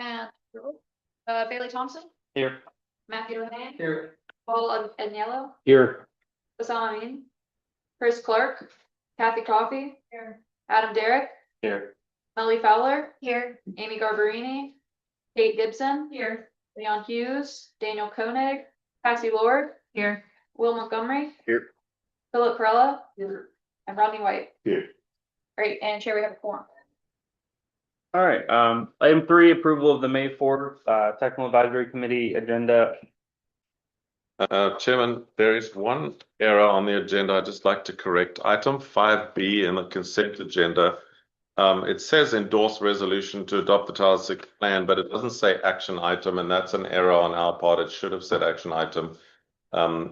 And Bailey Thompson, Here. Matthew Renee, Here. Paul Agnello, Here. Hassan Amin, Chris Clark, Kathy Coffey, here. Adam Derrick, Here. Melly Fowler, here. Amy Garbarini, Kate Gibson, here. Leon Hughes, Daniel Koenig, Patsy Lord, here. Will Montgomery, Here. Philip Perella, here. And Rodney White. Here. Great, and Chair, we have a quorum. All right, item 3, approval of the May 4th, Technical Advisory Committee agenda. Chairman, there is one error on the agenda I'd just like to correct. Item 5B in the consent agenda, it says endorse resolution to adopt the Title 6 plan, but it doesn't say action item, and that's an error on our part. It should have said action item.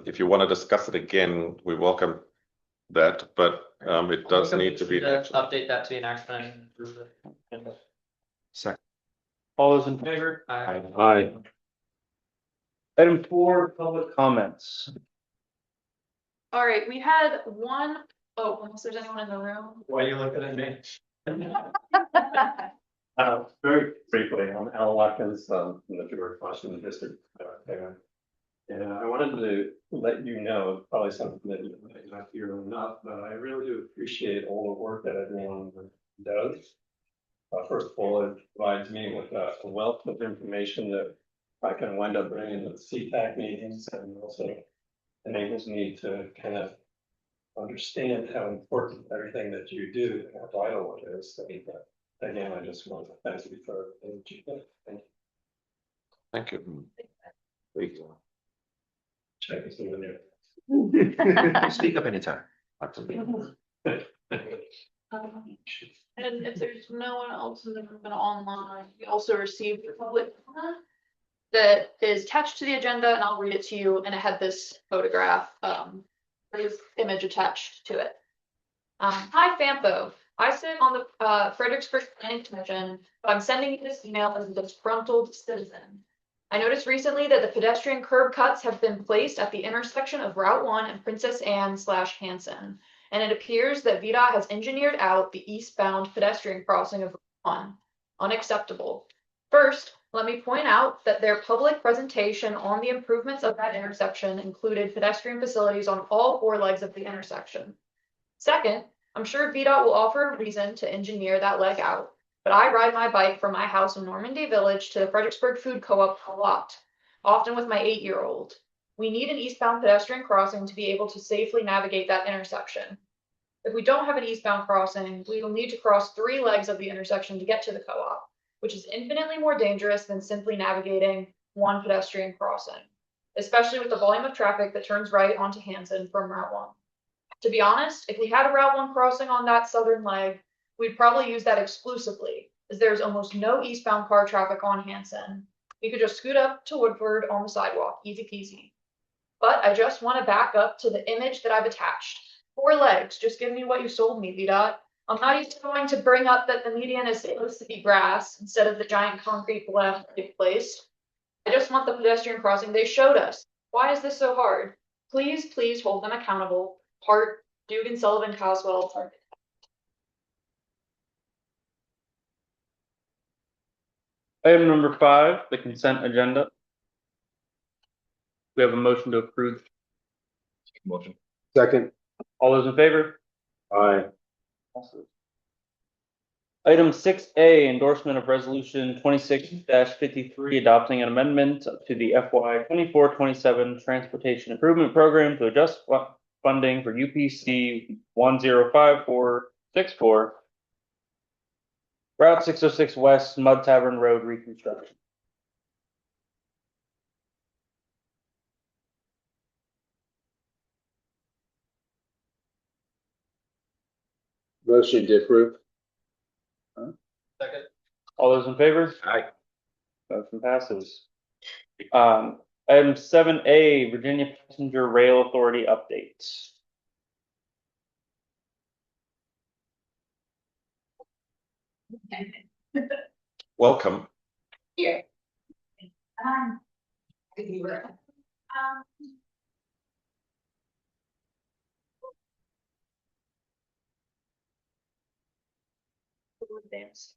If you want to discuss it again, we welcome that, but it does need to be action. Update that to an action item and approve it. Second. All those in favor? Aye. Aye. Item 4, public comments. All right, we had one, unless there's anyone in the room. Why are you looking at me? Very briefly, I'm Al Watkins from the George Washington District. And I wanted to let you know, probably something that you might not hear enough, but I really do appreciate all the work that everyone does. First of all, it provides me with a wealth of information that I can wind up bringing to the CTAC meetings, and also enables me to kind of understand how important everything that you do and how vital it is. So, again, I just want to thank you for what you did. Thank you. Thank you. Check this in there. Speak up anytime. And if there's no one else in the room and online, we also received a public comment that is attached to the agenda, and I'll read it to you. And it had this photograph, this image attached to it. Hi, FAMPO. I sit on the Fredericksburg Planning Commission, but I'm sending you this email as a disgruntled citizen. I noticed recently that the pedestrian curb cuts have been placed at the intersection of Route 1 and Princess Anne / Hanson, and it appears that VDOT has engineered out the eastbound pedestrian crossing of Route 1. Unacceptable. First, let me point out that their public presentation on the improvements of that intersection included pedestrian facilities on all 4 legs of the intersection. Second, I'm sure VDOT will offer a reason to engineer that leg out, but I ride my bike from my house in Normandy Village to the Fredericksburg Food Co-op a lot, often with my 8-year-old. We need an eastbound pedestrian crossing to be able to safely navigate that intersection. If we don't have an eastbound crossing, we will need to cross 3 legs of the intersection to get to the co-op, which is infinitely more dangerous than simply navigating 1 pedestrian crossing, especially with the volume of traffic that turns right onto Hanson from Route 1. To be honest, if we had a Route 1 crossing on that southern leg, we'd probably use that exclusively, as there's almost no eastbound car traffic on Hanson. We could just scoot up to Woodford on the sidewalk, easy peasy. But I just want to back up to the image that I've attached. 4 legs, just give me what you sold me, VDOT. I'm not even going to bring up that the median is supposed to be grass instead of the giant concrete blast they've placed. I just want the pedestrian crossing they showed us. Why is this so hard? Please, please hold them accountable. Hart, Dugan, Sullivan, Coswell, Target. Item number 5, the consent agenda. We have a motion to approve. Motion. Second. All those in favor? Aye. Item 6A, endorsement of resolution 26-53, adopting an amendment to the FY 24-27 Transportation Improvement Program to adjust funding for UPC 105464, Route 606 West, Mud Tavern Road reconstruction. Motion to approve. Second. All those in favor? Aye. Motion passes. Item 7A, Virginia Passenger Rail Authority updates. Welcome. Here. Advance.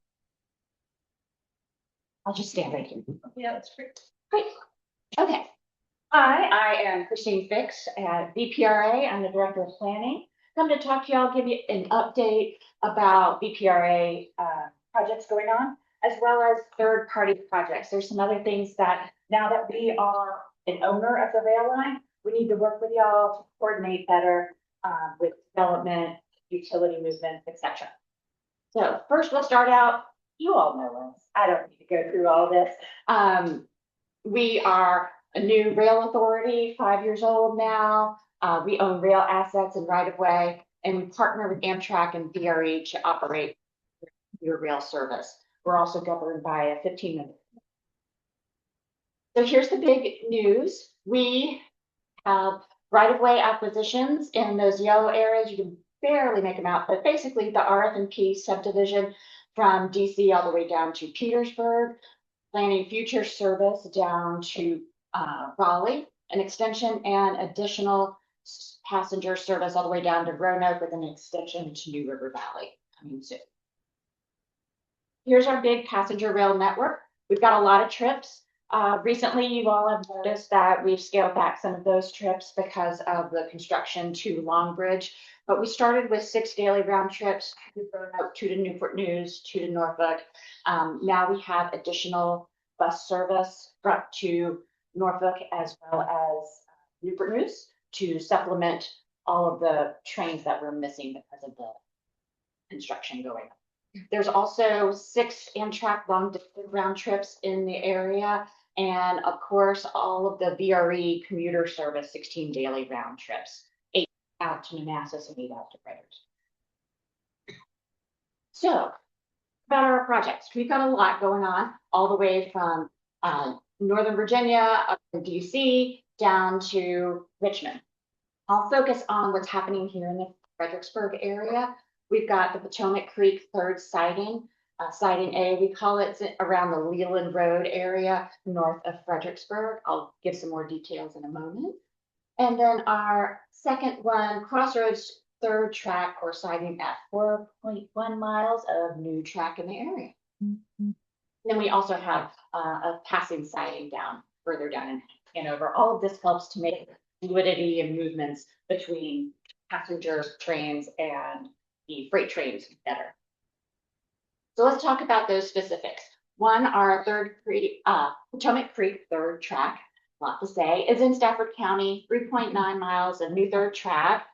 I'll just stand right here. Yeah, that's great. Great. Okay. I am Christine Fix at BPRA. I'm the Director of Planning. Come to talk to y'all, give you an update about BPRA projects going on, as well as third-party projects. There's some other things that now that we are an owner of the rail line, we need to work with y'all to coordinate better with development, utility movements, etc. So first, we'll start out. You all know us. I don't need to go through all this. We are a new rail authority, 5 years old now. We own rail assets and right of way, and we partner with Amtrak and VRE to operate your rail service. We're also governed by a 15-minute. So here's the big news. We have right of way acquisitions in those yellow areas. You can barely make them out, but basically the RF&P subdivision from DC all the way down to Petersburg, planning future service down to Raleigh, an extension and additional passenger service all the way down to Roanoke with an extension to New River Valley coming soon. Here's our big passenger rail network. We've got a lot of trips. Recently, you all have noticed that we've scaled back some of those trips because of the construction to Long Bridge. But we started with 6 daily round trips, 2 to Newport News, 2 to Norfolk. Now we have additional bus service up to Norfolk as well as Newport News to supplement all of the trains that we're missing because of the construction going on. There's also 6 Amtrak long distance round trips in the area. And of course, all of the VRE commuter service, 16 daily round trips, 8 out to Manassas and 8 out to Fredericksburg. So about our projects, we've got a lot going on all the way from Northern Virginia up to DC down to Richmond. I'll focus on what's happening here in the Fredericksburg area. We've got the Potomac Creek third siding, siding A. We call it around the Leland Road area north of Fredericksburg. I'll give some more details in a moment. And then our second one, Crossroads third track or siding at 4.1 miles of new track in the area. Then we also have a passing siding down further down in Hanover. All of this helps to make fluidity and movements between passenger trains and the freight trains better. So let's talk about those specifics. One, our Potomac Creek third track, a lot to say, is in Stafford County, 3.9 miles of new third track,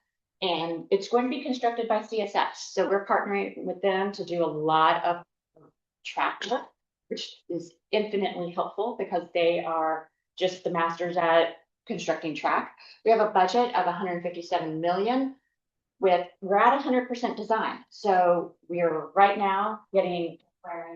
and it's going to be constructed by CSX. So we're partnering with them to do a lot of track work, which is infinitely helpful because they are just the masters at constructing track. We have a budget of 157 million. We're at 100% design. So we're right now getting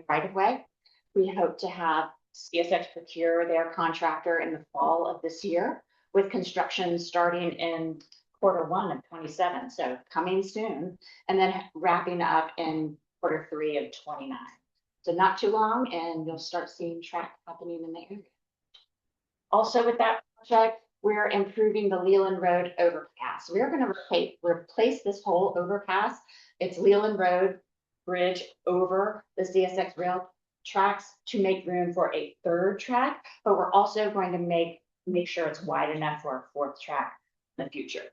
right of way. We hope to have CSX procure their contractor in the fall of this year, with construction starting in Q1 of 27. So coming soon, and then wrapping up in Q3 of 29. So not too long, and you'll start seeing track happening in the area. Also with that project, we're improving the Leland Road overpass. We're going to replace this whole overpass. It's Leland Road bridge over the CSX rail tracks to make room for a third track, but we're also going to make sure it's wide enough for a fourth track in the future.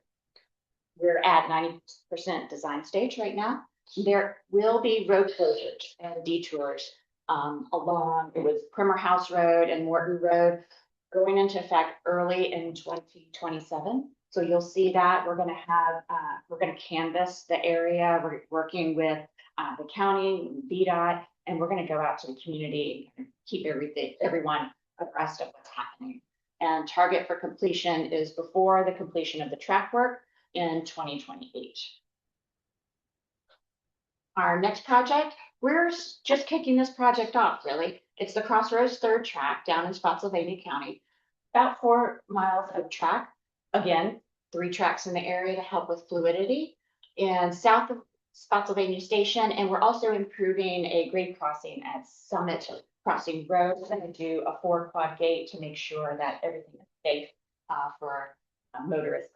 We're at 90% design stage right now. There will be road closures and detours along with Primer House Road and Morton Road going into effect early in 2027. So you'll see that we're going to canvass the area. We're working with the county, VDOT, and we're going to go out to the community and keep everyone abreast of what's happening. And target for completion is before the completion of the track work in 2028. Our next project, we're just kicking this project off, really. It's the Crossroads third track down in Spotsylvania County, about 4 miles of track. Again, 3 tracks in the area to help with fluidity. And south of Spotsylvania Station, and we're also improving a grade crossing at Summit Crossing Road. We're going to do a 4 quad gate to make sure that everything is safe for motorists.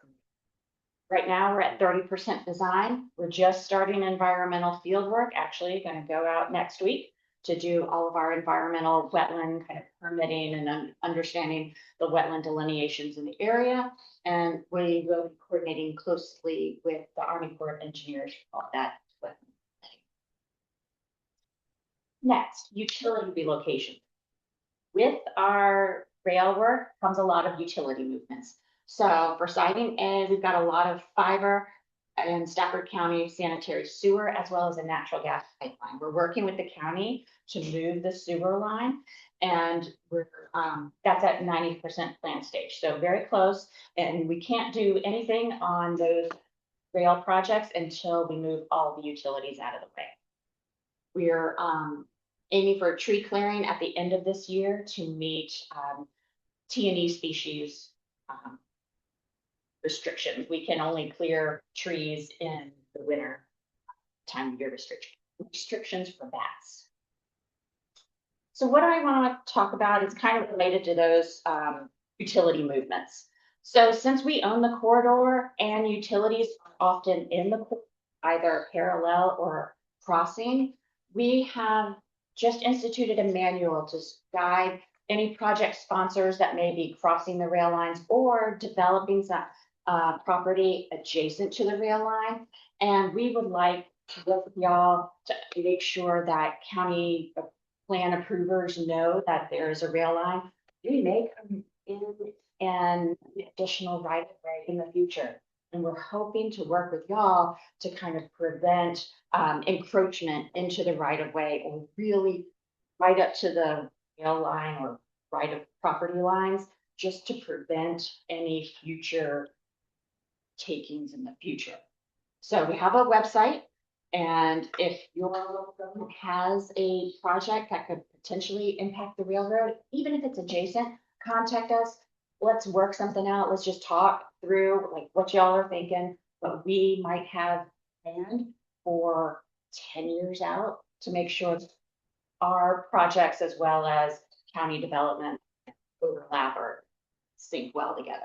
Right now, we're at 30% design. We're just starting environmental field work, actually going to go out next week to do all of our environmental wetland kind of permitting and understanding the wetland delineations in the area. And we will be coordinating closely with the Army Corps of Engineers for all that. Next, utility relocation. With our rail work comes a lot of utility movements. So for siding A, we've got a lot of fiber and Stafford County sanitary sewer, as well as a natural gas pipeline. We're working with the county to move the sewer line, and we're that's at 90% plan stage, so very close. And we can't do anything on those rail projects until we move all the utilities out of the way. We're aiming for a tree clearing at the end of this year to meet T&E species restrictions. We can only clear trees in the winter time of year restrictions for bats. So what I want to talk about is kind of related to those utility movements. So since we own the corridor and utilities are often in the either parallel or crossing, we have just instituted a manual to guide any project sponsors that may be crossing the rail lines or developing some property adjacent to the rail line. And we would like to work with y'all to make sure that county plan approvers know that there is a rail line. We may come in an additional right of way in the future. And we're hoping to work with y'all to kind of prevent encroachment into the right of way, or really right up to the rail line or right of property lines, just to prevent any future takings in the future. So we have a website, and if your local government has a project that could potentially impact the railroad, even if it's adjacent, contact us. Let's work something out. Let's just talk through like what y'all are thinking, what we might have planned for 10 years out to make sure our projects as well as county development overlap or sync well together.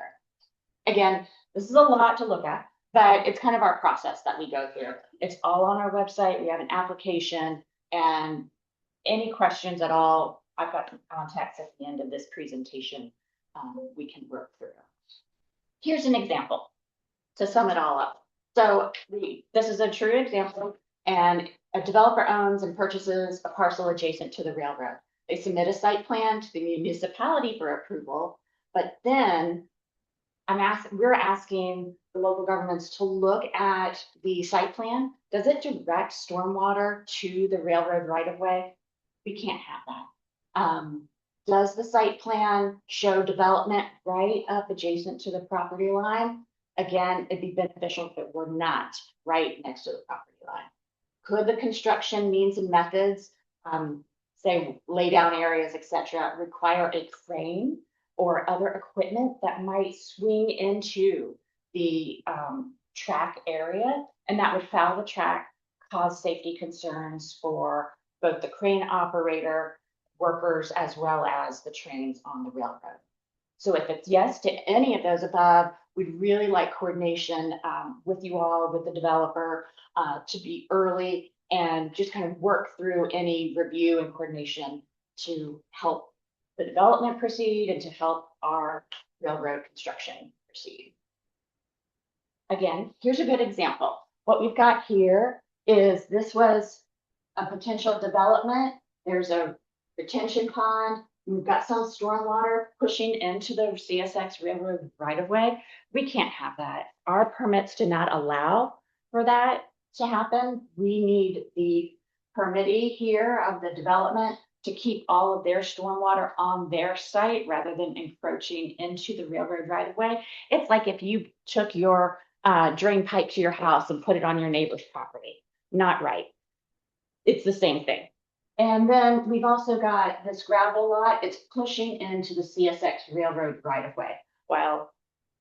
Again, this is a lot to look at, but it's kind of our process that we go through. It's all on our website. We have an application, and any questions at all, I've got some contacts at the end of this presentation we can work through. Here's an example to sum it all up. So this is a true example, and a developer owns and purchases a parcel adjacent to the railroad. They submit a site plan to the municipality for approval, but then we're asking the local governments to look at the site plan. Does it direct stormwater to the railroad right of way? We can't have that. Does the site plan show development right up adjacent to the property line? Again, it'd be beneficial if it were not right next to the property line. Could the construction means and methods, say lay down areas, etc., require a crane or other equipment that might swing into the track area, and that would foul the track, cause safety concerns for both the crane operator, workers, as well as the trains on the railroad. So if it's yes to any of those above, we'd really like coordination with you all, with the developer, to be early and just kind of work through any review and coordination to help the development proceed and to help our railroad construction proceed. Again, here's a good example. What we've got here is this was a potential development. There's a retention pond. We've got some stormwater pushing into the CSX railroad right of way. We can't have that. Our permits do not allow for that to happen. We need the permittee here of the development to keep all of their stormwater on their site rather than encroaching into the railroad right of way. It's like if you took your drain pipe to your house and put it on your neighbor's property. Not right. It's the same thing. And then we've also got this gravel lot. It's pushing into the CSX railroad right of way. Well,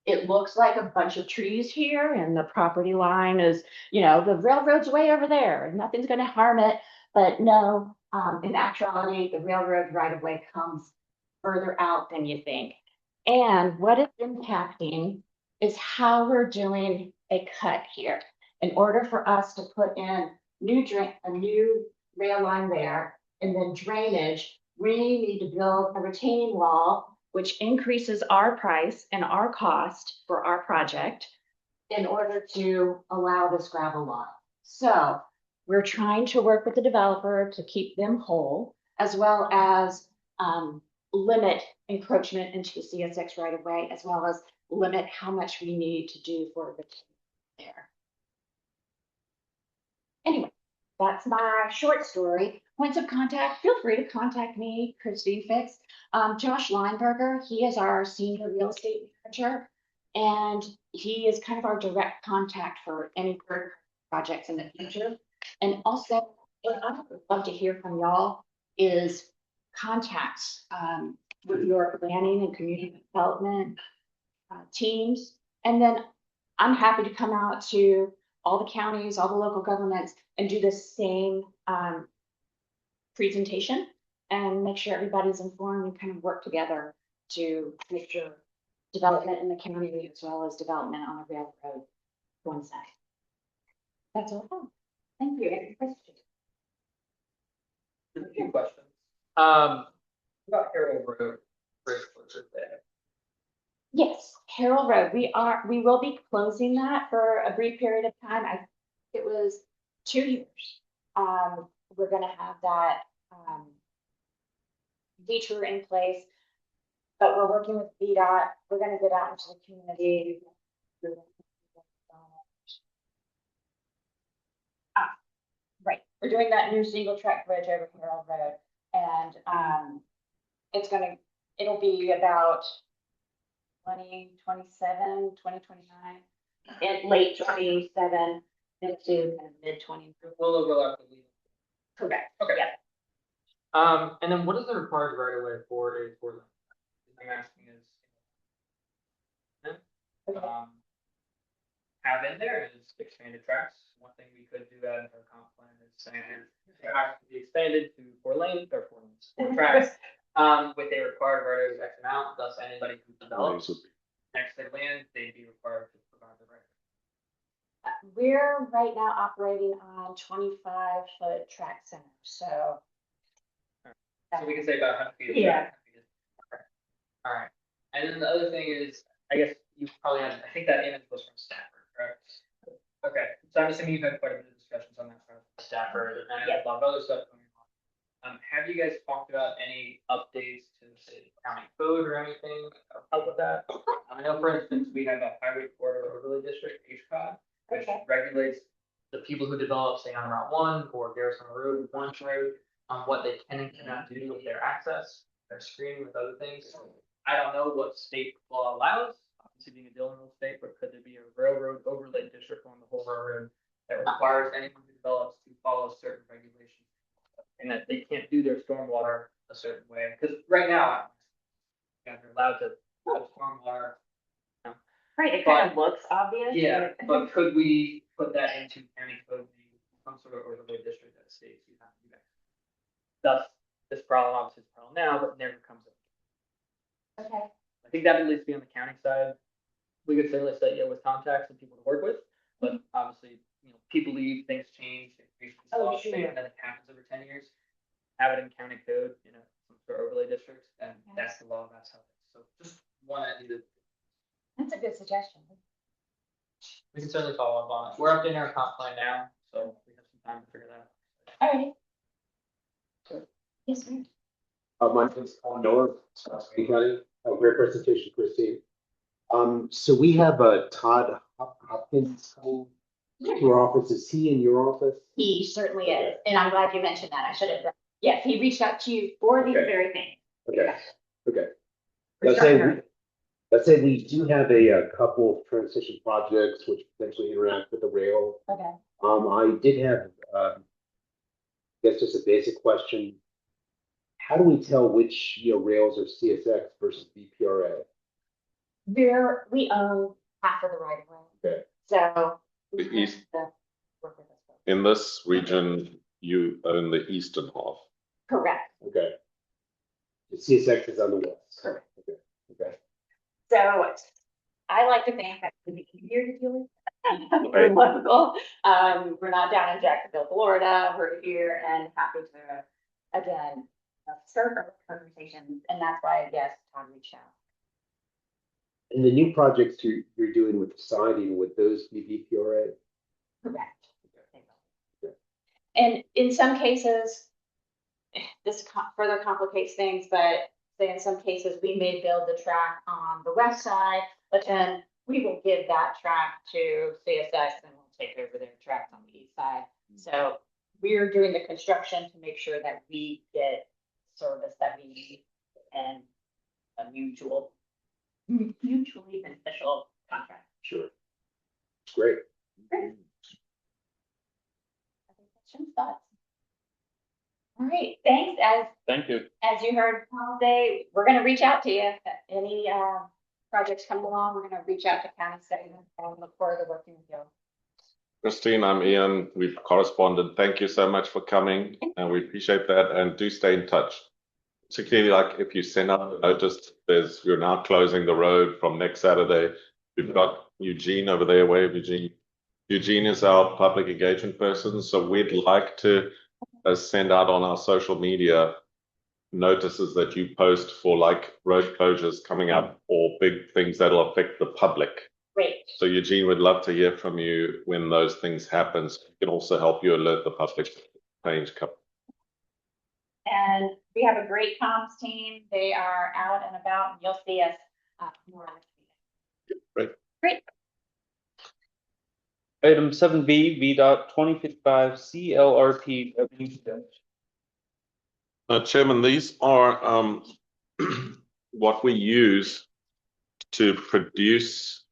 it looks like a bunch of trees here and the property line is, the railroad's way over there and nothing's going to harm it. But no, in actuality, the railroad right of way comes further out than you think. And what it's impacting is how we're doing a cut here. In order for us to put in a new rail line there And then drainage, we need to build a retaining wall, which increases our price and our cost for our project in order to allow this gravel lot. So we're trying to work with the developer to keep them whole, as well as limit encroachment into the CSX right of way, as well as limit how much we need to do for the there. Anyway, that's my short story. Points of contact, feel free to contact me, Christine Fix. Josh Lineberger, he is our senior real estate manager, and he is kind of our direct contact for any projects in the future. And also, what I would love to hear from y'all is contacts with your planning and community development teams. And then I'm happy to come out to all the counties, all the local governments, and do the same presentation and make sure everybody's informed and kind of work together to make sure development in the county as well as development on the railroad coincide. That's all I have. Thank you. Any questions? A few questions. About Harold Road, bridge closure there. Yes, Carroll Road. We will be closing that for a brief period of time. I think it was 2 years. We're gonna have that detour in place, but we're working with VDOT. We're gonna get out into the community. Right, we're doing that new single track bridge over Carroll Road, and it'll be about 2027, 2029, and late 27 into mid 20. We'll overlap the lead. Correct. Okay. Yeah. And then what is the required right of way for a four lane? I'm asking is. Have in there is expanded tracks. One thing we could do that in our comp plan is saying track to be expanded to 4 lanes or 4 lanes, 4 tracks. With a required right of way X amount, thus anybody who develops next to land, they'd be required to provide the right. We're right now operating on 25-foot track center, so. So we can say about 100 feet. Of Yeah. track. Okay. All right. And then the other thing is, I guess you probably had, I think that image was from Stafford, correct? Okay. So I'm assuming you've had quite a bit of discussions on that front with Stafford and a lot of other stuff going on. Have you guys talked about any updates to the city county code or anything that help with that? I know, for instance, we have a highway corridor overlay district, HCOD, which regulates the people who develop, say, on Route 1 or Garrison Road, one road, on what they can and cannot do with their access, their screening with other things. I don't know what state law allows, obviously being a Dillon state, but could there be a railroad overlay district on the whole railroad that requires anyone who develops to follow certain regulations? And that they can't do their stormwater a certain way, because right now, they're allowed to have stormwater. Right, it kind of looks obvious. Yeah, but could we put that into county code, some sort of overlay district that states you have to do that? Thus, this problem obviously is a problem now, but never comes up. Okay. I think that would at least be on the county side. We could say, let's say, yeah, with contacts and people to work with, but obviously, people leave, things change, laws change, and then it happens over 10 years. Have it in county code, some sort of overlay districts, and that's the law, that's how it is. So just one idea. That's a good suggestion. We can certainly follow up on it. We're updating our comp plan now, so we have some time to figure that out. All right. Yes, sir. My name is Paul Miller, Scottsdale County. Great presentation, Christine. So we have Todd Hopkins coming to our office. Is he in your office? He certainly is, and I'm glad you mentioned that. I should have. Yes, he reached out to you for these very things. Okay. Okay. We're Let's say we do have a couple of transition projects which potentially interact with the rail. Okay. I did have, I guess just a basic question. How do we tell which rails are CSX versus BPRA? We own half of the right of way. Okay. So. The east. Work with us both. In this region, you own the eastern half. Correct. Okay. The CSX is on the west. Correct. Okay. Okay. So I like to think that would be easier to deal with. We're local. We're not down in Jacksonville, Florida. We're here and happy to again, start our conversations, and that's why, yes, Todd reached out. And the new projects you're doing with the siding, would those be VPRA? Correct. And in some cases, this further complicates things, but say in some cases, we may build the track on the west side, but then we will give that track to CSX and we'll take over their track on the east side. So we're doing the construction to make sure that we get service that we need and a mutually beneficial contract. Sure. Great. Great. Questions, thoughts? All right, thanks. Thank you. As you heard all day, we're gonna reach out to you. If any projects come along, we're gonna reach out to county segment and look forward to working with you. Christine, I'm Ian. We've corresponded. Thank you so much for coming, and we appreciate that. And do stay in touch. Particularly like if you send out a notice, we're now closing the road from next Saturday. We've got Eugene over there. Wave Eugene. Eugene is our public engagement person, so we'd like to send out on our social media notices that you post for like road closures coming up or big things that'll affect the public. Great. So Eugene would love to hear from you when those things happen. So it can also help you alert the public change coming. And we have a great comms team. They are out and about, and you'll see us more next week. Great. Great. Item 7B, VDOT 2055 CLRP revenue projections. Chairman, these are what we use to produce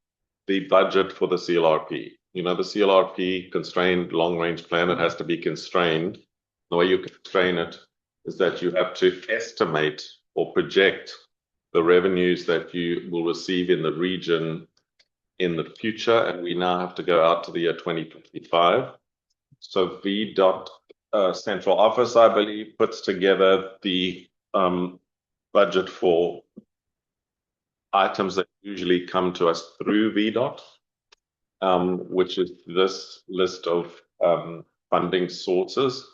the budget for the CLRP. You know, the CLRP constrained long-range plan, it has to be constrained. The way you constrain it is that you have to estimate or project the revenues that you will receive in the region in the future, and we now have to go out to the year 2055. So VDOT central office, I believe, puts together the budget for items that usually come to us through VDOT, which is this list of funding sources.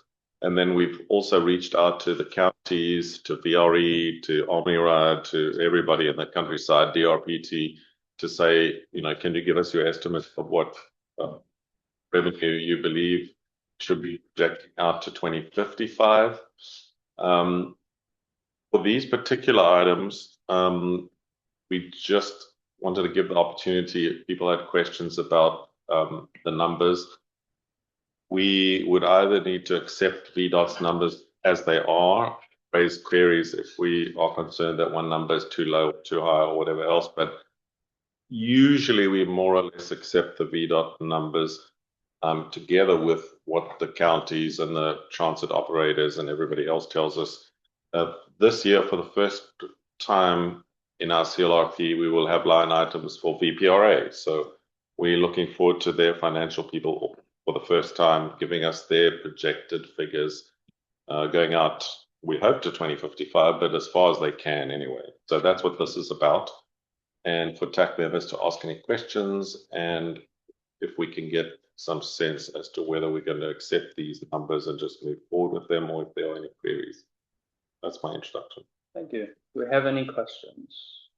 And then we've also reached out to the counties, to VRE, to Omira, to everybody in the countryside, DRPT, to say, you know, can you give us your estimate of what revenue you believe should be projecting out to 2055? For these particular items, we just wanted to give the opportunity if people had questions about the numbers. We would either need to accept VDOT's numbers as they are, raise queries if we are concerned that one number is too low, too high, or whatever else. But usually we more or less accept the VDOT numbers together with what the counties and the transit operators and everybody else tells us. This year, for the first time in our CLRP, we will have line items for VPRA. So we're looking forward to their financial people for the first time giving us their projected figures going out, we hope, to 2055, but as far as they can anyway. So that's what this is about. And for TAC members to ask any questions, and if we can get some sense as to whether we're going to accept these numbers and just move forward with them, or if there are any queries. That's my introduction. Thank you. Do we have any questions?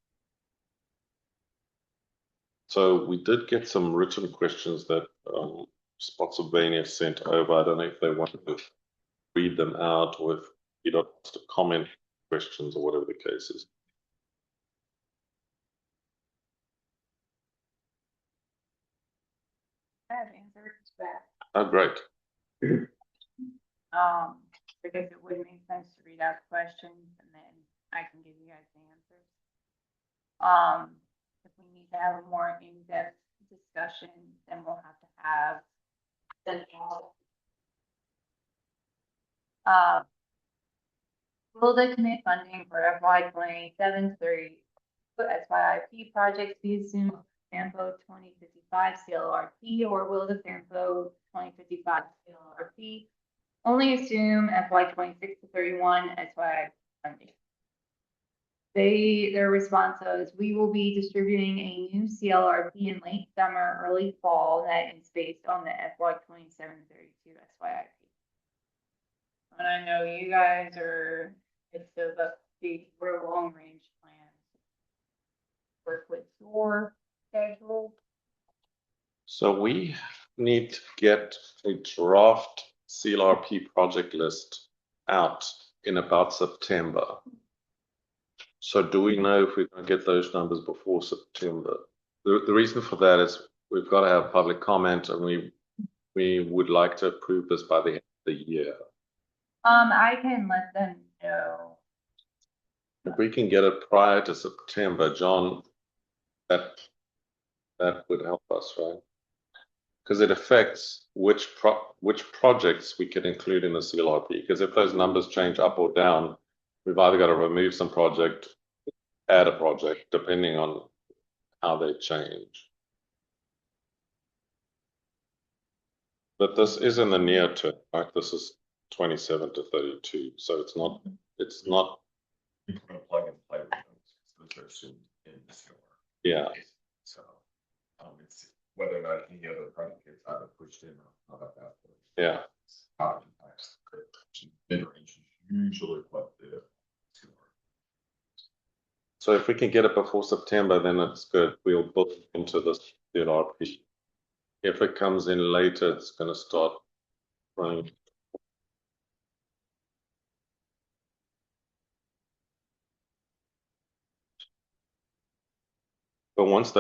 So we did get some written questions that Spotsylvania sent over. I don't know if they wanted to read them out or if you don't want to comment questions or whatever the case is. I have answered that. Oh, great. Because it would make sense to read out questions and then I can give you guys the answers. If we need to have a more in-depth discussion, then we'll have to have will the commit funding for FY 27 through SYIP projects be assumed FAMPO 2055 CLRP, or will the FAMPO 2055 CLRP only assume FY 26 to 31 SYIP funding? Their response was, we will be distributing a new CLRP in late summer, early fall that is based on the FY 27-32 SYIP. And I know you guys are, it's we're long range plans. Work with your schedule. So we need to get a draft CLRP project list out in about September. So do we know if we're going to get those numbers before September? The reason for that is we've got to have public comment, and we would like to approve this by the end of the year. I can let them know. If we can get it prior to September, John, that would help us, right? Because it affects which projects we can include in the CLRP. Because if those numbers change up or down, we've either got to remove some project, add a project, depending on how they change. But this is in the near term, right? This is 27 to 32, so it's not. You can put a plug and play with those. Those are assumed in the CLR. Yeah. So, it's whether or not any other project gets either pushed in or not at that point. Yeah. How it impacts the mid-range is usually what the CLR. So if we can get it before September, then it's good. We'll book into this CLRP. If it comes in later, it's going to start running. But once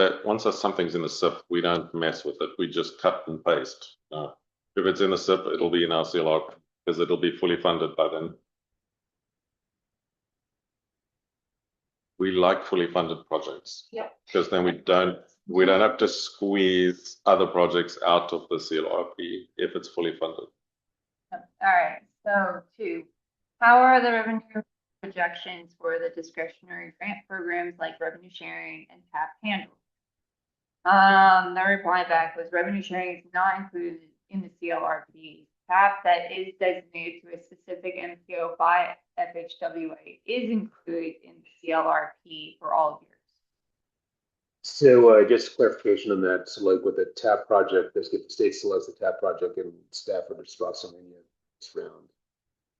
something's in the SIP, we don't mess with it. We just cut and paste. If it's in the SIP, it'll be in our CLR because it'll be fully funded by then. We like fully funded projects. Yep. Because then we don't have to squeeze other projects out of the CLRP if it's fully funded. All right, so 2, how are the revenue projections for the discretionary grant programs like revenue sharing and TAP handled? The reply back was revenue sharing is not included in the CLRP. TAP that is designated to a specific MPO by FHWA is included in the CLRP for all years. So just clarification on that. So like with the TAP project, let's get the state selects the TAP project in Stafford or Spotsylvania this round.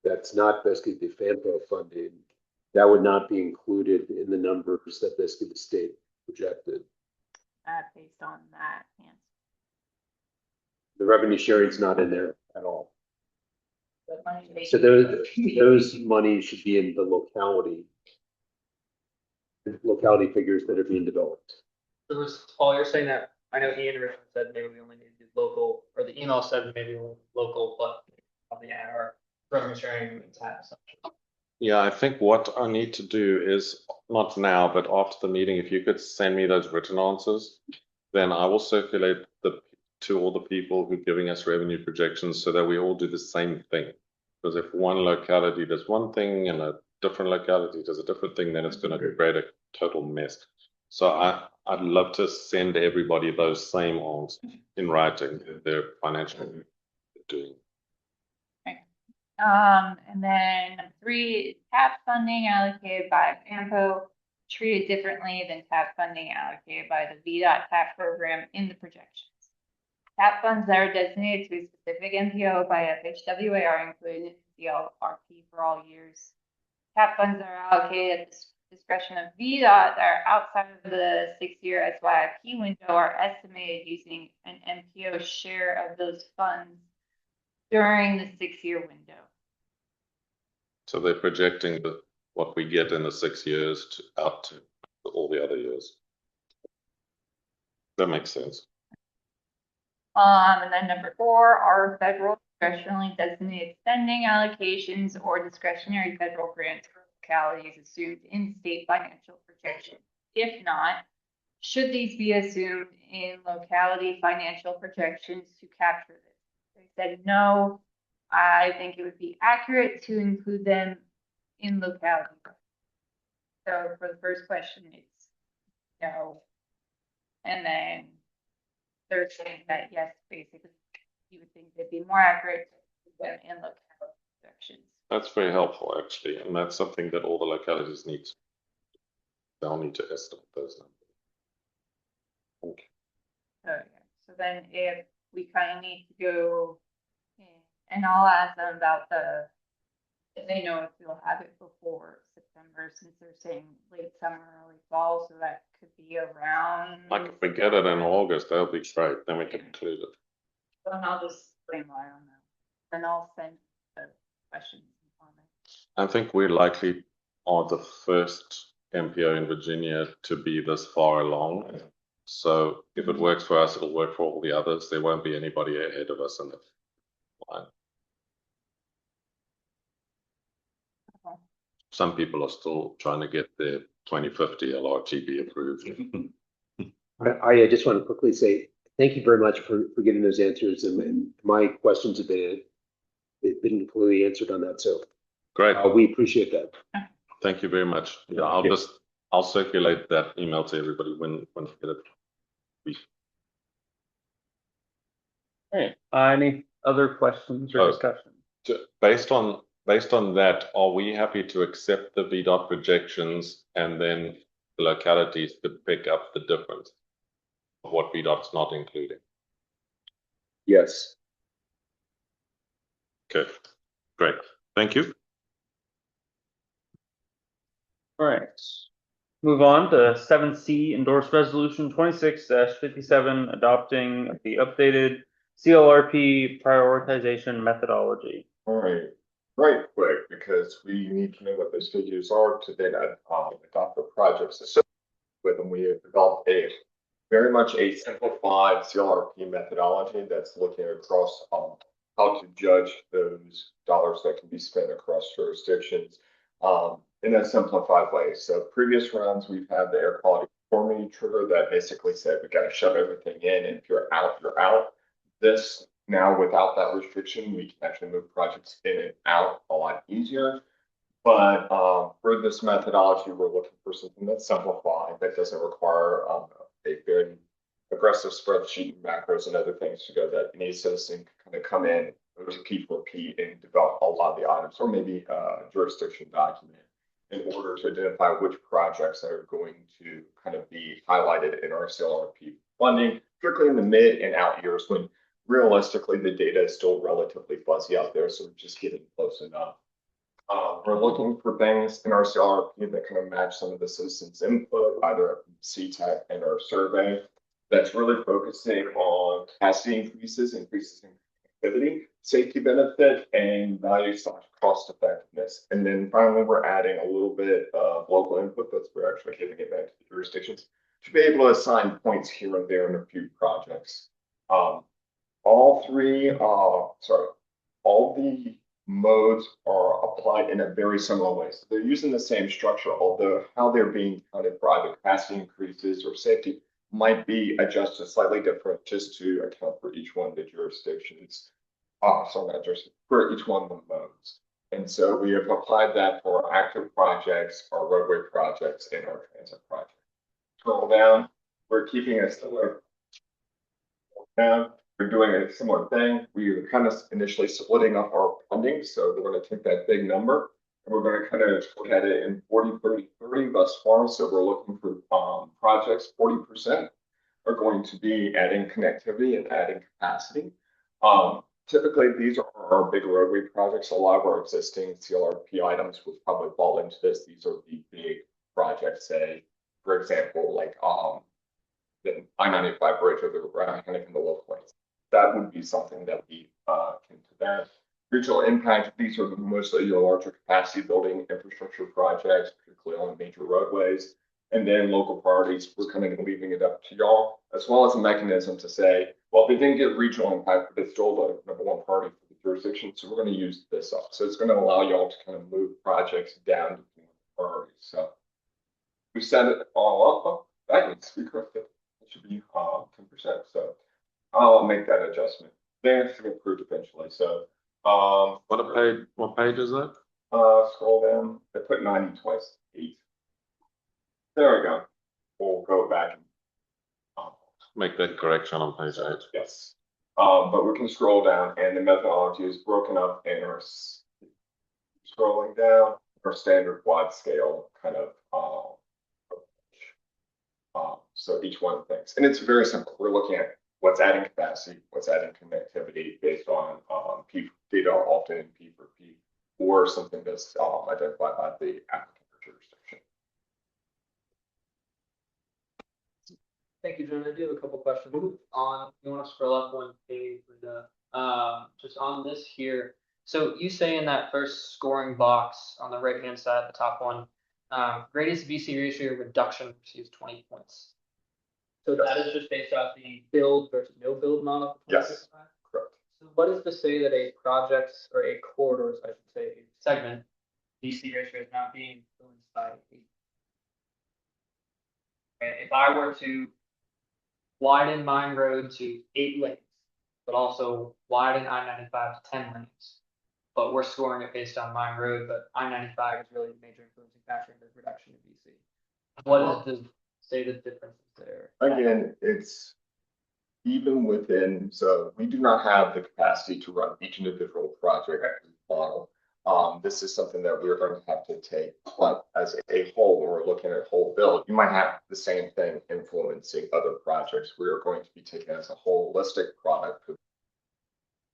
That's not basically the FAMPO funding. That would not be included in the numbers that basically the state projected. Based on that answer. The revenue sharing is not in there at all. The money they- So those money should be in the locality figures that are being developed. So this, Paul, you're saying that, I know Ian originally said maybe we only need to do local, or the email said maybe only local, but on the our revenue sharing and tax. Yeah, I think what I need to do is not now, but after the meeting, if you could send me those written answers, then I will circulate to all the people who are giving us revenue projections so that we all do the same thing. Because if one locality does one thing and a different locality does a different thing, then it's going to create a total mess. So I'd love to send everybody those same answers in writing, their financial doing. And then 3, TAP funding allocated by FAMPO treated differently than TAP funding allocated by the VDOT TAC program in the projections. TAP funds that are designated to a specific MPO by FHWA are included in the CLRP for all years. TAP funds that are allocated at the discretion of VDOT that are outside of the 6-year SYIP window are estimated using an MPO share of those funds during the 6-year window. So they're projecting what we get in the 6 years out to all the other years. That makes sense. And then number 4 are federal discretionally designated spending allocations or discretionary federal grants for localities assumed in state financial projections. If not, should these be assumed in locality financial projections to capture this? They said no. I think it would be accurate to include them in locality. So for the first question, it's no. And then they're saying that yes, basically, you would think it'd be more accurate to put them in locality projections. That's very helpful, actually, and that's something that all the localities need. They'll need to estimate those numbers. Okay. So then if we kind of need to go, and I'll ask them about the They know if we'll have it before September, since they're saying late summer, early fall, so that could be around. Like if we get it in August, that'll be great, then we can include it. And I'll just explain why on that. And I'll send the questions and comments. I think we're likely are the first MPO in Virginia to be this far along. So if it works for us, it'll work for all the others. There won't be anybody ahead of us in the line. Okay. Some people are still trying to get their 2050 LRTB approved. I just want to quickly say, thank you very much for getting those answers, and my questions have been completely answered on that, so Great, we appreciate that. thank you very much. Yeah, I'll circulate that email to everybody when I get it. Okay, any other questions or Oh. discussion? Based on that, are we happy to accept the VDOT projections and then the localities to pick up the difference of what VDOT's not including? Yes. Okay, great, thank you. All right. Move on to 7C, endorse resolution 26-57, adopting the updated CLRP prioritization methodology. All right, quick, because we need to know what those figures are to then adopt the projects associated with them. We have developed a very much a simplified CLRP methodology that's looking across how to judge those dollars that can be spent across jurisdictions in a simplified way. So previous rounds, we've had the air quality conformity trigger that basically said we got to shove everything in, and if you're out, you're out. This now, without that restriction, we can actually move projects in and out a lot easier. But for this methodology, we're looking for something that's simplified, that doesn't require a very aggressive spreadsheet and macros and other things to go, that any citizen can kind of come in, repeat, and develop a lot of the items, or maybe a jurisdiction document in order to identify which projects are going to kind of be highlighted in our CLRP funding, particularly in the mid and out years when realistically the data is still relatively fuzzy out there, so we're just getting close enough. We're looking for things in our CLRP that kind of match some of the citizens' input, either CTAC and our survey, that's really focusing on capacity increases in connectivity, safety benefit, and value/cost effectiveness. And then finally, we're adding a little bit of local input, that's we're actually giving it back to the jurisdictions to be able to assign points here and there in a few projects. All the modes are applied in a very similar way. So they're using the same structure, although how they're being counted for either capacity increases or safety might be adjusted slightly different, just to account for each one of the jurisdictions. For each one of the modes. And so we have applied that for our active projects, our roadway projects, and our transit projects. Scroll down, we're keeping a similar. Now, we're doing a similar thing. We were kind of initially splitting up our funding. So we're going to take that big number and we're going to kind of look at it in 40, 30, 30 thus far. So we're looking for projects, 40% are going to be adding connectivity and adding capacity. Typically, these are our big roadway projects. A lot of our existing CLRP items would probably fall into this. These are the big projects, say, for example, like the I-95 bridge over the Rappahannock and the Low Plains. That would be something that we can to that. Regional impact, these are mostly your larger capacity building infrastructure projects, particularly on major roadways. And then local priorities, we're kind of leaving it up to y'all, as well as a mechanism to say, well, if it didn't get regional impact, but it's still the number one priority for the jurisdiction, so we're going to use this up. So it's going to allow y'all to kind of move projects down to priorities. So we set it all up. That needs to be corrected. It should be 10%. So I'll make that adjustment. Then it's approved eventually. So What page is that? scroll down. I put 90 twice 8. There we go. We'll go back and Make that correction on page 8. yes. But we can scroll down, and the methodology is broken up in our scrolling down, our standard wide scale kind of so each one of the things, and it's very simple. We're looking at what's adding capacity, what's adding connectivity based on P data, often in P for P, or something that's identified by the applicant or jurisdiction. Thank you, John. I do have a couple questions on, you want to scroll up one page, Linda? Just on this here. So you say in that first scoring box on the right-hand side, the top one, greatest VC ratio reduction receives 20 points. So that is just based off the build versus no build model? Yes, correct. So what is to say that a project's or a corridor's, I should say, segment, VC ratio is not being influenced by 8? And if I were to widen Mine Road to 8 lanes, but also widen I-95 to 10 lanes, but we're scoring it based on Mine Road, but I-95 is really the major influencing factor in the reduction of VC. What is the say the difference there? Again, it's even within, so we do not have the capacity to run each individual project model. This is something that we're going to have to take, but as a whole, when we're looking at a whole build, you might have the same thing influencing other projects. We are going to be taking as a holistic product.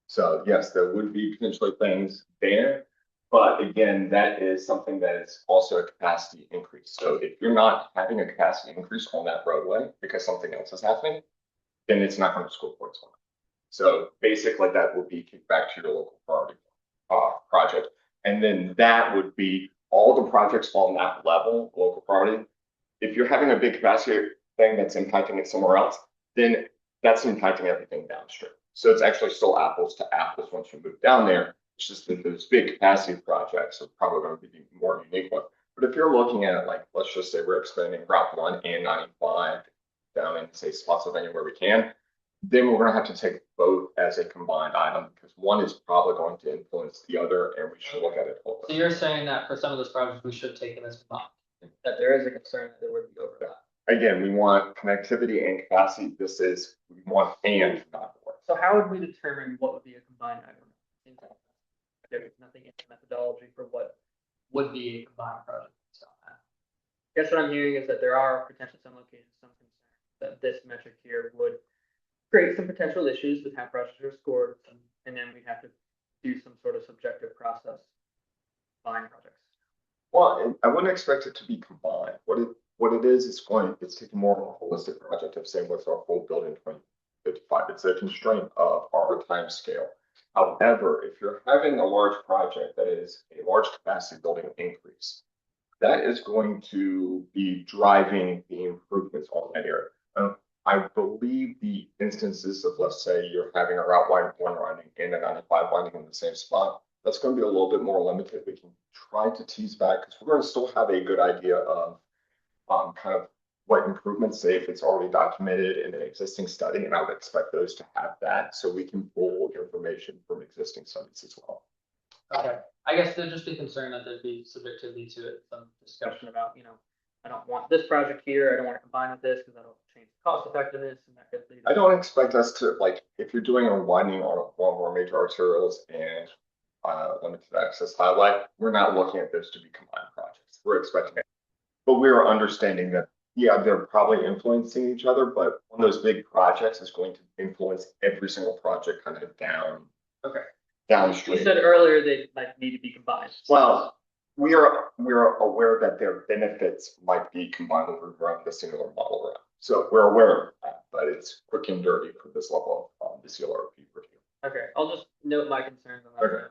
So yes, there would be potentially things there, but again, that is something that is also a capacity increase. So if you're not having a capacity increase on that roadway because something else is happening, then it's not going to score points on it. So basically that will be kicked back to your local priority project. And then that would be all the projects on that level, local priority. If you're having a big capacity thing that's impacting it somewhere else, then that's impacting everything downstream. So it's actually still apples to apples once you move down there. It's just that those big capacity projects are probably going to be the more unique one. But if you're looking at, like, let's just say we're expanding Route 1 and 95 down in, say, Spotsylvania where we can, then we're going to have to take both as a combined item because one is probably going to influence the other, and we should look at it holistically. So you're saying that for some of those projects, we should take them as combined, that there is a concern that there would be overlap. Again, we want connectivity and capacity. This is, we want and not or. So how would we determine what would be a combined item? There's nothing in the methodology for what would be a combined project. So I guess what I'm hearing is that there are potentially some locations, some concerns that this metric here would create some potential issues with how projects are scored, and then we'd have to do some sort of subjective process buying projects. Well, I wouldn't expect it to be combined. What it is, it's taking more of a holistic project of saying what's our full building 2055. It's a constraint of our time scale. However, if you're having a large project that is a large capacity building increase, that is going to be driving the improvements on that area. I believe the instances of, let's say, you're having a Route 1 running and a 95 winding in the same spot, that's going to be a little bit more limited. We can try to tease back because we're going to still have a good idea of kind of what improvements, say if it's already documented in an existing study, and I would expect those to have that so we can pull information from existing studies as well. Okay, I guess there'd just be concern that there'd be subjectivity to it, some discussion about, you know, I don't want this project here, I don't want to combine with this because that'll change the cost effectiveness and that could lead. I don't expect us to, like, if you're doing a winding on one of our major arterials and limited access highway, we're not looking at those to be combined projects. We're expecting it, but we're understanding that, yeah, they're probably influencing each other, but one of those big projects is going to influence every single project kind of down. Okay. Downstream. You said earlier they might need to be combined. Well, we're aware that their benefits might be combined when we run the singular model around. So we're aware of that, but it's quick and dirty for this level of the CLRP review. Okay, I'll just note my concerns on that. Okay.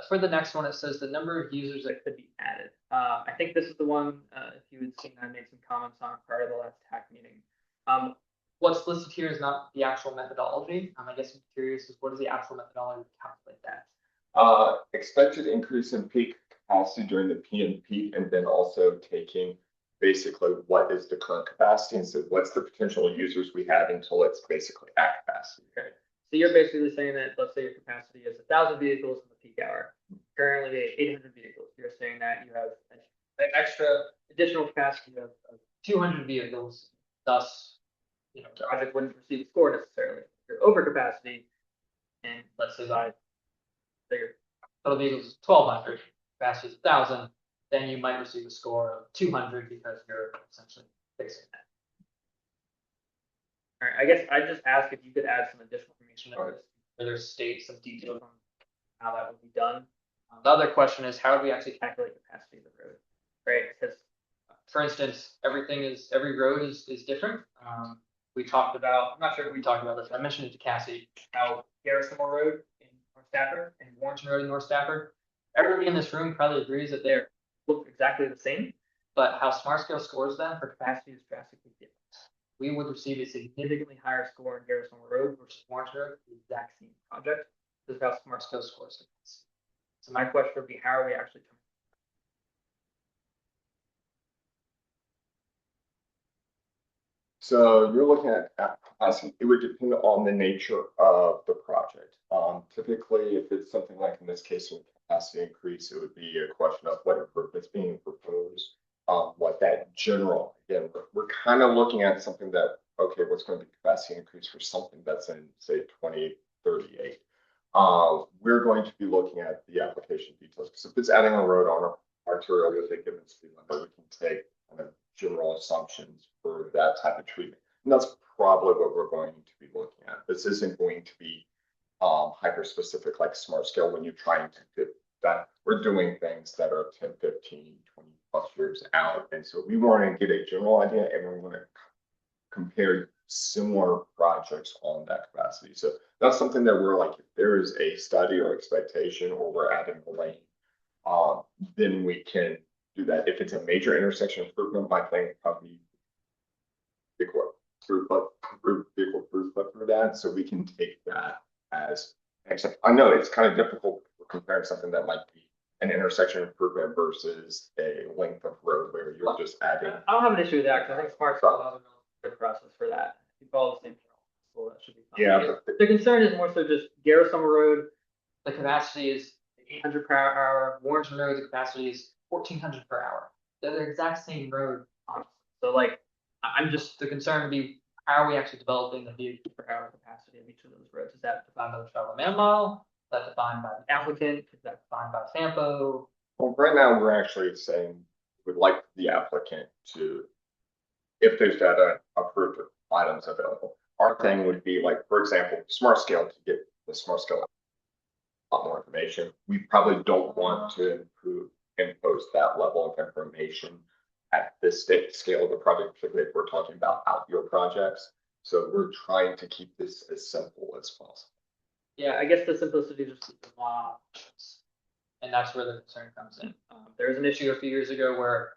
For the next one, it says the number of users that could be added. I think this is the one, if you had seen, I made some comments on prior to the last TAC meeting. What's listed here is not the actual methodology. I guess I'm curious is what is the actual methodology to calculate that? Expected increase in peak capacity during the P&P, and then also taking basically what is the current capacity and so what's the potential users we have until it's basically at capacity. Okay. So you're basically saying that, let's say your capacity is 1,000 vehicles in the peak hour, currently 800 vehicles. You're saying that you have an extra additional capacity of 200 vehicles, thus, you know, the project wouldn't receive a score necessarily. If you're over capacity, and let's say your total vehicles is 1,200, capacity is 1,000, then you might receive a score of 200 because you're essentially fixing that. All right, I guess I just ask if you could add some additional information that further state some details on how that would be done. The other question is, how do we actually calculate capacity of the road, right? Because, for instance, every road is different. We talked about, I'm not sure if we talked about this, I mentioned it to Cassie, how Garrisonville Road in North Stafford and Warrenton Road in North Stafford, everybody in this room probably agrees that they look exactly the same, but how Smart Scale scores them for capacity is drastically different. We would receive a significantly higher score in Garrisonville Road versus Warrenton Road, the exact same project. This is how Smart Scale scores it. So my question would be, how are we actually coming? So you're looking at capacity. It would depend on the nature of the project. Typically, if it's something like in this case, with capacity increase, it would be a question of what improvements being proposed. What that general, again, we're kind of looking at something that, okay, what's going to be capacity increase for something that's in, say, 2038. We're going to be looking at the application details. Because if it's adding a road on an arterial with a given speed limit, we can take kind of general assumptions for that type of treatment. And that's probably what we're going to be looking at. This isn't going to be hyper specific like Smart Scale when you're trying to do that. We're doing things that are 10, 15, 20 plus years out. And so we want to get a general idea and we want to compare similar projects on that capacity. So that's something that we're like, if there is a study or expectation or we're adding a lane, then we can do that. If it's a major intersection improvement, my thing probably vehicle throughput for that, so we can take that as. Except I know it's kind of difficult comparing something that might be an intersection improvement versus a length of road where you're just adding. I don't have an issue with that because I think Smart Scale has a good process for that. If you follow the same principle, that should be fine. Yeah, but the concern is more so just Garrisonville Road. The capacity is 800 per hour. Warrenton Road, the capacity is 1400 per hour. They're the exact same road, honestly. So like, I'm just, the concern would be, how are we actually developing the vehicle per hour capacity of each of those roads? Is that defined by the travel man model? Is that defined by the applicant? Is that defined by FAMPO? Well, right now we're actually saying we'd like the applicant to, if there's data approved items available. Our thing would be like, for example, Smart Scale to get the Smart Scale a lot more information. We probably don't want to impose that level of information at this scale of the project, particularly if we're talking about out year projects. So we're trying to keep this as simple as possible. Yeah, I guess the simplicity just keeps them on options. And that's where the concern comes in. There was an issue a few years ago where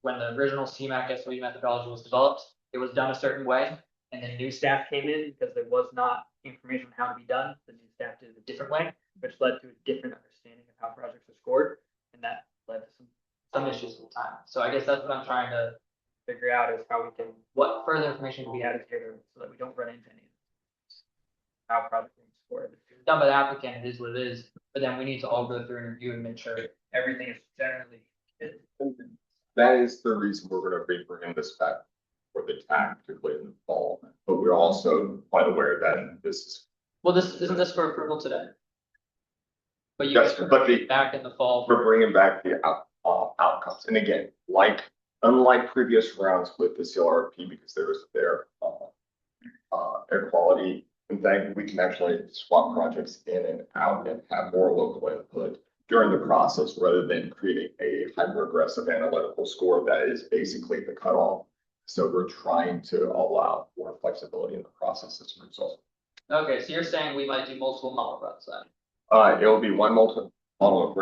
when the original CMAQ SOE methodology was developed, it was done a certain way, and then new staff came in because there was not information on how to be done. The new staff did it a different way, which led to a different understanding of how projects are scored, and that led to some issues with time. So I guess that's what I'm trying to figure out is how we can, what further information can be added here so that we don't run into any of this. How projects are scored. If it's done by the applicant, it is what it is, but then we need to all go through and review and make sure everything is generally. That is the reason we're going to be bringing this back for the TAC, particularly in the fall. But we're also quite aware that this is. Well, this isn't this for approval today. But you Yes, guys but are back in the fall. We're bringing back the outcomes. And again, unlike previous rounds with the CLRP, because there was their air quality and thing, we can actually swap projects in and out and have more local input during the process rather than creating a hyper aggressive analytical score that is basically the cutoff. So we're trying to allow more flexibility in the process as a result. Okay, so you're saying we might do multiple model runs then? It'll be one multiple model.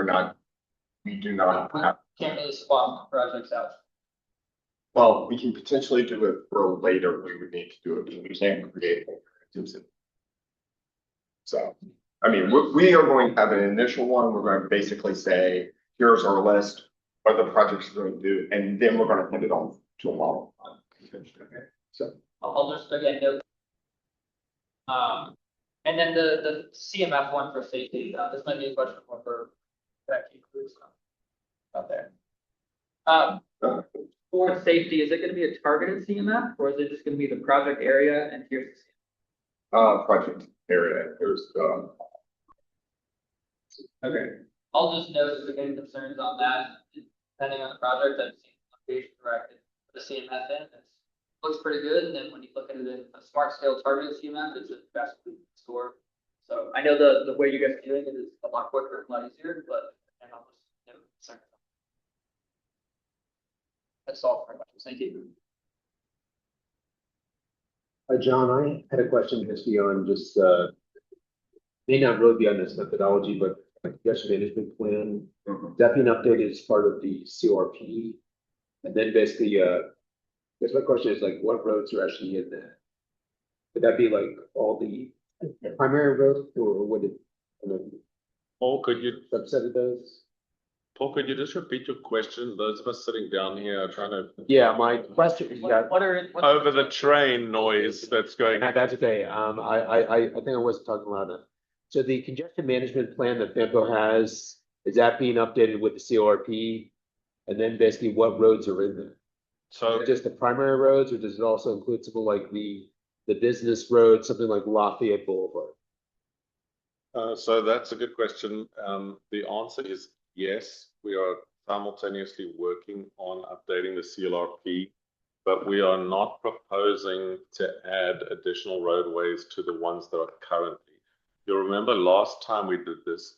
We do not have. Can't really swap projects out. Well, we can potentially do it for later. We would need to do it because we can't create alternatives. So, I mean, we are going to have an initial one. We're going to basically say, here's our list, what the projects are going to do, and then we're going to hand it on to a model. So I'll just again note. And then the CMF one for safety. This might be a question more for Becky Cruz out there. For safety, is it going to be a targeted CMF or is it just going to be the project area and here's the CMF? Project area. There's Okay. I'll just note if there's any concerns on that, depending on the project, I've seen location directed the CMF in. It looks pretty good, and then when you look at it in a Smart Scale targeted CMF, it's a best score. So I know the way you guys are doing it is a lot quicker, a lot easier, but and I'll just, you know, sorry. That's all for my questions. Thank you. John, I had a question just beyond just, may not really be on this methodology, but congestion management plan. That being updated as part of the CRP. And then basically, guess my question is like, what roads are actually in that? Would that be like all the primary roads or would it, kind of Paul, could you just repeat your question? Those of us sitting down here are trying to. Yeah, my question, yeah, What are? what's- Over the train noise that's going. that's okay. I think I wasn't talking loud enough. So the congestion management plan that FAMPO has, is that being updated with the CRP? And then basically what roads are in there? So Just the primary roads, or does it also include something like the business road, something like Lafayette Boulevard? So that's a good question. The answer is yes. We are simultaneously working on updating the CLRP, but we are not proposing to add additional roadways to the ones that are currently. You'll remember last time we did this,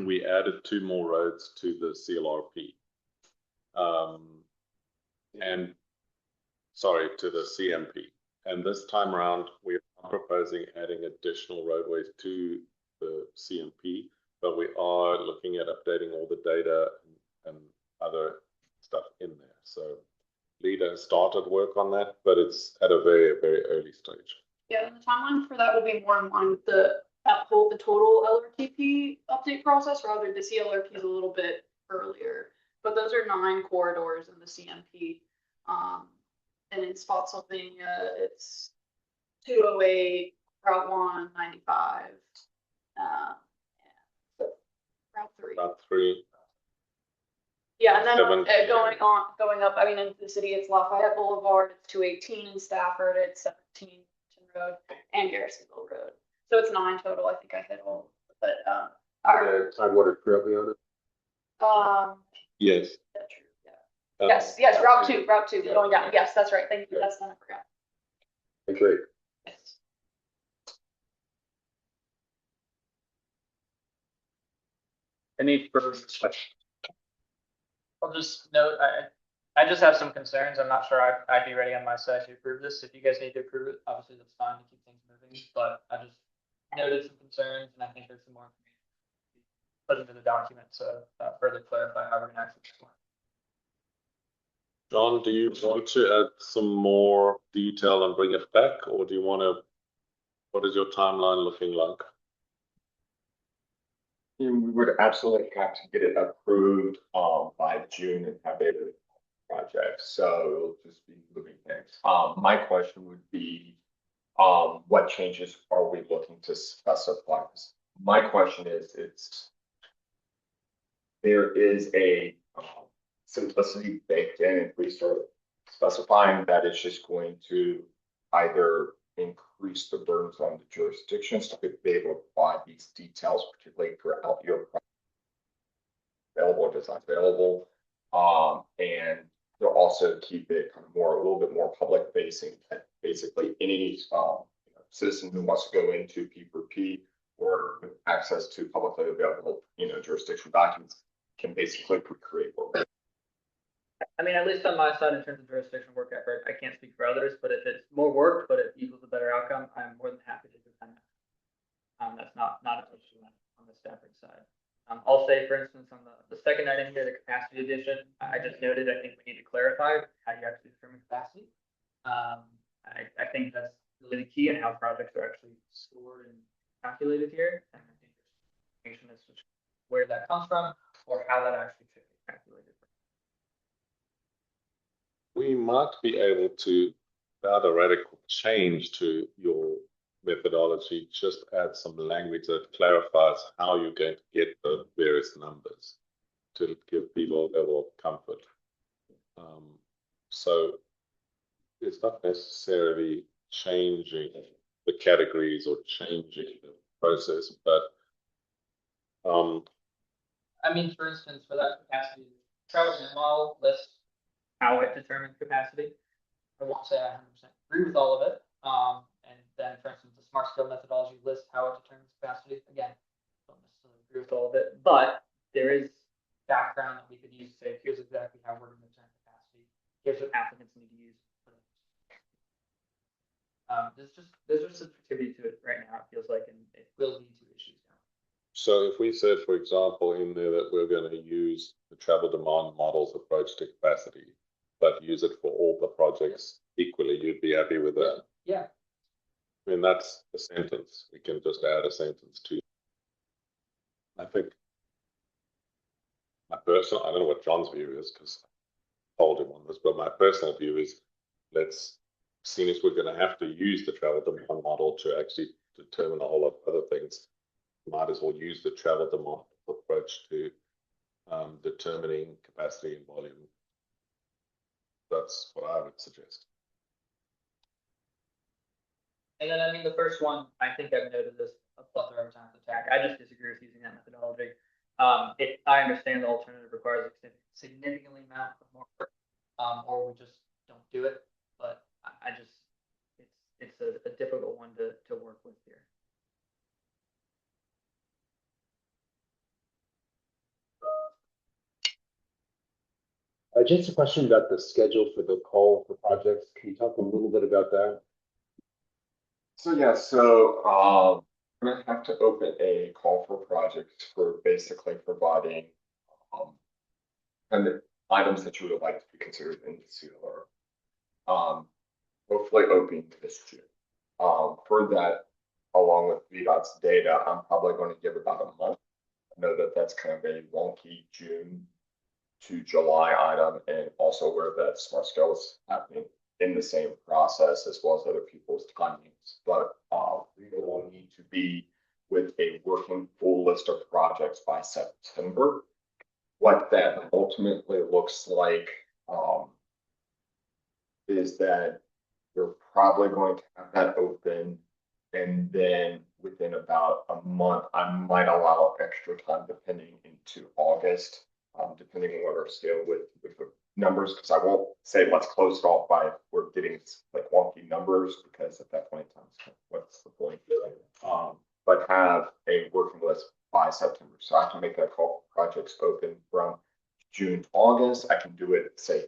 we added 2 more roads to the CLRP. And sorry, to the CMP. And this time around, we are proposing adding additional roadways to the CMP, but we are looking at updating all the data and other stuff in there. So LEADER has started work on that, but it's at a very, very early stage. Yeah, and the timeline for that will be more in line with the total LRTP update process, rather the CLRP is a little bit earlier. But those are 9 corridors in the CMP. And in Spotsylvania, it's 208, Route 1, 95, Route 3. Route 3. Yeah, and then 17. going up, I mean, into the city, it's Lafayette Boulevard, it's 218 in Stafford, it's 17 Road, and Garrisonville Road. So it's 9 total. I think I hit all, but our Tidewater Trail on it? Yes. yeah, true, yeah. Yes, Route 2, going down. Yes, that's right. Thank you. That's the one I forgot. Great. Yes. Any further questions? I'll just note, I just have some concerns. I'm not sure I'd be ready on my side to approve this. If you guys need to approve it, obviously that's fine to keep things moving, but I just noted some concerns and I think there's some more information put into the document to further clarify how we're gonna actually work. John, do you want to add some more detail and bring it back, or do you want to, what is your timeline looking like? We would absolutely have to get it approved by June and have it project. So it'll just be moving things. My question would be, what changes are we looking to specify? My question is, there is a simplicity baked in if we start specifying that it's just going to either increase the burdens on the jurisdictions to be able to provide these details, particularly throughout your available, design available, and they'll also keep it kind of a little bit more public facing. That basically any citizen who wants to go into P4P or with access to publicly available jurisdiction documents can basically create work. I mean, at least on my side, in terms of jurisdiction work effort, I can't speak for others, but if it's more work, but it equals a better outcome, I'm more than happy to defend that. That's not an issue on the Stafford side. I'll say, for instance, on the second item here, the capacity addition, I just noted, I think we need to clarify how you actually determine capacity. I think that's really the key in how projects are actually scored and calculated here. And I think there's information as to where that comes from or how that actually should be calculated. We might be able to, without a radical change to your methodology, just add some language that clarifies how you're going to get the various numbers to give people a level of comfort. So it's not necessarily changing the categories or changing the process, but I mean, for instance, for that capacity, travel memo lists how it determines capacity. I won't say I 100% agree with all of it. And then, for instance, the smart scale methodology lists how it determines capacity. Again, don't necessarily agree with all of it, but there is background that we could use to say, here's exactly how we're going to determine capacity. Here's what applicants need to use. There's just sensitivity to it right now, it feels like, and it will lead to issues now. So if we said, for example, in there that we're going to use the travel demand models approach to capacity, but use it for all the projects equally, you'd be happy with that? Yeah. I mean, that's a sentence. We can just add a sentence to. I think my personal, I don't know what John's view is because I told him on this, but my personal view is seeing as we're going to have to use the travel demand model to actually determine a whole lot of other things, might as well use the travel demand approach to determining capacity and volume. That's what I would suggest. And then, I mean, the first one, I think I've noted this a plethora of times with TAC. I just disagree with using that methodology. I understand the alternative requires a significantly amount of more work, or we just don't do it. But I just, it's a difficult one to work with here. Just a question about the schedule for the call for projects. Can you talk a little bit about that? So yeah, I'm gonna have to open a call for projects for basically providing kind of items that you would like to be considered in the CLR. Hopefully open this June. For that, along with VDOT's data, I'm probably going to give about a month. I know that that's kind of a wonky June to July item, and also where that smart scale is happening in the same process as well as other people's timings. But we will need to be with a working full list of projects by September. What that ultimately looks like is that we're probably going to have that open, and then within about a month, I might allow extra time depending into August, depending on what our scale with the numbers, because I won't say let's close it off by we're getting like wonky numbers, because at that point in time, what's the point? But have a working list by September. So I can make that call for projects open from June to August. I can do it, say,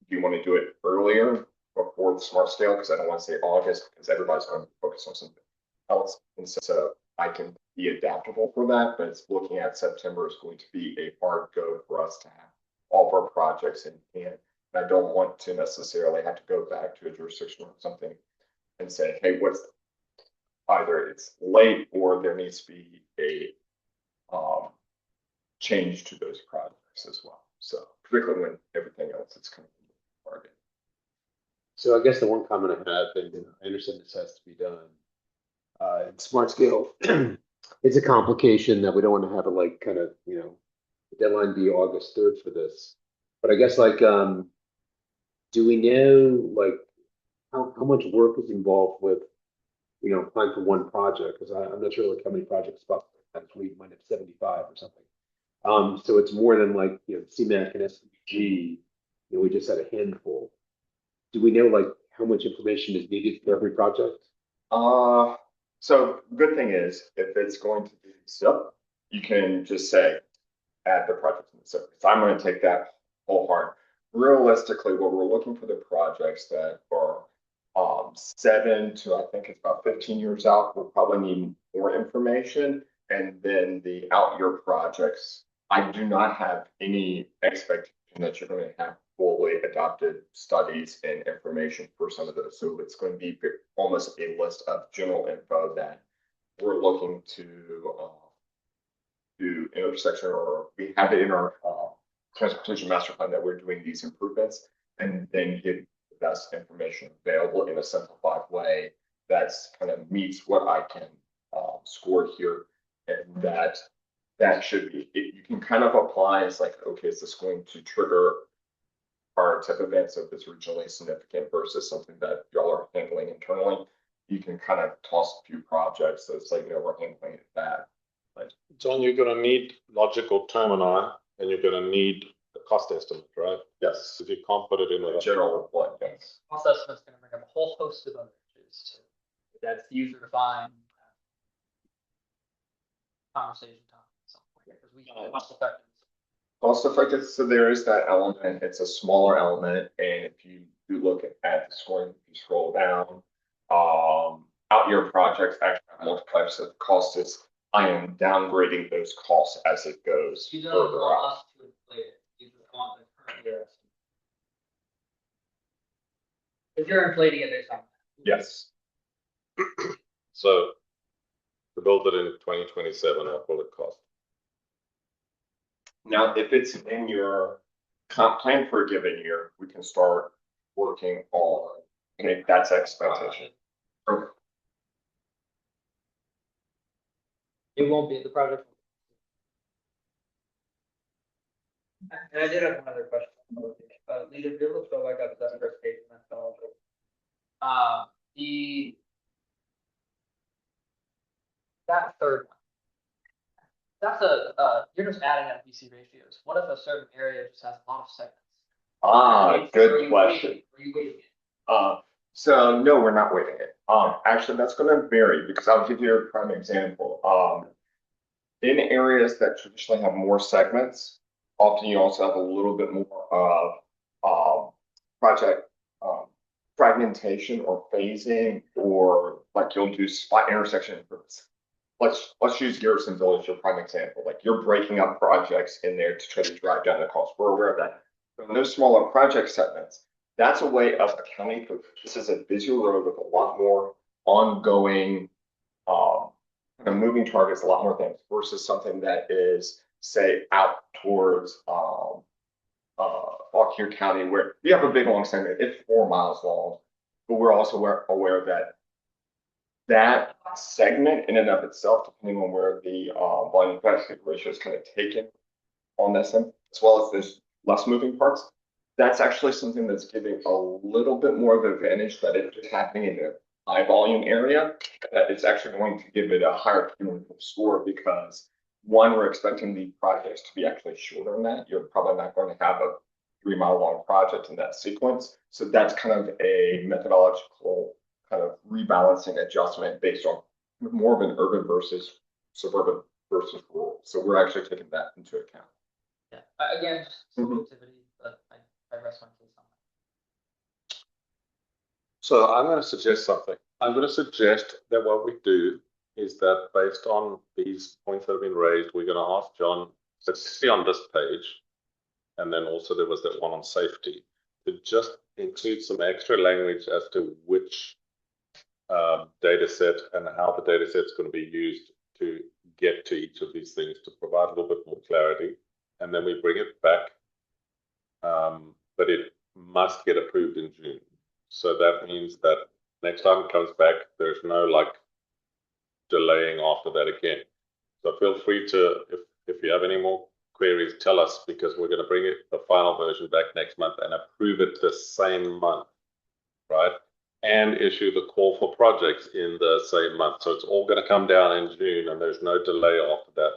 do you want to do it earlier before the smart scale? Because I don't want to say August because everybody's going to focus on something else. And so I can be adaptable for that, but it's looking at September is going to be a hard go for us to have all of our projects in hand. And I don't want to necessarily have to go back to a jurisdiction or something and say, hey, what's either it's late or there needs to be a change to those projects as well. So particularly when everything else is coming to the target. So I guess the one comment I have, and I understand this has to be done. In smart scale, it's a complication that we don't want to have it like kind of, the deadline be August 3rd for this. But I guess like, do we know like how much work is involved with, applying for one project? Because I'm not sure like how many projects we might have 75 or something. So it's more than like, CMAQ and SPG, we just had a handful. Do we know like how much information is needed for every project? So good thing is if it's going to be SIP, you can just say add the project in the SIP. So I'm going to take that whole heart. Realistically, what we're looking for the projects that are 7 to I think it's about 15 years out, we'll probably need more information. And then the out year projects, I do not have any expectation that you're going to have fully adopted studies and information for some of those. So it's going to be almost a list of general info that we're looking to do intersection, or we have it in our transportation master plan that we're doing these improvements, and then give the best information available in a simplified way that's kind of meets what I can score here. And that should be, you can kind of apply as like, okay, is this going to trigger our type of event? So if it's regionally significant versus something that y'all are handling internally, you can kind of toss a few projects. So it's like, we're handling it bad. But John, you're going to need logical termini and you're going to need the cost estimate, right? yes, If you can't put it in a general one, yes. Cost estimate's going to bring up a whole host of other issues too. that's user defined. Conversation time. Because we cost effective. Cost effective, so there is that element, it's a smaller element, and if you do look at the scoring, if you scroll down, out year projects actually have multipliers of costs is, I am downgrading those costs as it goes You don't further want out. us to inflate it. You just want the current year. If you're inflating it based on. Yes, So to build it in 2027, what will it cost? now if it's in your comp plan for a given year, we can start working on, okay, that's expectation. Okay. It won't be the project. And I did have one other question. Lisa, if you're able to go back up to that first page of methodology. That third one. That's you're just adding up BC ratios. What if a certain area just has a lot of segments? Are Good you question. weighting- Are you weighting it? So no, we're not weighting it. Actually, that's gonna vary because I'll give you a prime example. In areas that traditionally have more segments, often you also have a little bit more of project fragmentation or phasing, or like you'll do spot intersection improvements. Let's use Garrison Village for prime example. Like you're breaking up projects in there to try to drive down the cost. We're aware of that. So in those smaller project segments, that's a way of accounting for this is a busy road with a lot more ongoing kind of moving targets, a lot more things versus something that is, say, out towards Fauquier County, where you have a big long segment, it's 4 miles long, but we're also aware that that segment in and of itself, depending on where the volume capacity ratio is kind of taken on this end, as well as there's less moving parts, that's actually something that's giving a little bit more of advantage that it's just happening in a high volume area, that it's actually going to give it a higher cumulative score because one, we're expecting the projects to be actually shorter than that. You're probably not going to have a 3 mile long project in that sequence. So that's kind of a methodological kind of rebalancing adjustment based on more of an urban versus suburban versus rural. So we're actually taking that into account. Yeah, again, just sensitivity, but I rest my case on that. So I'm going to suggest something. I'm going to suggest that what we do is that based on these points that have been raised, we're going to ask John to see on this page, and then also there was that one on safety, to just include some extra language as to which data set and how the data set is going to be used to get to each of these things to provide a little bit more clarity. And then we bring it back, but it must get approved in June. So that means that next time it comes back, there's no like delaying after that again. So feel free to, if you have any more queries, tell us, because we're going to bring it, the final version back next month and approve it the same month, right? And issue the call for projects in the same month. So it's all going to come down in June and there's no delay after that.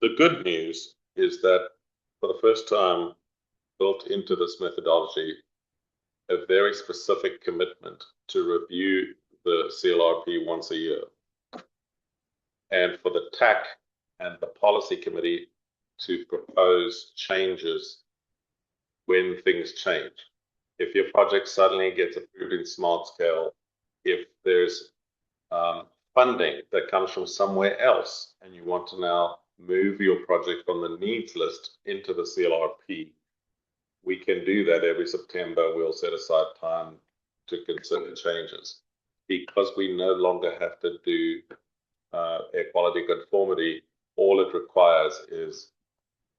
The good news is that for the first time built into this methodology, a very specific commitment to review the CLRP once a year. And for the TAC and the policy committee to propose changes when things change. If your project suddenly gets approved in smart scale, if there's funding that comes from somewhere else and you want to now move your project from the needs list into the CLRP, we can do that every September. We'll set aside time to consider changes because we no longer have to do air quality conformity. All it requires is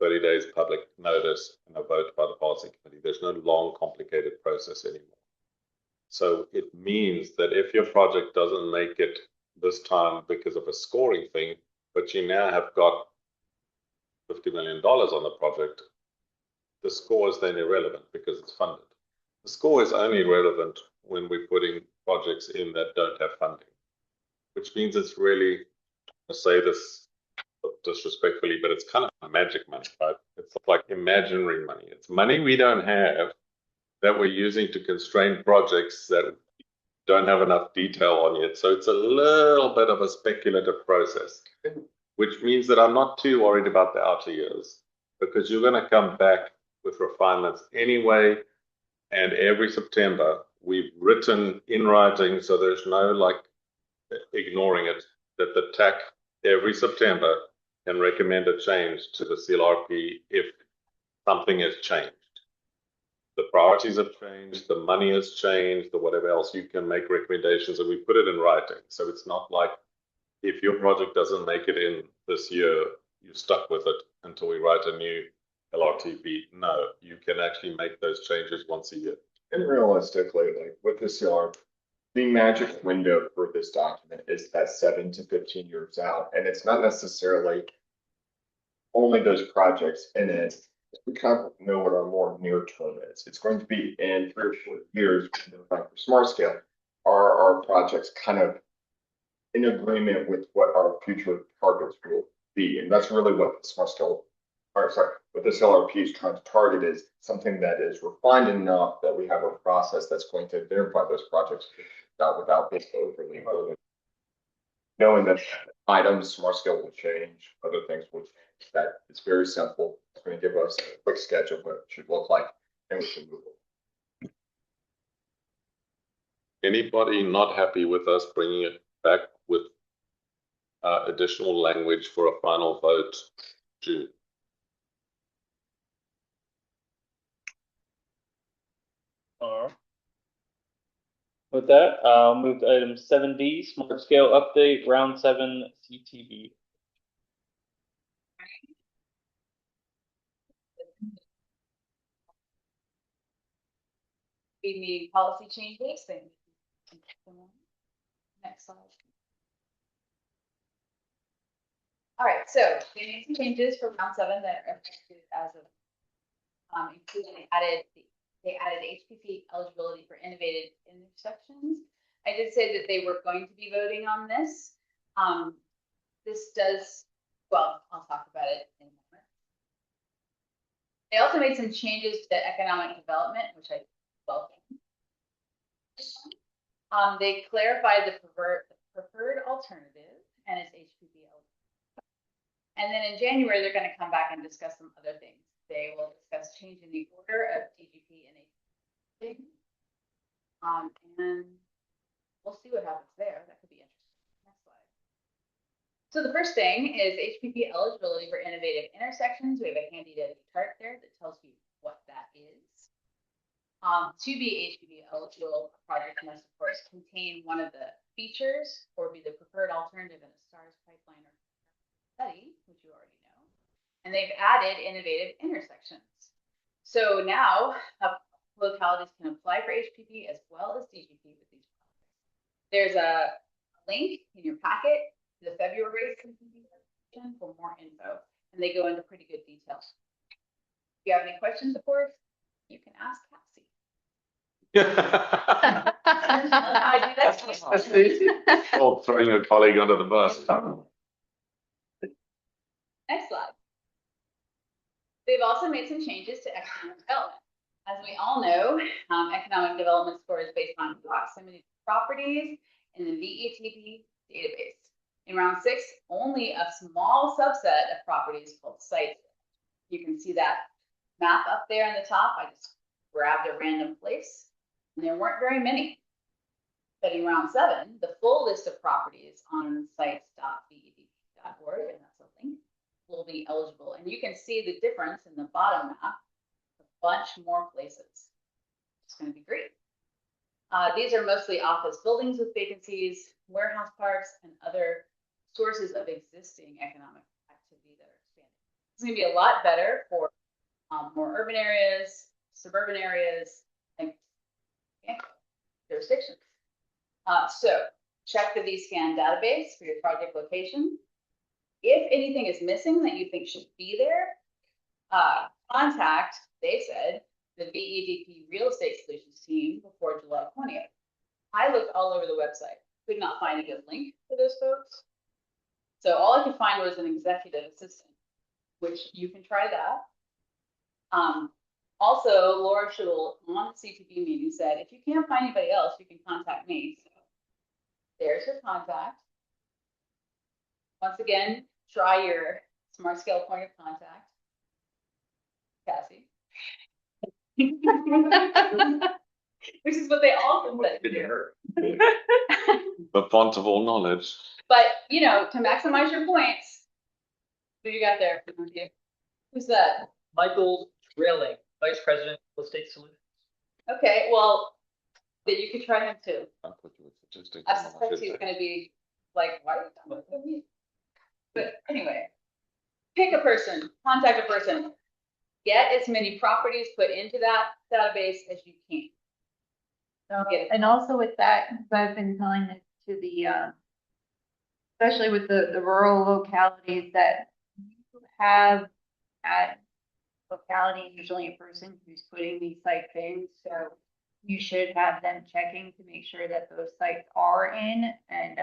30 days public notice and a vote by the policy committee. There's no long, complicated process anymore. So it means that if your project doesn't make it this time because of a scoring thing, but you now have got $50 million on the project, the score is then irrelevant because it's funded. The score is only relevant when we're putting projects in that don't have funding, which means it's really, I say this disrespectfully, but it's kind of magic money, right? It's like imaginary money. It's money we don't have, that we're using to constrain projects that don't have enough detail on yet. So it's a little bit of a speculative process, which means that I'm not too worried about the outer years, because you're going to come back with refinements anyway. And every September, we've written in writing, so there's no like ignoring it, that the TAC every September can recommend a change to the CLRP if something has changed. The priorities have changed, the money has changed, or whatever else, you can make recommendations, and we put it in writing. So it's not like if your project doesn't make it in this year, you're stuck with it until we write a new LRTP. No, you can actually make those changes once a year. And realistically, like with the CLR, the magic window for this document is that 7 to 15 years out, and it's not necessarily only those projects in it. We kind of know what our more near term is. It's going to be in 3 or 4 years. Like for Smart Scale, are our projects kind of in agreement with what our future targets will be? And that's really what the Smart Scale, or sorry, what this LRP is trying to target is something that is refined enough that we have a process that's going to identify those projects without being overly loaded. Knowing that items, Smart Scale will change, other things will change. That it's very simple. It's going to give us a quick sketch of what it should look like, and we can move on. Anybody not happy with us bringing it back with additional language for a final vote June? With that, I'll move to item 7D, smart scale update, round 7 CTV. We need policy changes. Next slide. All right, so we made some changes for round 7 that are effective as of including they added HPP eligibility for innovative intersections. I did say that they were going to be voting on this. This does, well, I'll talk about it in a moment. They also made some changes to economic development, which I welcome. They clarified the preferred alternative and its HPP eligibility. And then in January, they're going to come back and discuss some other things. They will discuss changing the order of DGP and HPP. And we'll see what happens there. That could be interesting. Next slide. So the first thing is HPP eligibility for innovative intersections. We have a handy dandy chart there that tells you what that is. To be HPP eligible, a project must of course contain one of the features or be the preferred alternative in a STARS pipeline or study, which you already know. And they've added innovative intersections. So now localities can apply for HPP as well as DGP with these projects. There's a link in your packet to the February presentation for more info, and they go into pretty good detail. If you have any questions, of course, you can ask Cassie. I do that. Or throwing a colleague under the bus. Next slide. They've also made some changes to economic development. As we all know, economic development score is based on proximity to properties in the VETP database. In round 6, only a small subset of properties called sites. You can see that map up there in the top. I just grabbed a random place, and there weren't very many. But in round 7, the full list of properties on sites.vetp.org, and that's a link, will be eligible. And you can see the difference in the bottom map, a bunch more places. It's going to be great. These are mostly office buildings with vacancies, warehouse parks, and other sources of existing economic activity that are expanding. It's going to be a lot better for more urban areas, suburban areas, and jurisdictions. So check the vScan database for your project location. If anything is missing that you think should be there, contact, they said, the VEDP Real Estate Solutions team before July 20th. I looked all over the website, could not find a good link for those folks. So all I could find was an executive assistant, which you can try that. Also, Laura Schul on the CTV meeting said, if you can't find anybody else, you can contact me. So there's her contact. Once again, try your smart scale point of contact. Cassie. Which is what they all said to do. The font of all knowledge. But, you know, to maximize your points, who you got there? Who's that? Michael Drilling, Vice President, Real Estate Solutions. Okay, well, then you could try him too. I'll put you with statistics. I suspect he's gonna be like, why are you talking about me? But anyway, pick a person, contact a person. Get as many properties put into that database as you can. So, Get it. and also with that, 'cause I've been telling it to the, especially with the rural localities that you have at locality, usually a person who's putting these sites in, so you should have them checking to make sure that those sites are in, and,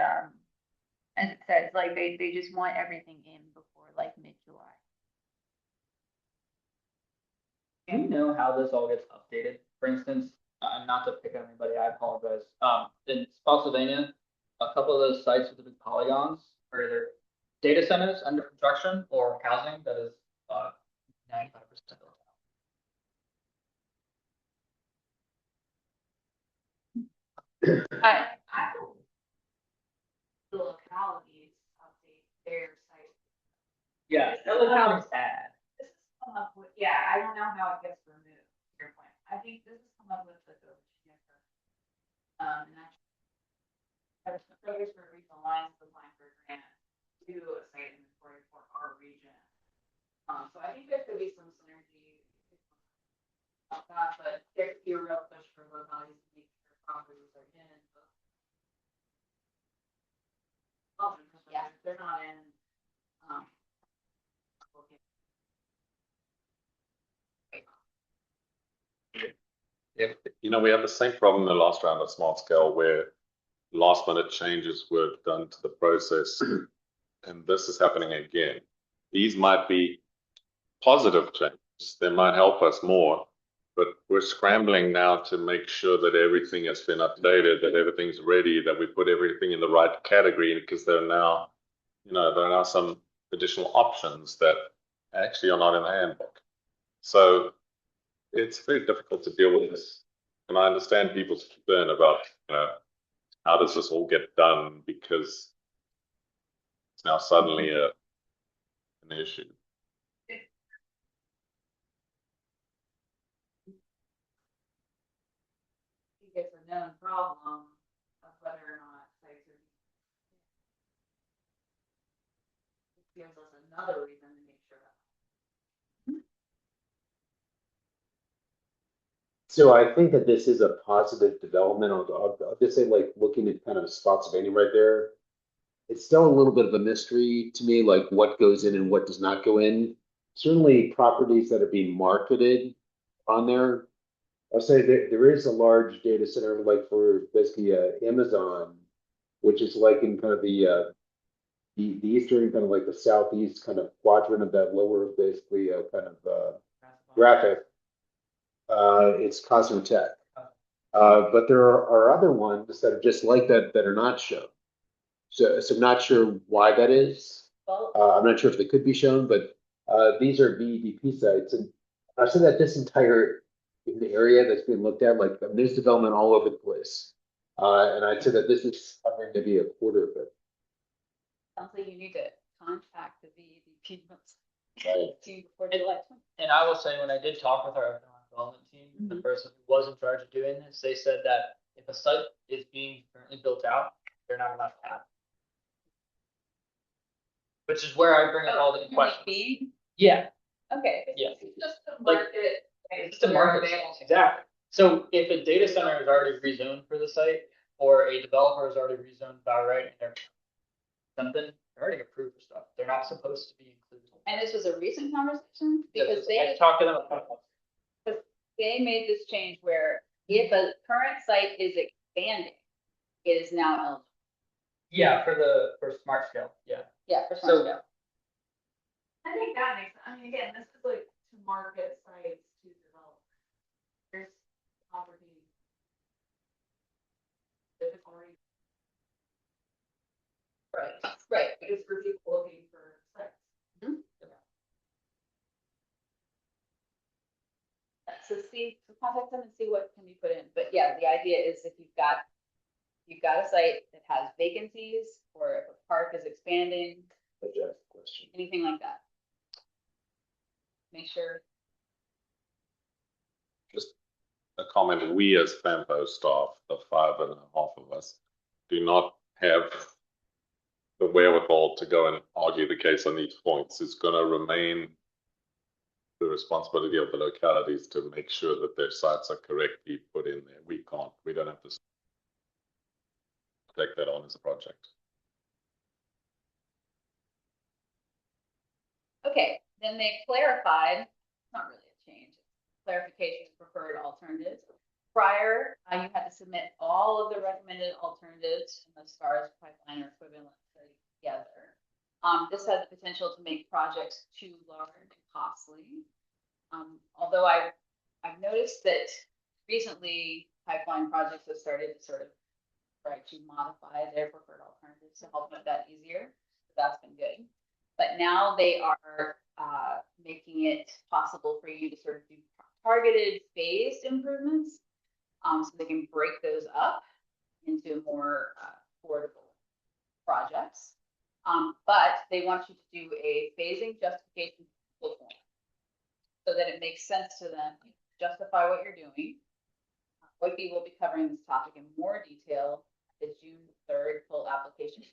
as it says, like, they just want everything in before like mid-July. Do you know how this all gets updated? For instance, not to pick on anybody, I apologize. In Spotsylvania, a couple of those sites with the big polygons are either data centers under construction or housing that is 95% built out. I The localities update their site. Yeah, that was how it's ad. This has come up with, yeah, I don't know how it gets removed, to your point. I think this has come up with the Virginia. And actually, Fredericksburg Regional Alliance is applying for a grant to do a site inventory for our region. So I think there could be some synergy about that, but there could be a real push for localities to make sure properties are in. Yeah, if they're not in, Yeah, you know, we had the same problem in the last round of smart scale where last minute changes were done to the process. And this is happening again. These might be positive changes. They might help us more, but we're scrambling now to make sure that everything has been updated, that everything's ready, that we put everything in the right category, because there are now, you know, there are now some additional options that actually are not in the handbook. So it's very difficult to deal with this. And I understand people's concern about, you know, how does this all get done, because it's now suddenly an issue. I think it's a known problem of whether or not sites are. It gives us another reason to make sure. So I think that this is a positive development. I'll just say, like, looking at kind of Spotsylvania right there, it's still a little bit of a mystery to me, like what goes in and what does not go in. Certainly properties that are being marketed on there. I'll say that there is a large data center, like for basically Amazon, which is like in kind of the eastern, kind of like the southeast kind of quadrant of that lower, basically kind of graphic. It's Cosmotech. But there are other ones that are just like that that are not shown. So I'm not sure why that is. I'm not sure if they could be shown, but these are BEDP sites, and I've said that this entire area that's being looked at, like, I mean, there's development all over the place, and I'd say that this is covering maybe a quarter of it. Sounds like you need to contact the VEDP Right. team before July 20th. And I will say, when I did talk with our economic development team, the person who was in charge of doing this, they said that if a site is being currently built out, they're not allowed to have it. Which is where I bring up all the questions. B? Yeah, Okay. yeah. It's just to Like, market. It's the market, exactly. So if a data center is already rezoned for the site, or a developer is already rezoned by right, and they're something, they're already approved for stuff. They're not supposed to be included. And this was a recent conversation because I talked to them about they made this change where if a current site is expanding, it is now eligible. yeah, for smart scale, yeah. Yeah, for smart So- scale. I think that makes, I mean, again, this is like to market sites to developers. Right, because for people looking for sites. So see, so contact them and see what can be put in, but yeah, the idea is if you've got a site that has vacancies, or if a park is expanding, anything like that. Make sure. Just a comment, we as FAMPO staff, the 5.5 of us, do not have the wherewithal to go and argue the case on these points. It's gonna remain the responsibility of the localities to make sure that their sites are correctly put in there. We don't have to take that on as a project. Okay, then they clarified, not really a change, clarification of preferred alternatives. Prior, you had to submit all of the recommended alternatives in the STARS pipeline or equivalent study together. This has the potential to make projects too large and costly. Although I've noticed that recently pipeline projects have started to sort of try to modify their preferred alternatives to help make that easier. So that's been good. But now they are making it possible for you to sort of do targeted phased improvements, so they can break those up into more affordable projects. But they want you to do a phasing justification form so that it makes sense to them, justify what you're doing. WIPE will be covering this topic in more detail at the June 3rd full application.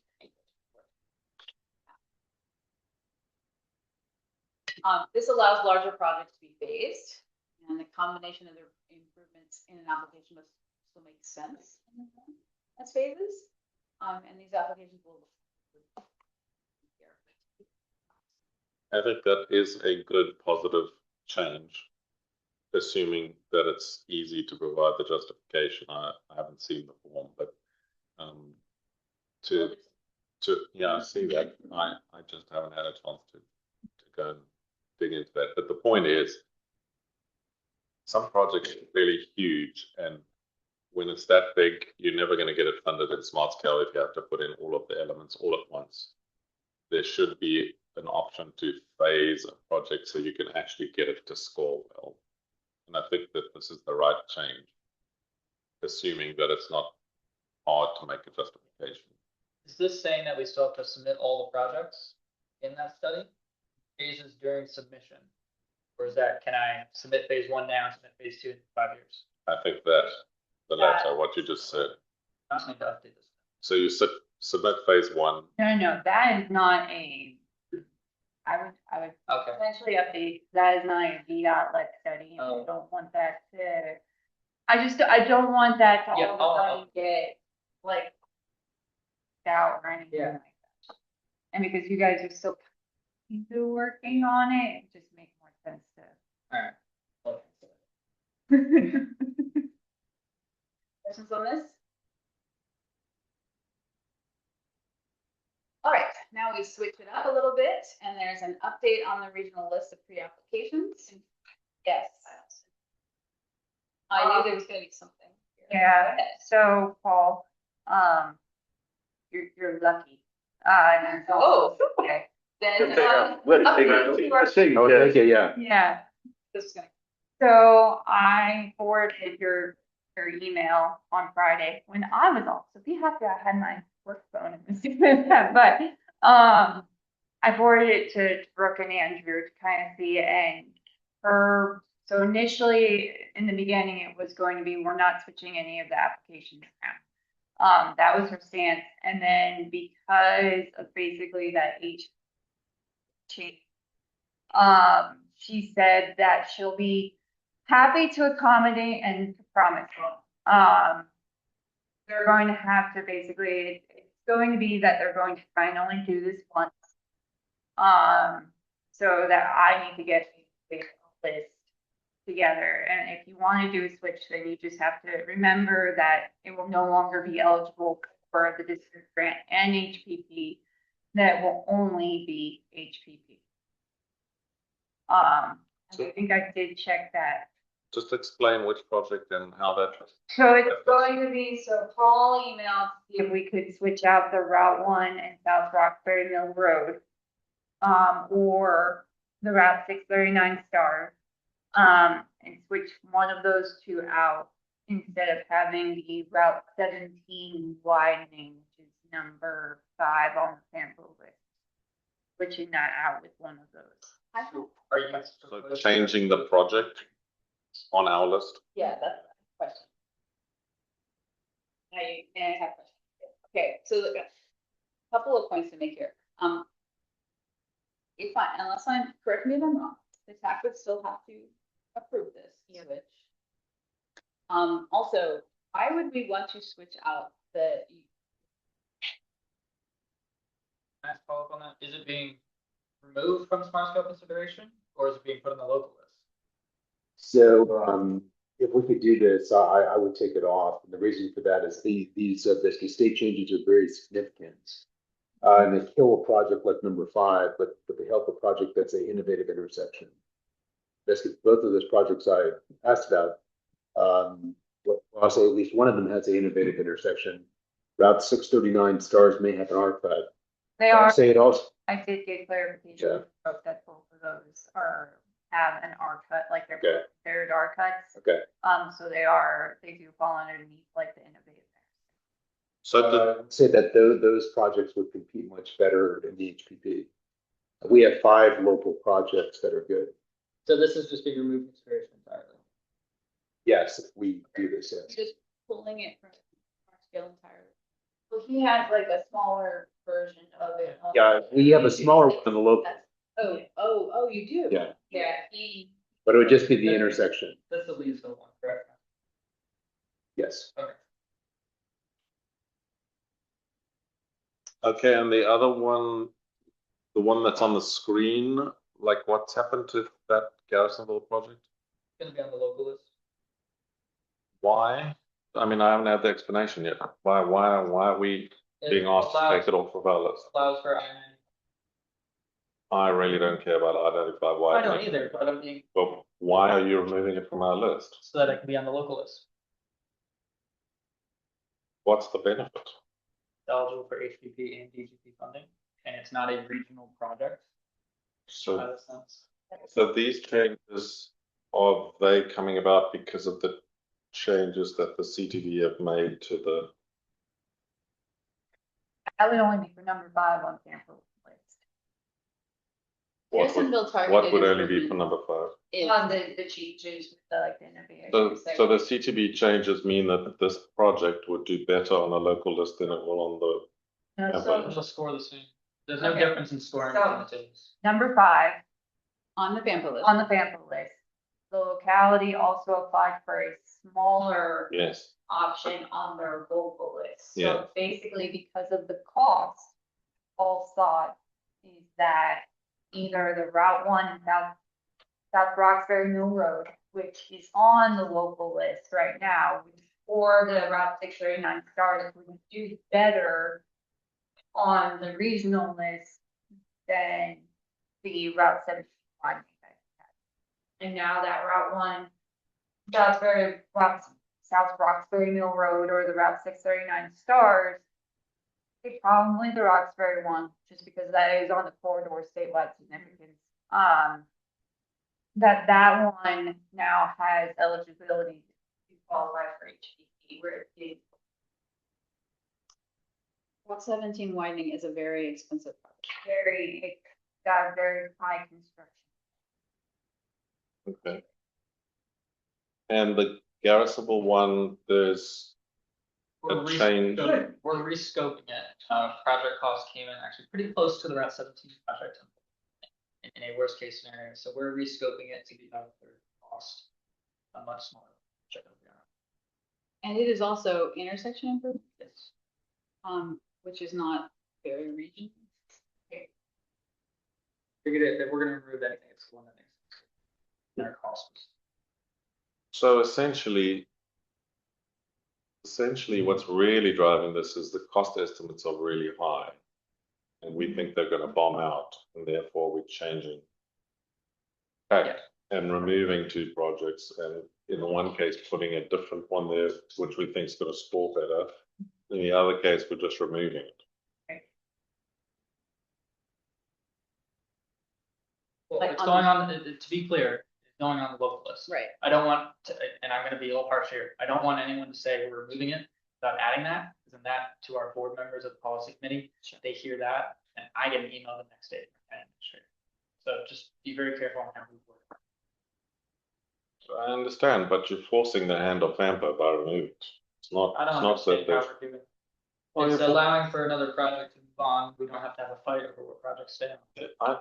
This allows larger projects to be phased, and the combination of the improvements in an application must still make sense as phases. And these applications will. I think that is a good positive change, assuming that it's easy to provide the justification. I haven't seen the form, but yeah, I see that. I just haven't had a chance to go and dig into that. But the point is, some projects are really huge, and when it's that big, you're never going to get it funded in smart scale if you have to put in all of the elements all at once. There should be an option to phase a project so you can actually get it to score well. And I think that this is the right change, assuming that it's not hard to make a justification. Is this saying that we still have to submit all the projects in that study? Phases during submission? Or is that, can I submit phase 1 now and submit phase 2 in 5 years? I think that the latter, what you just said. I just need to update this. So you submit phase 1. No, that is not a, I would Okay. potentially update, that is not a VDOT-led study, and I Oh. don't want that to, I don't want that to Yeah, all of a sudden get, like, out or anything Yeah. like that. And because you guys are still working on it, it just makes more sense to. Alright. Questions on this? All right, now we switch it up a little bit, and there's an update on the regional list of pre-applications. Yes. I knew there was gonna be something. Yeah, so Paul, you're lucky. Oh, okay. Then, Okay, yeah. Yeah, this is gonna. so I forwarded your email on Friday when I was off, so be happy I had my work phone and was doing that, but, I forwarded it to Brooke and Andrew to kind of see, and so initially, in the beginning, it was going to be, we're not switching any of the applications around. That was her stance, and then because of basically that change, she said that she'll be happy to accommodate and to promise. They're going to have to basically, it's going to be that they're going to try and only do this once. So that I need to get a list together, and if you want to do a switch, then you just have to remember that it will no longer be eligible for the district grant and HPP, that will only be HPP. I think I did check that. just explain which project and how that. So it's going to be, so Paul emailed to see if we could switch out the Route 1 and South Roxbury Mill Road. Or the Route 639 Stars. And switch one of those two out instead of having the Route 17 widening, which is number 5 on the sample list. Switching that out with one of those. Are you So changing the project on our list. Yeah, that's the question. I have a question. Okay, so a couple of points to make here. Unless correct me if I'm wrong, the TAC would still have to approve this switch. Also, why would we want to switch out the? Can I follow up on that? Is it being removed from smart scale consideration, or is it being put on the local list? So, if we could do this, I would take it off. And the reason for that is these basically state changes are very significant. And they kill a project like number 5, but they help a project that's an innovative intersection. Basically, both of those projects I asked about, I'll say at least one of them has an innovative intersection. Route 639 Stars may have an R cut. They are, Say it also. I did get clarification that both of those have an R cut, like they're considered R cuts. Okay. So they do fall underneath like the innovative. So Say that those projects would compete much better in the HPP. We have 5 local projects that are good. So this is just being removed from consideration entirely. Yes, if we do this, yes. Just pulling it from smart scale entirely. Well, he has like a smaller version of it. Yeah, we have a smaller one in the local. Oh, you do? Yeah. Yeah, But it would just be the intersection. That's the Leesville one, correct? Yes. okay, and the other one, the one that's on the screen, like what's happened to that Garrisonville project? It's gonna be on the local list. Why? I mean, I haven't had the explanation yet. Why are we being asked to take it off of our list? Allows for I really don't care about I-95 I don't either, but I mean, But why are you removing it from our list? so that it can be on the local list. What's the benefit? Eligible for HPP and DGP funding, and it's not a regional project. So, Out of sense. so these changes, are they coming about because of the changes that the CTV have made to the? That would only be for number 5 on sample list. Garrisonville targeted. What would only be for number 5? On the changes with the like the innovative. So the CTV changes mean that this project would do better on a local list than it will on the. No, so- It'll score the same. There's no Okay. difference in scoring So- between the teams. Number 5 On the FAMPO list. on the FAMPO list. The locality also applied for a smaller Yes, option on their local list. Yeah. So basically, because of the cost, all thought is that either the Route 1 and South Roxbury Mill Road, which is on the local list right now, or the Route 639 Stars would do better on the regional list than the Route 71. And now that Route 1, South Roxbury Mill Road or the Route 639 Stars, it's probably the Roxbury one, just because that is on the corridor statewide significance. That one now has eligibility to qualify for HPP, where it is. Route 17 widening is a very expensive project. It's got very high construction. okay. And the Garrisonville one, there's a change. We're rescoping it. Project cost came in actually pretty close to the Route 17 project in a worst case scenario. So we're rescoping it to be about a third cost, a much smaller project. And it is also intersection improvement. Which is not very regional. Figured it that we're gonna remove anything, it's one that makes sense. And our costs. So essentially, what's really driving this is the cost estimates are really high. And we think they're gonna bomb out, and therefore we're changing. Okay, and removing two projects, and in the one case, putting a different one there, which we think is gonna score better. In the other case, we're just removing it. Well, Like it's on- going on, to be clear, it's going on the local list. Right. I don't want to, and I'm gonna be a little harsh here, I don't want anyone to say we're removing it without adding that, because then that to our board members of the policy committee, they hear that, and I get an email the next day from the administrator. So just be very careful on how we work. I understand, but you're forcing the hand of FAMPO by removing it. It's not, I don't it's not understand that how there's. we're doing. Well, It's you're- allowing for another project to move on, we don't have to have a fight over what projects stay on.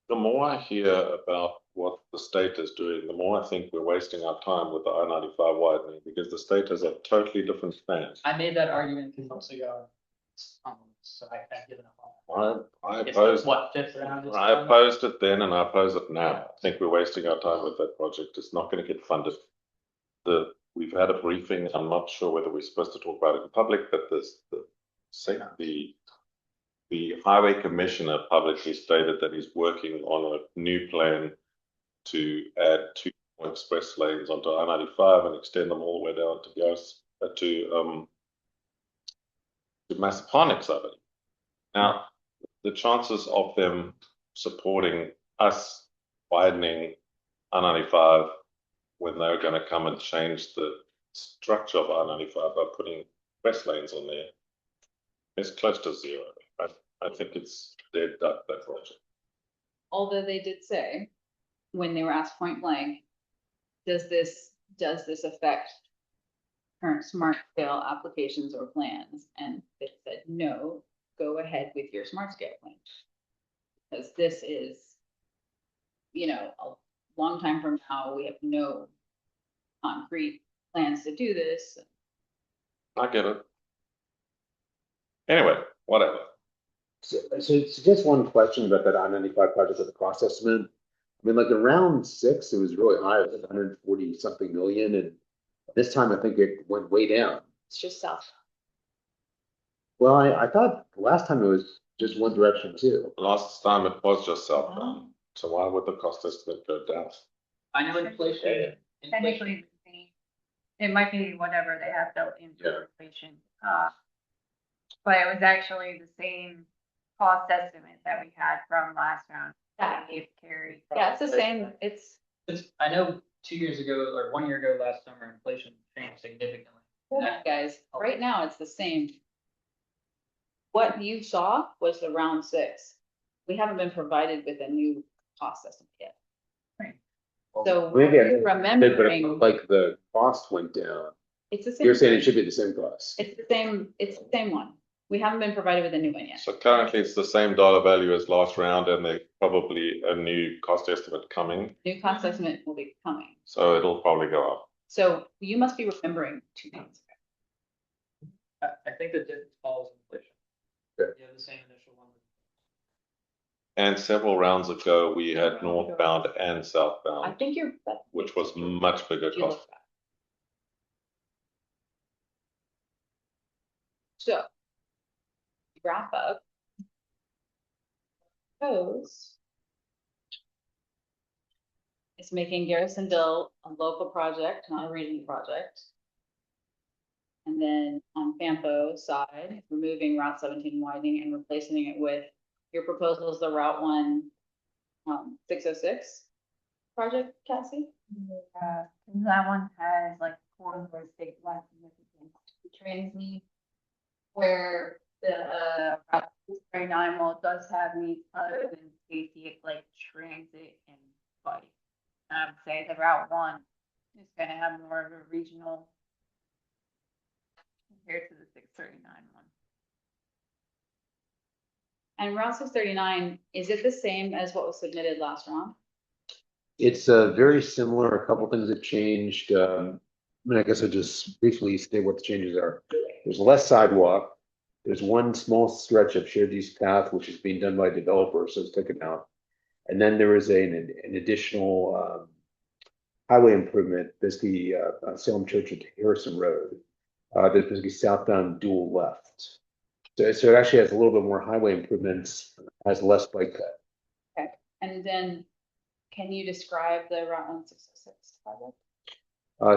The more I hear about what the state is doing, the more I think we're wasting our time with the I-95 widening, because the state has a totally different plan. I made that argument 2 months ago, so I've given up on it. I It's opposed, what, fifth round? it's I done? opposed it then and I oppose it now. I think we're wasting our time with that project. It's not gonna get funded. We've had a briefing. I'm not sure whether we're supposed to talk about it in public, but the highway commissioner publicly stated that he's working on a new plan to add 2 more express lanes onto I-95 and extend them all the way down to Massaponax, I believe. Now, the chances of them supporting us widening I-95 when they're going to come and change the structure of I-95 by putting express lanes on there is close to zero. I think it's dead duck, that project. Although they did say, when they were asked point blank, does this affect current smart scale applications or plans? And they said, no, go ahead with your smart scale plan. Because this is, a long time from now, we have no concrete plans to do this. I get it. Anyway, whatever. So just one question about that I-95 project with the cost estimate. I mean, like in round 6, it was really high, it was 140 something million, and this time I think it went way down. It's just south. Well, I thought the last time it was just one direction too. Last time it was just southbound, so why would the cost estimate go down? I know inflation. Technically, it might be whatever they have built into Yeah. inflation. But it was actually the same cost estimate that we had from last round. That we gave Carrie. Yeah, it's the same, it's, I know 2 years ago, or 1 year ago last summer, inflation changed significantly. guys, right now, it's the same. What you saw was the round 6. We haven't been provided with a new cost estimate yet. So Maybe I we're did, but it remembering, felt like the cost went down. it's the same. You're saying it should be the same cost. It's the same one. We haven't been provided with a new one yet. So currently it's the same dollar value as last round and there's probably a new cost estimate coming, New cost estimate will be coming. so it'll probably go up. So you must be remembering 2 months ago. I think that it follows inflation. Okay. You have the same initial one. And several rounds ago, we had northbound and I southbound, think you're. which was much bigger If you look cost. back. So. Wrap up. Propose. Is making Garrisonville a local project, not a regional project. And then on FAMPO side, removing Route 17 widening and replacing it with your proposal is the Route 1 606 project, Cassie? That one has like corridor state less significant trains need. Where the Route 39 well, it does have needs other than safety, like transit and bike. I would say the Route 1 is gonna have more of a regional compared to the 639 one. And Route 639, is it the same as what was submitted last round? It's very similar. A couple things have changed. I mean, I guess I'll just briefly state what the changes are. There's less sidewalk. There's one small stretch of shared use path, which is being done by developers, so it's taken out. And then there is an additional highway improvement, basically Salem Church to Harrison Road. That's basically southbound dual left. So it actually has a little bit more highway improvements, has less bike cut. And then Can you describe the Route 1606 project?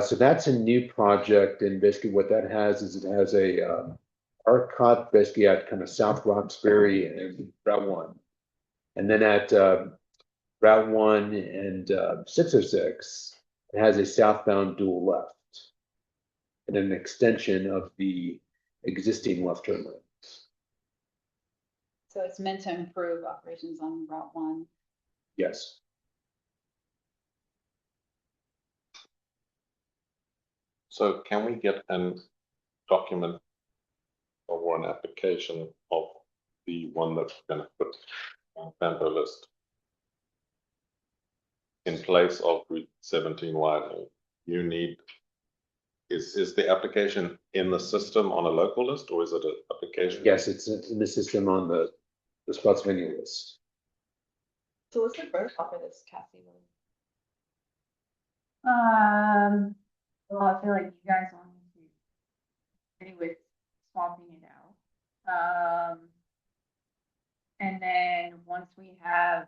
So that's a new project, and basically what that has is it has a arc cut basically at kind of South Roxbury and Route 1. And then at Route 1 and 606, it has a southbound dual left and an extension of the existing left turn lane. So it's meant to improve operations on Route 1. Yes. So can we get an document or an application of the one that's gonna put on FAMPO list in place of Route 17 widening? You need, is the application in the system on a local list, or is it an application? Yes, it's in the system on the Spotsylvania list. So what's the protocol for this, Cassie? Well, I feel like you guys want me to agree with swapping it out. And then once we have,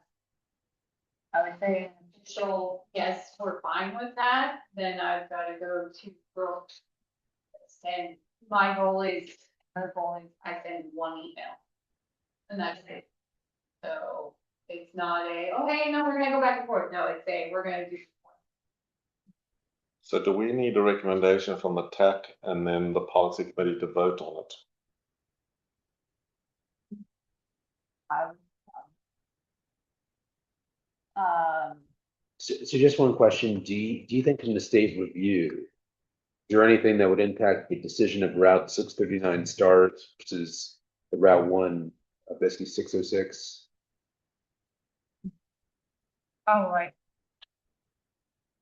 I would say an official, yes, we're fine with that, then I've got to go to Brooke. And my goal is, her goal is I send one email. And that's it. So it's not a, oh, hey, no, we're gonna go back and forth. No, it's a, we're gonna do. So do we need a recommendation from the TAC and then the policy committee to vote on it? So just one question, do you think in the state review, is there anything that would impact the decision of Route 639 stars versus the Route 1, basically 606? Oh, right.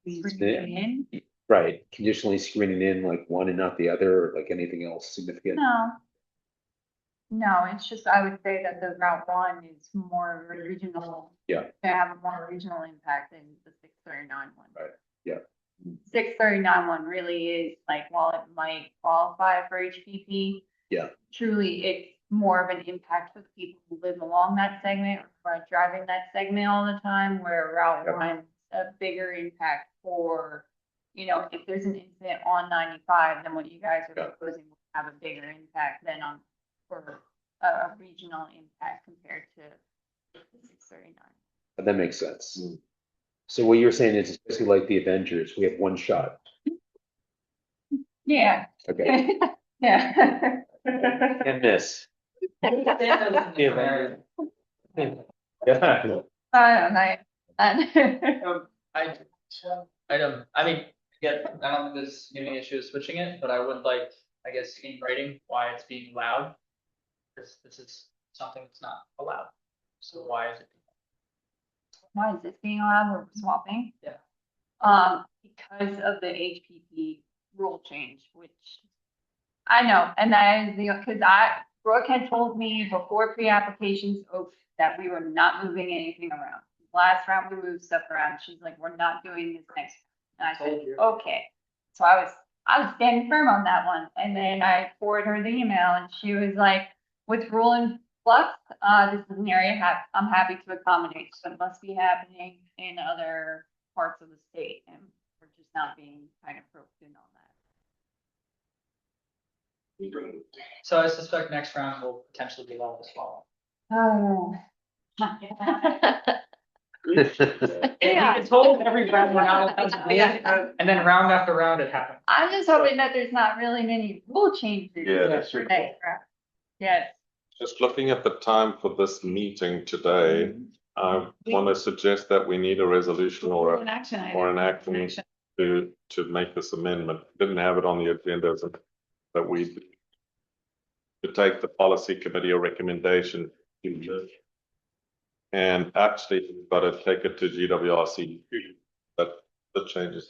In? Right, conditionally screening in like one and not the other, or like anything else significant? No. No, it's just, I would say that the Route 1 is more regional. Yeah. They have a more regional impact than the 639 one. Right, yeah. 639 one really is like, while it might qualify for HPP. Yeah. Truly, it's more of an impact for the people who live along that segment or are driving that segment all the time, where Route 1 a bigger impact for, you know, if there's an incident on 95, then what you guys are proposing will have a bigger impact than on for a regional impact compared to 639. That makes sense. So what you're saying is it's basically like the Avengers, we have one shot. Yeah. Okay. Yeah. And miss. Yeah. I mean, again, I don't think there's any issue with switching it, but I would like, I guess, in writing why it's being allowed. This is something that's not allowed. So why is it? Why is this being allowed? We're swapping? Yeah. Because of the HPP rule change, which I know, and that is because Brooke had told me before pre-applications that we were not moving anything around. Last round we moved stuff around. She's like, we're not doing this next. And I said, okay. So I was standing firm on that one. And then I forwarded her the email and she was like, with rule in flux, this is an area I'm happy to accommodate. So it must be happening in other parts of the state. And we're just not being kind of roped in on that. So I suspect next round will potentially be allowed as well. Oh. And we get told every round we're not allowed, and then round after round it happens. I'm just hoping that there's not really many rule changes. Yeah, that's for next round. Yes. Just looking at the time for this meeting today, I want to suggest that we need a resolution or An action item. an action to make this amendment. Didn't have it on the agenda, but we to take the policy committee a recommendation to and actually we've got to take it to GWRC. But the changes.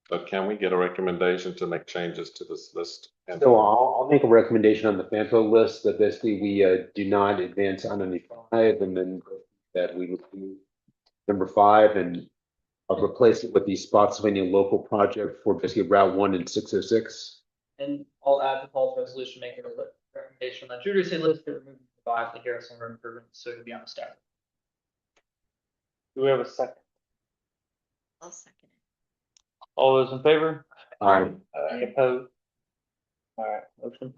So can we get a recommendation to make changes to this list? So I'll make a recommendation on the FAMPO list that basically we do not advance on any 5, and then that we would do number 5 and replace it with the Spotsylvania local project for basically Route 1 and 606. And I'll add the Paul's resolution making a recommendation on the judiciary list to remove the 5 the Harrison Road improvements, so it could be on the staff. Do we have a second? I'll second All those in favor? Aye. Any opposed? All right, motion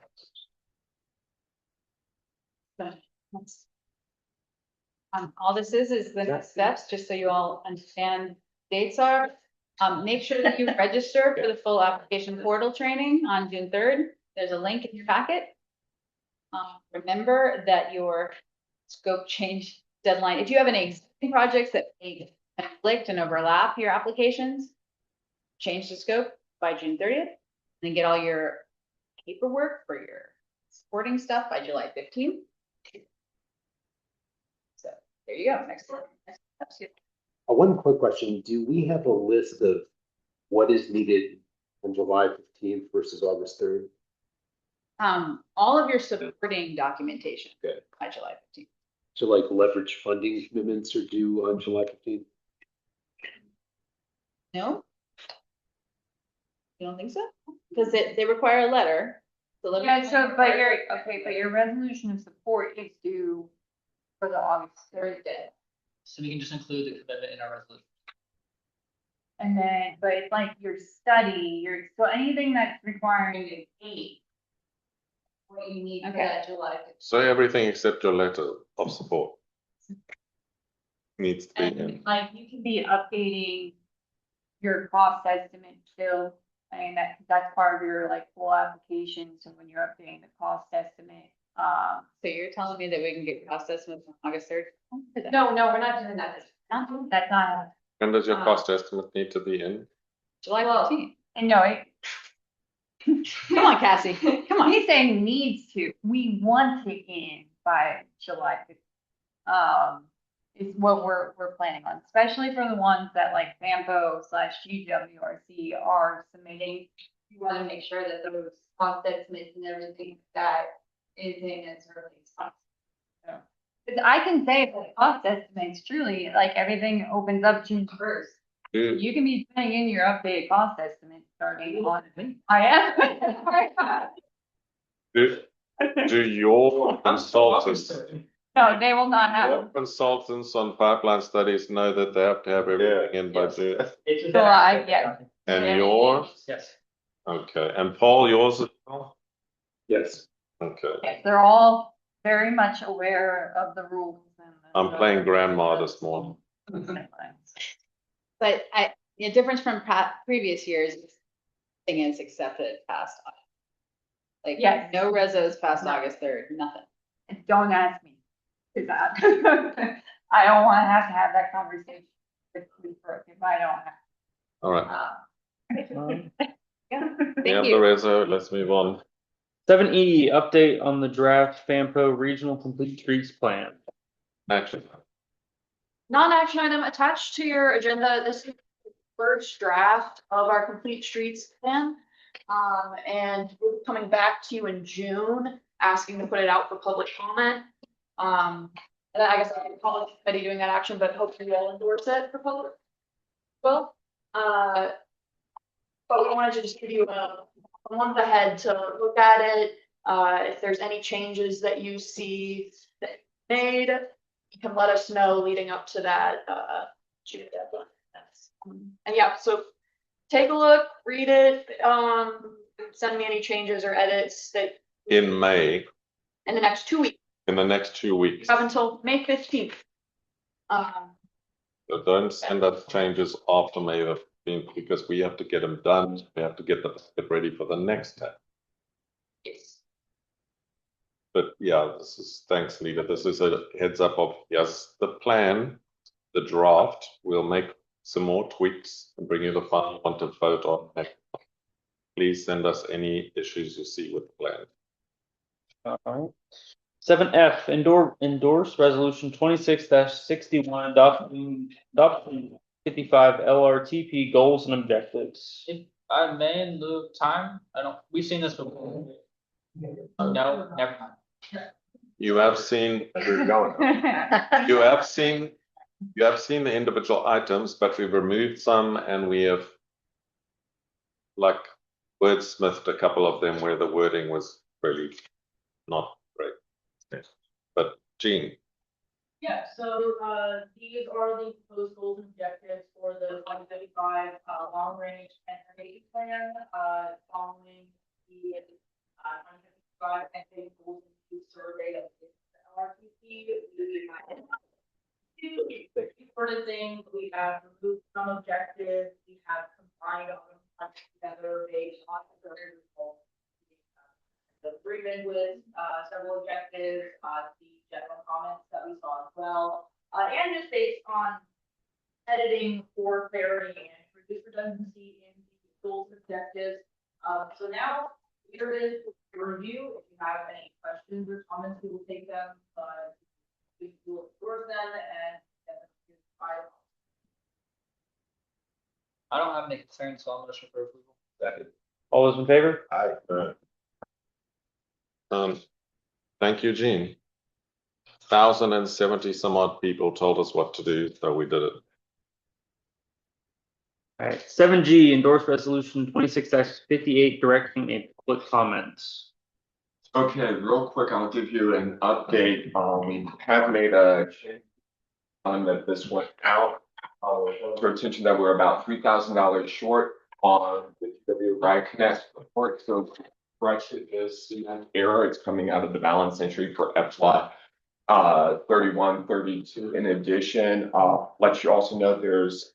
passes. All this is the next steps, just so you all understand dates are. Make sure that you register for the full application portal training on June 3rd. There's a link in your packet. Remember that your scope change deadline, if you have any existing projects that may conflict and overlap your applications, change the scope by June 30th, and get all your paperwork for your supporting stuff by July 15th. So there you go. Next steps. One quick question. Do we have a list of what is needed on July 15th versus August 3rd? All of your supporting documentation Okay. by July 15th. So like leverage funding commitments are due on July 15th? No? You don't think so? Because they require a letter. So let me- Yeah, so, but your resolution of support is due for the August 3rd day. So we can just include the commitment in our resolution. And then, but it's like your study, so anything that's requiring a date. What you need for Okay. that July 15th. So everything except your letter of support needs to be in. And like you can be updating your cost estimate still. I mean, that's part of your like full application. So when you're updating the cost estimate, So you're telling me that we can get cost estimates on August 3rd? no, we're not doing that. That's not, When does your cost estimate need to be in? July Well, 15th. and no, Come on, Cassie, come on. he's saying needs to, we want it in by July 15th. Is what we're planning on, especially for the ones that like FAMPO/GWRC are submitting. You want to make sure that those cost estimates and everything that is in as early as possible. Because I can say that the cost estimates truly, like everything opens up June 1st. Do, You can be putting in your updated cost estimate starting on. I am. do your consultants, No, they will not your have. consultants on pipeline studies know that they have to have everything in by Yes. June? It's within July, our- yeah. And yours? Yes. Okay, and Paul, yours as well? Yes. Okay, Yes, they're all very much aware of the rules. And I'm playing grandma this morning. But the difference from previous years, thing is accepted past. August. Like, Yes. no resos past No. August 3rd, nothing. Don't ask me. Is that? I don't want to have that conversation with Brooke if I don't have. All right, Yeah, we have thank the you. reso, let's move on. 7E, update on the draft FAMPO Regional Complete Streets Plan. Action. Non-action item attached to your agenda, this is the first draft of our complete streets plan. And we'll be coming back to you in June, asking to put it out for public comment. And then I guess I can call it committee doing that action, but hopefully you'll endorse it for public. Well, but we wanted to just give you a month ahead to look at it. If there's any changes that you see that you made, you can let us know leading up to that, June deadline. And yeah, so take a look, read it, send me any changes or edits that In May, in the next 2 weeks. in the next 2 weeks. You have until May 15th. So don't send us changes after May the 15th because we have to get them done. We have to get ready for the next time. Yes. But yeah, thanks, Lita. This is a heads up of, yes, the plan, the draft, we'll make some more tweaks and bring you the final one to vote on next. Please send us any issues you see with the plan. Alright. 7F, endorse resolution 26-61, adopting 55 LRTP goals and objectives. If I may, in lieu of time, we've seen this before. No, never mind. You have seen, We're going. you have seen the individual items, but we've removed some and we have like wordsmithed a couple of them where the wording was really not great. But Jean, Yeah, so, these are the proposed goals and objectives for the 2055 long range transportation plan, following the, 2055 and goals and Needs survey of the LRTP. We have two important things. We have removed some objectives. We have combined them together based on the results. The agreement with, several objectives, the general comments that we saw as well, and just based on editing for clarity and reduce redundancy in the goals and objectives. So now here is the review. If you have any questions or comments, we will take them, we will endorse them and. I don't have any concerns, so I'm gonna for approval. Second. All those in favor? Aye. Thank you, Gene. 1,070 some odd people told us what to do, so we did it. All right, 7G, endorse resolution 26-58, directing a public comments. Okay, real quick, I'll give you an update. We have made a change on that this went out. For attention that we're about $3,000 short on the W Ride Connect report. So correction is an error. It's coming out of the balance entry for FY 31-32. In addition, let you also know there's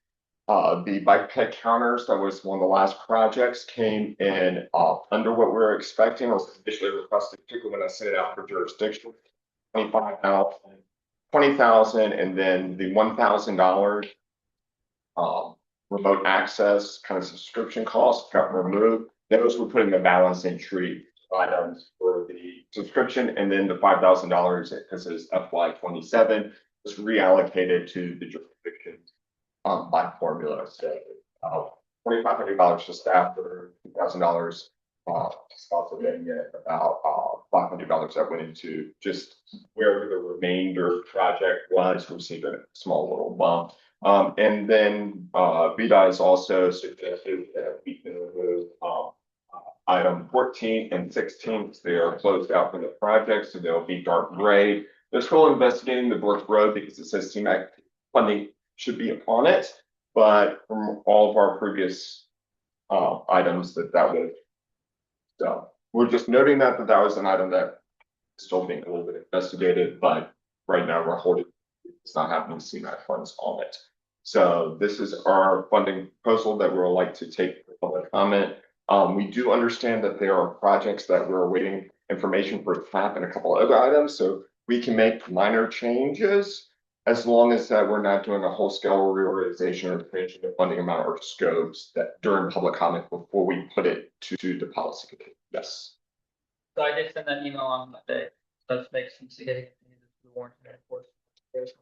the bike ped counters. That was one of the last projects, came in under what we were expecting. It was initially requested, particularly when I sent it out for jurisdiction, 25,000, 20,000, and then the $1,000 remote access kind of subscription costs got removed. Those were put in the balance entry items for the subscription, and then the $5,000, because it's FY 27, was reallocated to the jurisdiction by formula. So $2,500 to staff, or $2,000 also getting about $500 that went into just where the remainder project was. We received a small little bump. And then VDOT has also suggested that we can remove item 14 and 16. They are closed out from the project, so they'll be dark gray. They're still investigating the Brook Road because it says CMAQ funding should be on it, but from all of our previous items that would. So we're just noting that that was an item that is still being a little bit investigated, but right now we're holding. It's not happening to CMAQ funds on it. So this is our funding proposal that we'd like to take for public comment. We do understand that there are projects that we're awaiting information for TAC and a couple other items, so we can make minor changes as long as that we're not doing a whole scale reorganization or changing the funding amount or scopes that during public comment before we put it to the policy committee. Yes. So I did send that email on Monday. Let's make some significant changes to the warrant, and of course, there's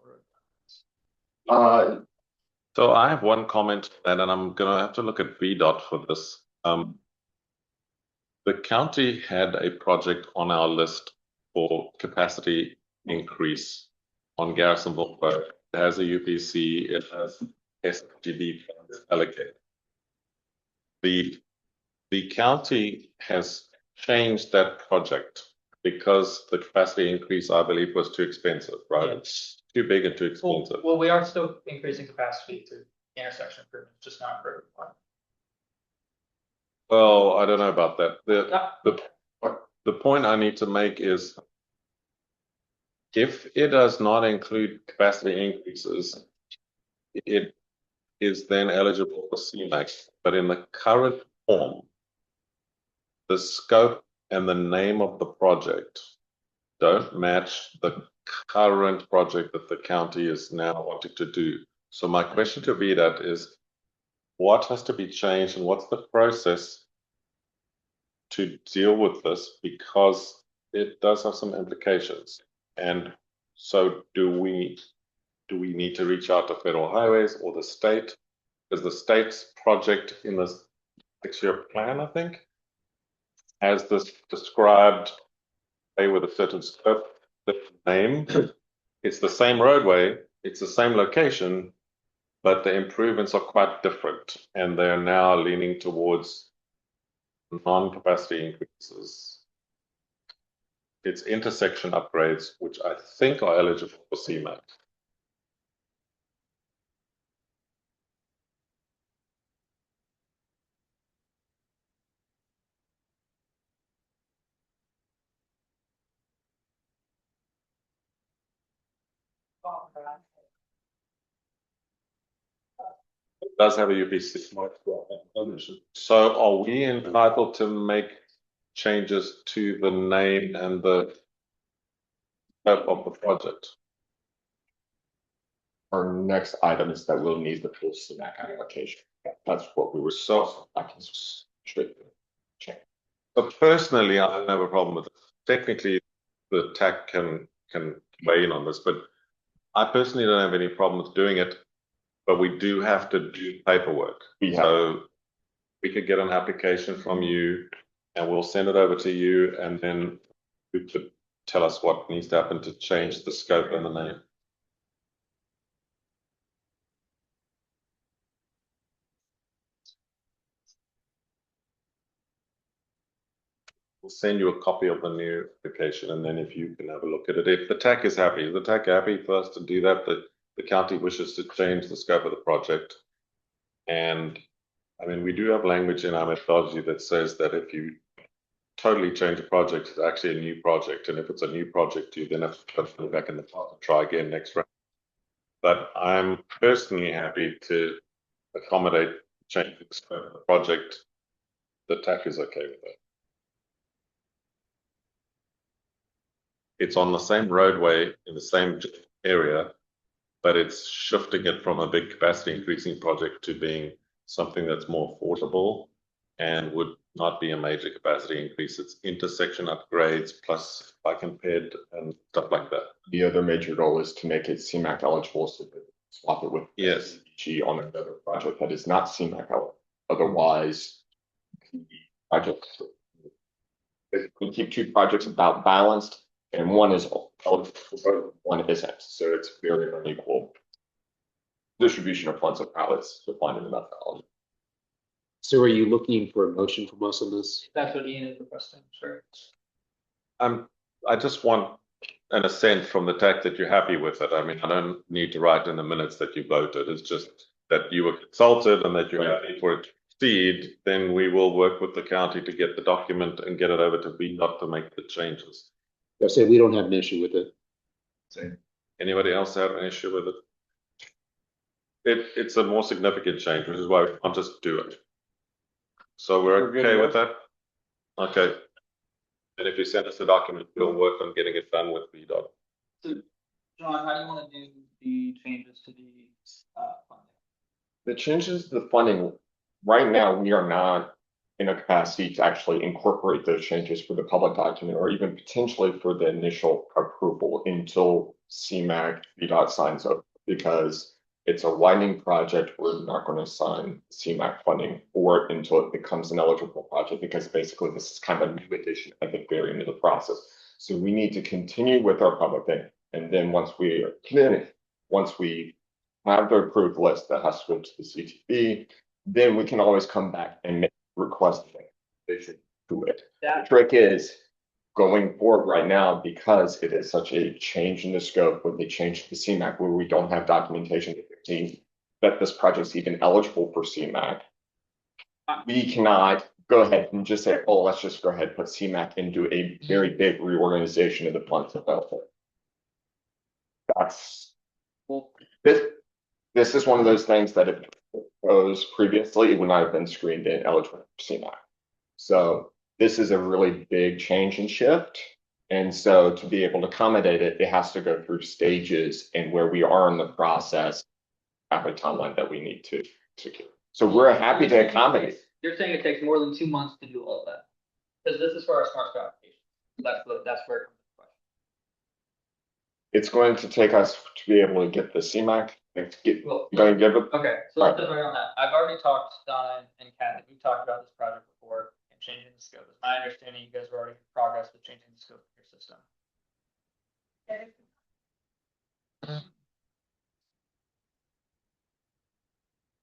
So I have one comment, and then I'm gonna have to look at VDOT for this. The county had a project on our list for capacity increase on Garrisonville Road. It has a UPC, it has SGD funds allocated. The county has changed that project because the capacity increase, I believe, was too expensive, right? Yeah. It's too big and too expensive. Well, we are still increasing capacity through intersection improvements, just not for everyone. Well, I don't know about that. The point I need to make is if it does not include capacity increases, it is then eligible for CMAQ. But in the current form, the scope and the name of the project don't match the current project that the county is now wanting to do. So my question to VDOT is, what has to be changed and what's the process to deal with this? Because it does have some implications. And so do we need to reach out to Federal Highways or the state? Because the state's project in this 6-year plan, I think, has this described way with a certain scope, different name. It's the same roadway, it's the same location, but the improvements are quite different. And they're now leaning towards non-capacity increases. it's intersection upgrades, which I think are eligible for CMAQ. It does have a UPC. So are we entitled to make changes to the name and the scope of the project? Our next item is that we'll need the full CMAQ application. That's what we were, so I can straight check. But personally, I don't have a problem with it. Technically, the TAC can weigh in on this, but I personally don't have any problem with doing it. But we do have to do paperwork. So we could get an application from you and we'll send it over to you, and then you could tell us what needs to happen to change the scope and the name. We'll send you a copy of the new application, and then if you can have a look at it, if the TAC is happy, is the TAC happy for us to do that? The county wishes to change the scope of the project. And I mean, we do have language in our methodology that says that if you totally change a project, it's actually a new project. And if it's a new project, you then have to go back in the past and try again next round. But I'm personally happy to accommodate changing the scope of the project. The TAC is okay with that. It's on the same roadway in the same area, but it's shifting it from a big capacity increasing project to being something that's more affordable and would not be a major capacity increase. It's intersection upgrades plus bike impaired and stuff like that. The other major goal is to make it CMAQ eligible, so that swap it with Yes. G on another project that is not CMAQ eligible. Otherwise, the project, if we keep two projects about balanced, and one is eligible, one isn't. So it's very unequal distribution of funds of how it's defined in the methodology. So are you looking for a motion from us on this? That's what Ian is requesting, sure. I just want an assent from the TAC that you're happy with it. I mean, I don't need to write in the minutes that you voted. It's just that you were consulted and that you're happy for it to proceed. Then we will work with the county to get the document and get it over to VDOT to make the changes. I say we don't have an issue with it. Anybody else have an issue with it? It's a more significant change, which is why we can't just do it. So we're okay with that? Okay. And if you send us the document, we'll work on getting it done with VDOT. So, John, how do you want to do the changes to the funding? The changes to the funding, right now, we are not in a capacity to actually incorporate those changes for the public document or even potentially for the initial approval until CMAQ VDOT signs up, because it's a widening project. We're not going to sign CMAQ funding for it until it becomes an eligible project, because basically this is kind of a new addition at the very end of the process. So we need to continue with our public thing. And then once we have the approved list that has to go to the CTB, then we can always come back and make requests to it. The trick is going forward right now, because it is such a change in the scope when they change the CMAQ, where we don't have documentation that this project is even eligible for CMAQ. We cannot go ahead and just say, oh, let's just go ahead and put CMAQ into a very big reorganization of the funds available. That's this is one of those things that if it goes previously, it would not have been screened in eligible for CMAQ. So this is a really big change and shift. And so to be able to accommodate it, it has to go through stages, and where we are in the process, have a timeline that we need to secure. So we're happy to accommodate. You're saying it takes more than 2 months to do all of that? Because this is for our smart scope application. That's where it comes to question. It's going to take us to be able to get the CMAQ. Going to give it. Okay, so let's put on that. I've already talked to Donna and Kat. We talked about this project before and changing the scope. It's my understanding you guys were already in progress with changing the scope of your system.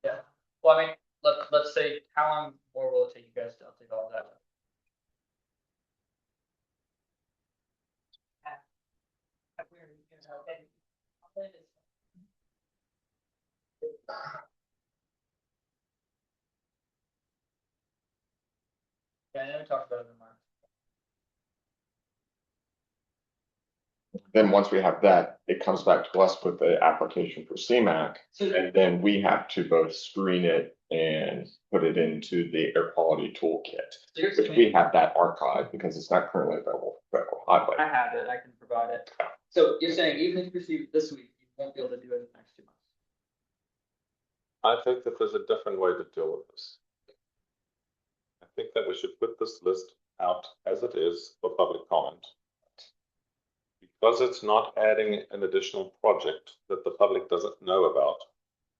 Yeah. Well, I mean, let's say, how long more will it take you guys to update all that? Yeah, I know we talked about it in March. Then once we have that, it comes back to us with the application for CMAQ. So, And then we have to both screen it and put it into the air quality toolkit, you're which we have that archived because it's not currently available for federal highway. I have it, I can provide it. So you're saying even if you receive it this week, you won't be able to do it in the next 2 months? I think that there's a different way to deal with this. I think that we should put this list out as it is for public comment. Because it's not adding an additional project that the public doesn't know about,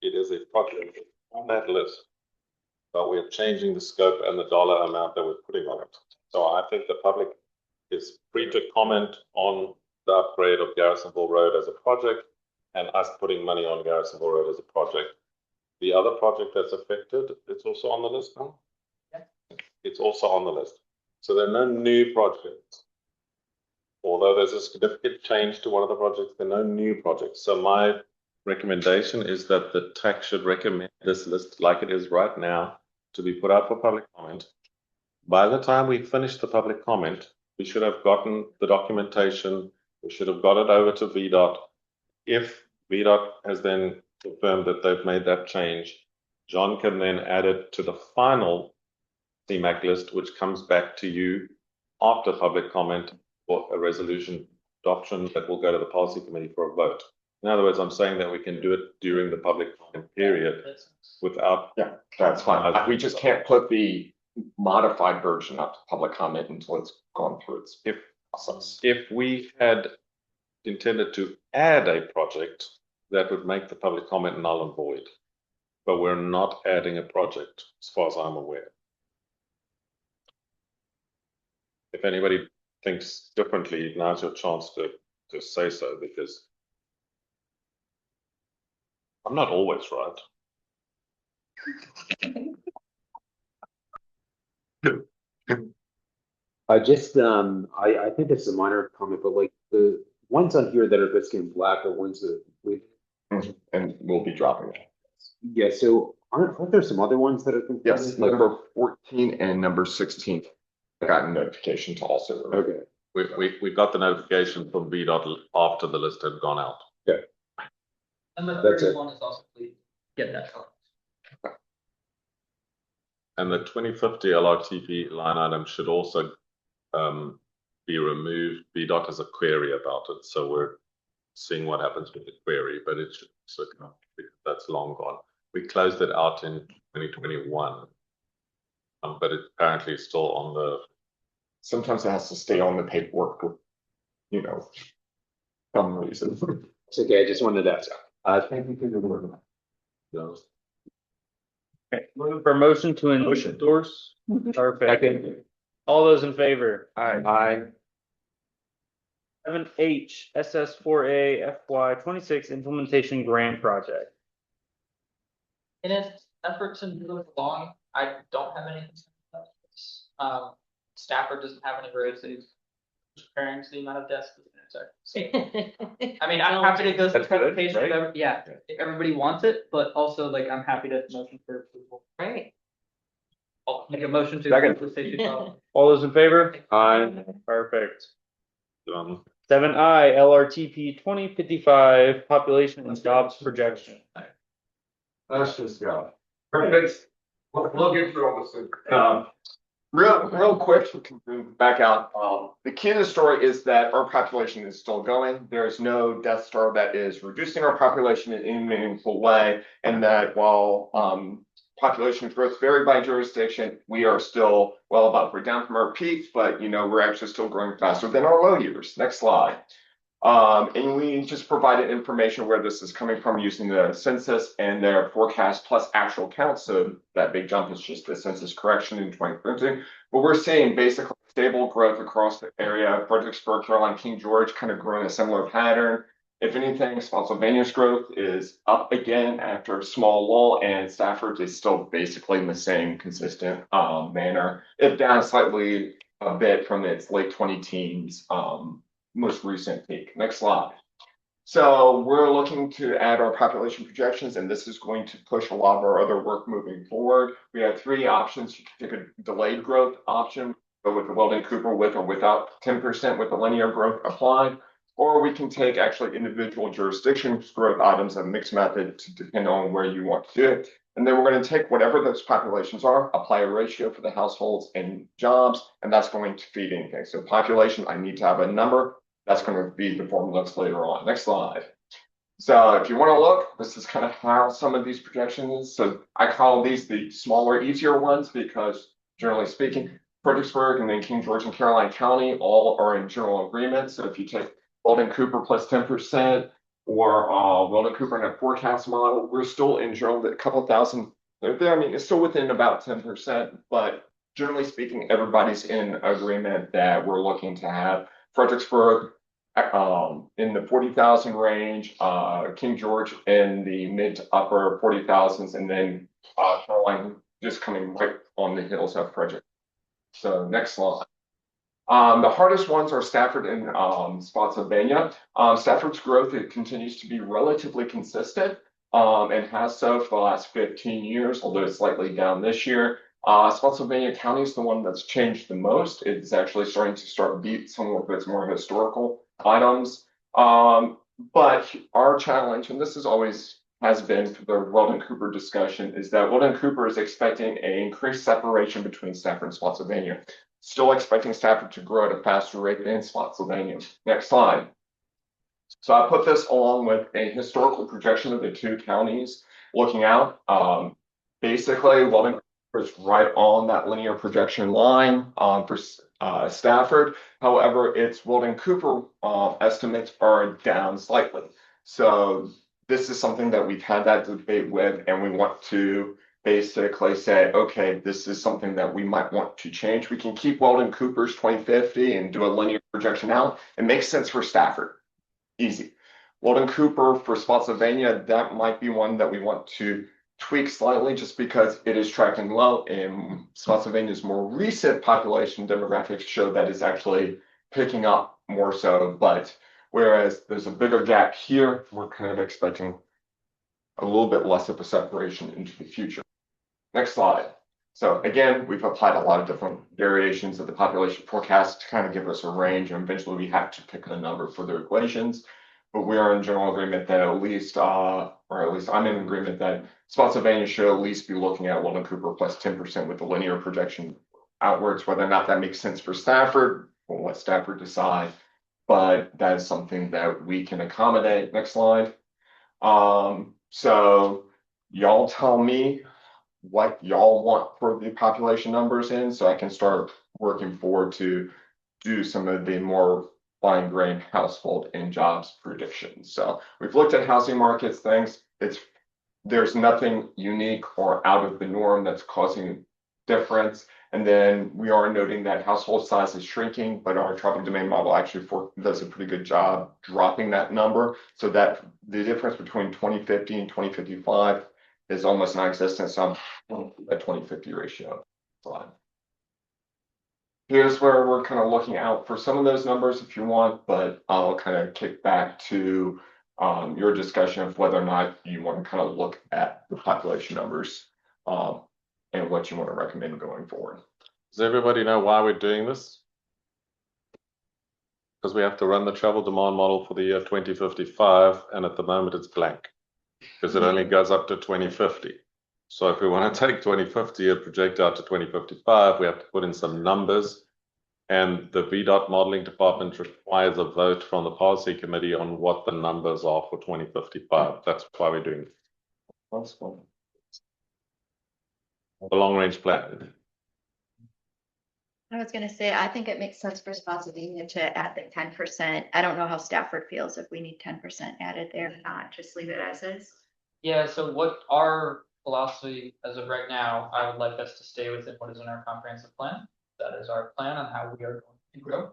it is a project on that list. But we're changing the scope and the dollar amount that we're putting on it. So I think the public is free to comment on the upgrade of Garrisonville Road as a project and us putting money on Garrisonville Road as a project. The other project that's affected, it's also on the list now? Yeah. It's also on the list. So there are no new projects. Although there's a significant change to one of the projects, there are no new projects. So my recommendation is that the TAC should recommend this list like it is right now to be put out for public comment. By the time we finish the public comment, we should have gotten the documentation. We should have got it over to VDOT. If VDOT has then confirmed that they've made that change, John can then add it to the final CMAQ list, which comes back to you after public comment for a resolution adoption that will go to the policy committee for a vote. In other words, I'm saying that we can do it during the public comment period without. Yeah, that's fine. We just can't put the modified version up to public comment until it's gone through its process. If we had intended to add a project, that would make the public comment null and void. But we're not adding a project, as far as I'm aware. If anybody thinks differently, now's your chance to say so, because I'm not always right. I think it's a minor comment, but like the ones on here that are basically in black are ones that we. And we'll be dropping it. Yeah, so aren't there some other ones that are? Yes, number 14 and number 16. I got a notification to also. Okay. We got the notification from VDOT after the list had gone out. Okay. And the That's it. 31 is also please get that from us. And the 2050 LRTP line item should also be removed. VDOT has a query about it, so we're seeing what happens with the query, but it should, so that's long gone. We closed it out in 2021, but it apparently is still on the. Sometimes it has to stay on the paperwork for, you know, some reason. It's okay, I just wanted to ask. Thank you for the work. Okay, looking for a motion to endorse. Perfect. All those in favor? Aye. 7H SS4A FY26 implementation grant project. In its effort to move it along, I don't have any concerns about this. Stafford doesn't have any roads that he's preparing to the amount of desks. Sorry. I mean, I'm happy to go through the That's good, presentation, right? yeah, if everybody wants it, but also like, I'm happy to motion for approval. Right. I'll make a motion to. Second. approve the safety policy. All those in favor? Aye. Perfect. Um, 7I LRTP 2055 population and jobs projection. Let's just go. Perfect. We'll get through all this. Real quick, we can move back out. The key to the story is that our population is still going. There's no Death Star that is reducing our population in any meaningful way. And that while population growth vary by jurisdiction, we are still well above. We're down from our peak, but you know, we're actually still growing faster than our low years. Next slide. And we just provided information where this is coming from using the census and their forecast plus actual counts. So that big jump is just the census correction in 2013. But we're seeing basically stable growth across the area. Fredericksburg, Caroline, King George kind of growing a similar pattern. If anything, Spotsylvania's growth is up again after a small lull, and Stafford is still basically in the same consistent manner, if down slightly a bit from its late 20 teens most recent peak. Next slide. So we're looking to add our population projections, and this is going to push a lot of our other work moving forward. We have three options. You can take a delayed growth option, go with the Weldon Cooper with or without 10% with the linear growth applied, or we can take actually individual jurisdictions growth items, a mixed method to depend on where you want to do it. And then we're going to take whatever those populations are, apply a ratio for the households and jobs, and that's going to feed anything. So population, I need to have a number. That's going to be the formulas later on. Next slide. So if you want to look, this is kind of how some of these projections. So I call these the smaller, easier ones because generally speaking, Fredericksburg and then King George and Caroline County all are in general agreement. So if you take Weldon Cooper plus 10% or Weldon Cooper in a forecast model, we're still in general a couple thousand. I mean, it's still within about 10%, but generally speaking, everybody's in agreement that we're looking to have Fredericksburg in the 40,000 range, King George in the mid to upper 40,000s, and then Caroline just coming right on the heels of Frederick. So next slide. The hardest ones are Stafford and Spotsylvania. Stafford's growth, it continues to be relatively consistent and has so for the last 15 years, although it's slightly down this year. Spotsylvania County is the one that's changed the most. It's actually starting to beat some of its more historical items. But our challenge, and this is always has been for the Weldon Cooper discussion, is that Weldon Cooper is expecting an increased separation between Stafford and Spotsylvania. Still expecting Stafford to grow at a faster rate than Spotsylvania. Next slide. So I put this along with a historical projection of the two counties looking out. Basically, Weldon Cooper is right on that linear projection line for Stafford. However, its Weldon Cooper estimates are down slightly. So this is something that we've had that debate with, and we want to basically say, okay, this is something that we might want to change. We can keep Weldon Cooper's 2050 and do a linear projection out. It makes sense for Stafford. Easy. Weldon Cooper for Spotsylvania, that might be one that we want to tweak slightly just because it is tracking low, and Spotsylvania's more recent population demographics show that it's actually picking up more so. But whereas there's a bigger gap here, we're kind of expecting a little bit less of a separation into the future. Next slide. So again, we've applied a lot of different variations of the population forecast to kind of give us a range, and eventually we have to pick a number for the equations. But we are in general agreement that at least I'm in agreement that Spotsylvania should at least be looking at Weldon Cooper plus 10% with the linear projection outwards. Whether or not that makes sense for Stafford, we'll let Stafford decide. But that is something that we can accommodate. Next slide. So y'all tell me what y'all want for the population numbers in, so I can start working forward to do some of the more fine-grained household and jobs predictions. So we've looked at housing markets things. There's nothing unique or out of the norm that's causing difference. And then we are noting that household size is shrinking, but our traffic domain model actually does a pretty good job dropping that number, so that the difference between 2050 and 2055 is almost non-existent. So I'm a 2050 ratio slide. Here's where we're kind of looking out for some of those numbers if you want, but I'll kind of kick back to your discussion of whether or not you want to kind of look at the population numbers and what you want to recommend going forward. Does everybody know why we're doing this? Because we have to run the travel demand model for the year 2055, and at the moment it's blank because it only goes up to 2050. So if we want to take 2050 and project out to 2055, we have to put in some numbers, and the VDOT modeling department requires a vote from the policy committee on what the numbers are for 2055. That's why we're doing it. The long range plan. I was gonna say, I think it makes sense for Spotsylvania to add the 10%. I don't know how Stafford feels if we need 10% added there or not, just leave it as is. Yeah, so what our philosophy as of right now, I would like us to stay within what is in our comprehensive plan. That is our plan on how we are going to grow.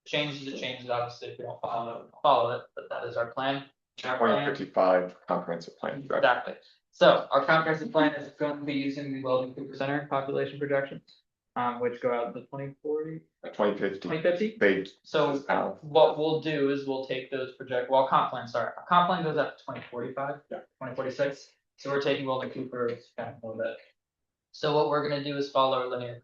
Changes, obviously, if we don't follow it, but that is our plan. 2055 comprehensive plan. Exactly. So our comprehensive plan is going to be using the Weldon Cooper Center population projections. which go out to 2040, 2050, 2050. they. So what we'll do is we'll take those comp plan goes out to 2045. Yeah. 2046. So we're taking Weldon Cooper's back a little bit. So what we're gonna do is follow a linear.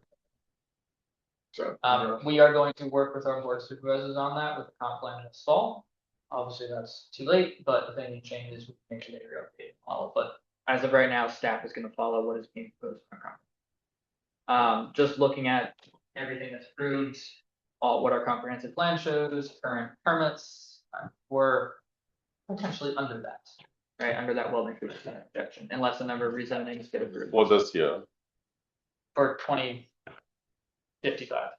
So, We are going to work with our board of supervisors on that with the comp plan this fall. Obviously, that's too late, but if anything changes, we can make sure that you're updated model. But as of right now, staff is gonna follow what is being proposed from our comp. Just looking at everything that's approved, what our comprehensive plan shows, current permits, we're potentially under that, right? Under that Weldon Cooper projection, unless a number of rezonings get approved For this year. for 2055.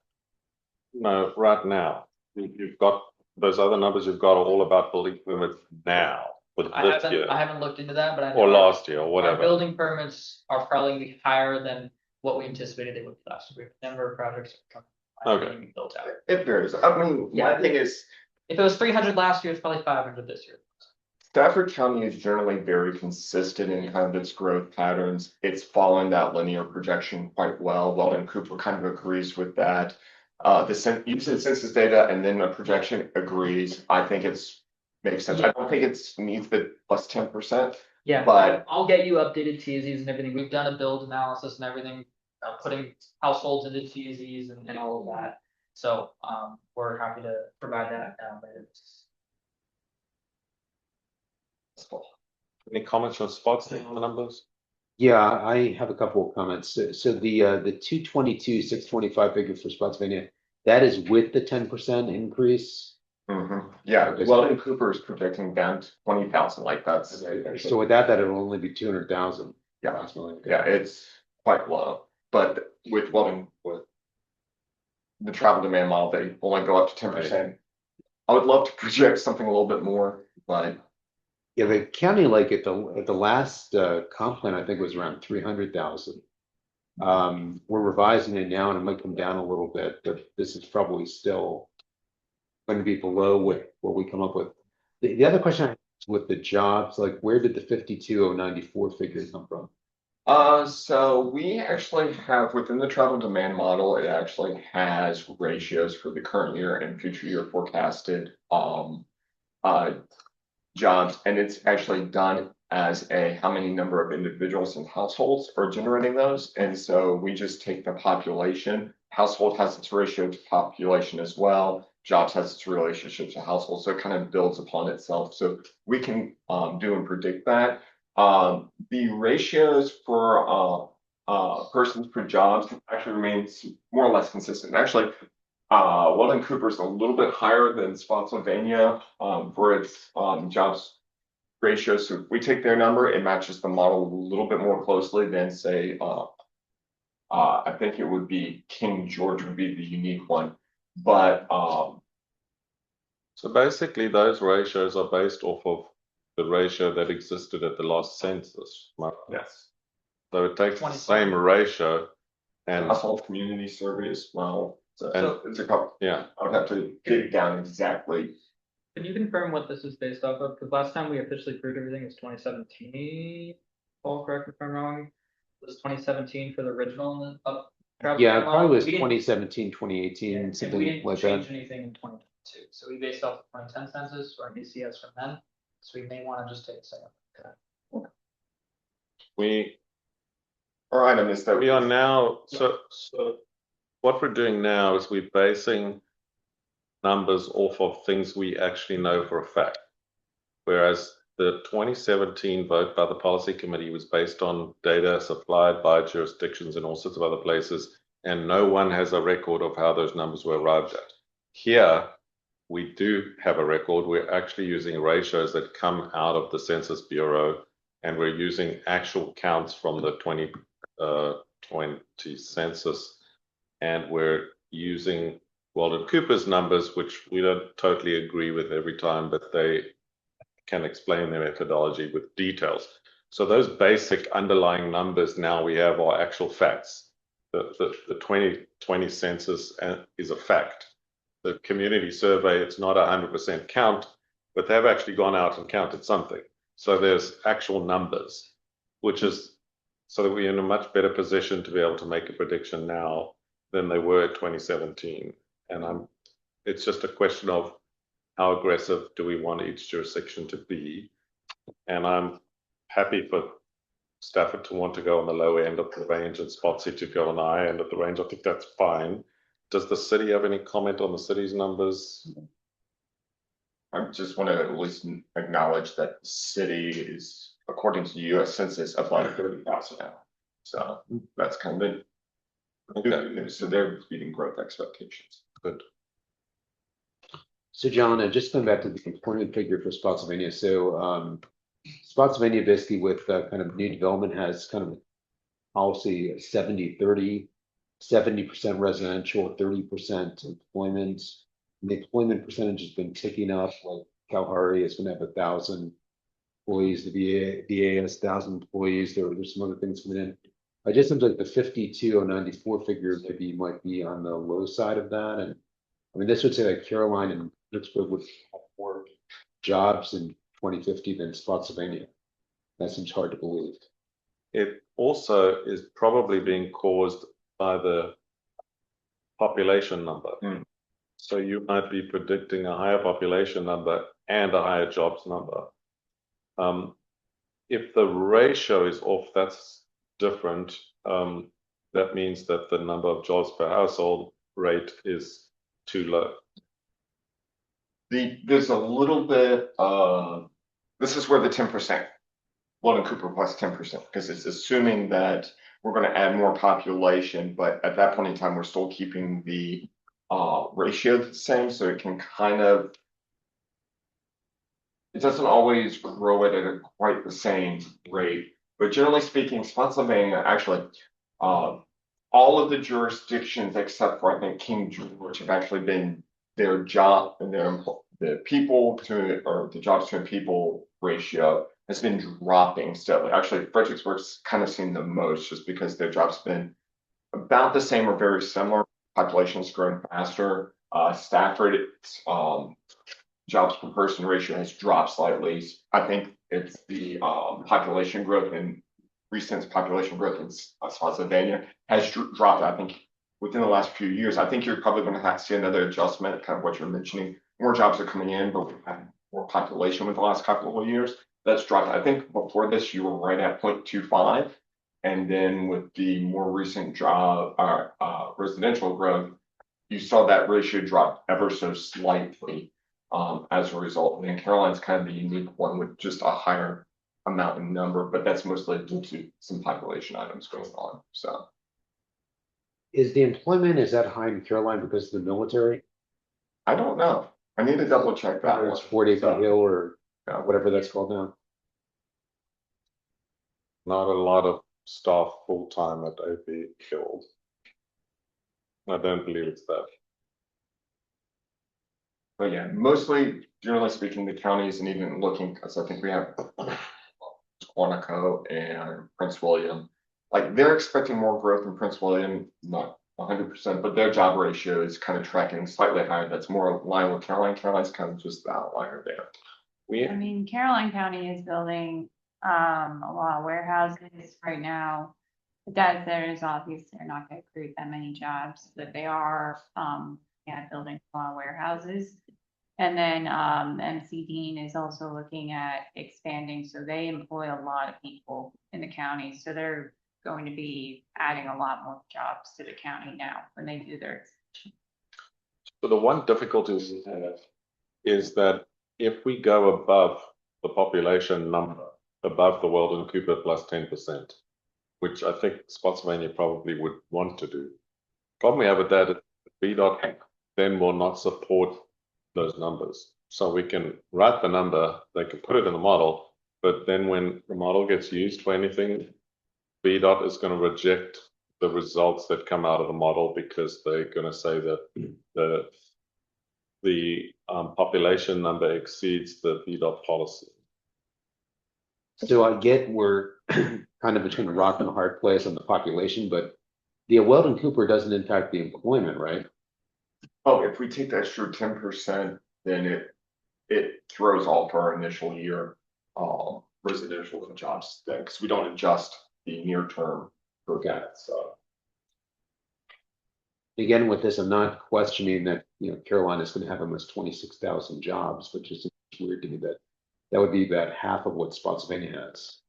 No, right now. You've got, those other numbers you've got are all about building permits now, with this year, I haven't looked into that, but I know or last year, or our whatever. building permits are probably higher than what we anticipated they would be last year. Number of projects are Okay. being built out. it varies. I mean, my thing is, If it was 300 last year, it's probably 500 this year. Stafford County is generally very consistent in kind of its growth patterns. It's following that linear projection quite well. Weldon Cooper kind of agrees with that. Use of census data and then a projection agrees. I think makes sense. I don't think needs the plus 10%. Yeah, But- I'll get you updated TZs and everything. We've done a build analysis and everything, putting households into TZs and all of that. So, we're happy to provide that later. Any comments on spots on the numbers? Yeah, I have a couple of comments. So the 222, 625 figure for Spotsylvania, that is with the 10% increase. Yeah, Okay. Weldon Cooper is projecting down to 20,000, like that's. So without that, it'll only be 200,000. Yeah. approximately. Yeah, it's quite low, but with the travel demand model, they only go up to 10%. I would love to project something a little bit more, but Yeah, the county, like at the last comp plan, I think was around 300,000. We're revising it now and it might come down a little bit, but this is probably still going to be below what we come up with. The other question I have is with the jobs, like where did the 52,094 figure come from? so we actually have within the travel demand model, it actually has ratios for the current year and future year forecasted jobs, and it's actually done as how many number of individuals and households are generating those. And so we just take the population, household has its ratio to population as well, jobs has its relationship to household, so it kind of builds upon itself. So we can do and predict that. The ratios for persons per jobs actually remains more or less consistent. Actually, Weldon Cooper is a little bit higher than Spotsylvania for its jobs ratio. So if we take their number, it matches the model a little bit more closely than say, I think it would be King George would be the unique one. But So basically, those ratios are based off of the ratio that existed at the last census. yes, So it takes the same ratio and, household community survey as well. So And- it's a couple. yeah, I would have to dig down exactly. Can you confirm what this is based off of? Because last time we officially proved everything was 2017. Paul, correct me if I'm wrong. It was 2017 for the original travel Yeah, it plan probably model. was We didn't- 2017, 2018, and we something didn't like change that. anything in 2022. So we based off the 2010 census or DCS from then. So we may want to just take a second. Our item is that we are now, so what we're doing now is we're basing numbers off of things we actually know for a fact. Whereas the 2017 vote by the policy committee was based on data supplied by jurisdictions and all sorts of other places, and no one has a record of how those numbers were arrived at. Here, we do have a record. We're actually using ratios that come out of the Census Bureau, and we're using actual counts from the 2020 census, and we're using Weldon Cooper's numbers, which we don't totally agree with every time, but they can explain their methodology with details. So those basic underlying numbers now we have are actual facts. The 2020 census is a fact. The community survey, it's not 100% count, but they've actually gone out and counted something. So there's actual numbers, which is so that we're in a much better position to be able to make a prediction now than they were at 2017. And it's just a question of how aggressive do we want each jurisdiction to be? And I'm happy for Stafford to want to go on the low end of the range and Spotsy to go on the high end of the range. I think that's fine. Does the city have any comment on the city's numbers? I just want to at least acknowledge that the city is, according to the US Census, up like 30,000 now. So that's kind of good news. So they're beating growth expectations. Good. So John, just going back to the employment figure for Spotsylvania. So Spotsylvania basically with kind of new development has kind of a policy 70-30, 70% residential, 30% employment. And the employment percentage has been ticking up, like Kalahari is going to have 1,000 employees, the VA has 1,000 employees. There's some other things coming in. I just seems like the 52,094 figure maybe might be on the low side of that. And I mean, this would say like Caroline and Pittsburgh would have more jobs in 2050 than Spotsylvania. That seems hard to believe. It also is probably being caused by the population number. So you might be predicting a higher population number and a higher jobs number. If the ratio is off, that's different. That means that the number of jobs per household rate is too low. There's a little bit this is where the 10%, Weldon Cooper plus 10%, because it's assuming that we're going to add more population, but at that point in time, we're still keeping the ratio the same, so it can kind of, it doesn't always grow it at quite the same rate. But generally speaking, Spotsylvania actually, all of the jurisdictions except for I think King George have actually been their job and the people to or the jobs to people ratio has been dropping steadily. Actually, Fredericksburg's kind of seen the most just because their jobs have been about the same or very similar. Population's growing faster. Stafford, jobs per person ratio has dropped slightly. I think it's the population growth and recent population growth in Spotsylvania has dropped. I think within the last few years, I think you're probably going to have to see another adjustment, kind of what you're mentioning. More jobs are coming in, but we've had more population with the last couple of years. That's dropped. I think before this, you were right at 0.25. And then with the more recent job residential growth, you saw that ratio drop ever so slightly as a result. And then Caroline's kind of the unique one with just a higher amount in number, but that's mostly due to some population items going on. So Is the employment, is that high in Caroline because of the military? I don't know. I need to double check that. Or it's Fort Acre Hill or whatever that's called now. Not a lot of staff full-time at OP killed. I don't believe it's that. But yeah, mostly, generally speaking, the county isn't even looking, because I think we have Quantico and Prince William. Like they're expecting more growth in Prince William, not 100%, but their job ratio is kind of tracking slightly higher. That's more in line with Caroline. Caroline's kind of just the outlier there. I mean, Caroline County is building a lot of warehouses right now. The data center is obvious they're not going to create that many jobs, but they are building a lot of warehouses. And then MC Dean is also looking at expanding, so they employ a lot of people in the county. So they're going to be adding a lot more jobs to the county now when they do their expansion. So the one difficulty we have is that if we go above the population number, above the Weldon Cooper plus 10%, which I think Spotsylvania probably would want to do. Problem we have with that, VDOT then will not support those numbers. So we can write the number, they can put it in the model, but then when the model gets used for anything, VDOT is going to reject the results that come out of the model because they're going to say that the population number exceeds the VDOT policy. So I get we're kind of between a rock and a hard place on the population, but the Weldon Cooper doesn't impact the employment, right? Oh, if we take the extra 10%, then it throws off our initial year residential jobs because we don't adjust the near term for that. So Again, with this, I'm not questioning that, Carolina's gonna have almost 26,000 jobs, which is weird to me that that would be about half of what Spotsylvania has.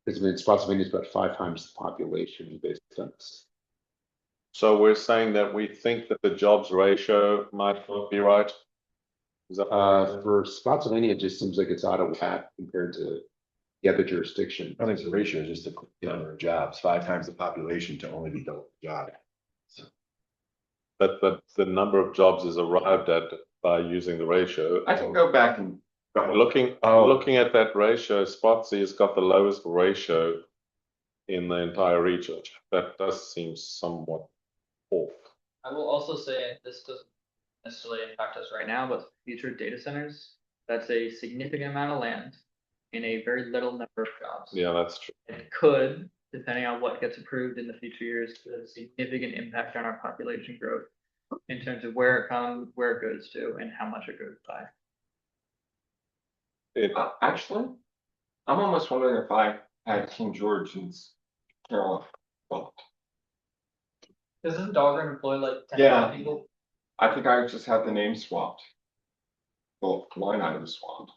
Because I mean, Spotsylvania is about 5 times the population based on this. So we're saying that we think that the jobs ratio might not be right? Is that? For Spotsylvania, it just seems like it's out of whack compared to the other jurisdiction. I think the ratio is just the number of jobs, 5 times the population to only be double the job. But the number of jobs is arrived at by using the ratio. I can go back and. Looking at that ratio, Spotsy has got the lowest ratio in the entire region. That does seem somewhat off. I will also say this doesn't necessarily impact us right now, but future data centers, that's a significant amount of land in a very little number of jobs. Yeah, that's true. It could, depending on what gets approved in the future years, have a significant impact on our population growth in terms of where it comes, where it goes to, and how much it goes by. Actually, I'm almost wondering if I had King George and Carolina. Well, Doesn't Dahlgren employ like 10,000 people? I think I just had the name swapped. Well, line item swapped.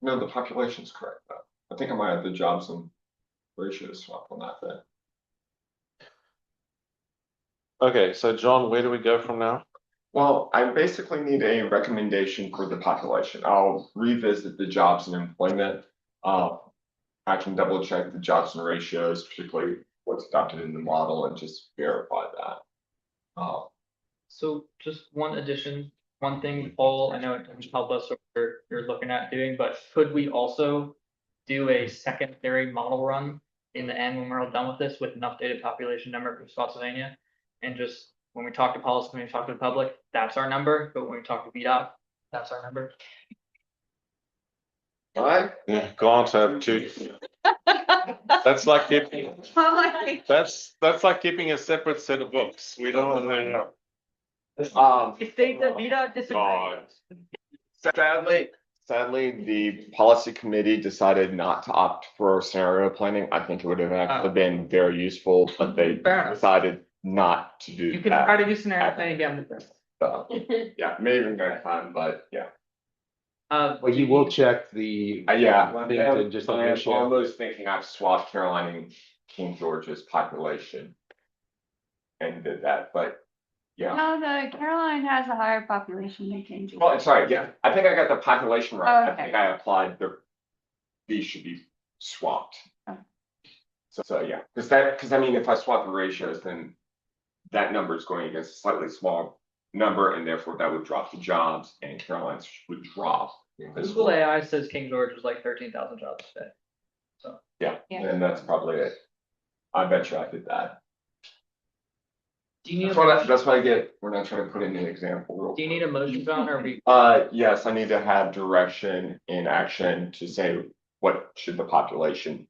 No, the population's correct though. I think I might have the jobs and ratios swapped on that thing. Okay, so John, where do we go from now? Well, I basically need a recommendation for the population. I'll revisit the jobs and employment. I can double check the jobs and ratios, particularly what's adopted in the model, and just verify that. So just one addition, one thing, Paul, I know it doesn't help us what you're looking at doing, but could we also do a secondary model run in the end when we're all done with this with an updated population number for Spotsylvania? And just when we talk to policy, when we talk to the public, that's our number, but when we talk to VDOT, that's our number. Alright. Yeah, can't have two. That's like keeping, that's like keeping a separate set of books. We don't want to know. If they, the VDOT disagrees. Sadly, the policy committee decided not to opt for scenario planning. I think it would have actually been very useful, but they Fair enough. decided not to do You can that. try to do scenario planning again with this. So, yeah, maybe next time, but yeah. Well, you will check the. Yeah, and just the I'm ratio. almost thinking I've swapped Carolina and King George's population. And did that, but yeah. No, the Caroline has a higher population than King George. Well, sorry, yeah, I think I got the population right. Oh, I okay. think I applied these should be swapped. Oh. So yeah, because I mean, if I swap the ratios, then that number is going against a slightly small number, and therefore that would drop the jobs, and Caroline's would drop. as Google well. AI says King George is like 13,000 jobs today. So Yeah, Yeah. and that's probably it. I bet you I did that. do you need, That's what I get. We're not trying to put in an example. do you need a motion, John, or we? Yes, I need to have direction in action to say what should the population,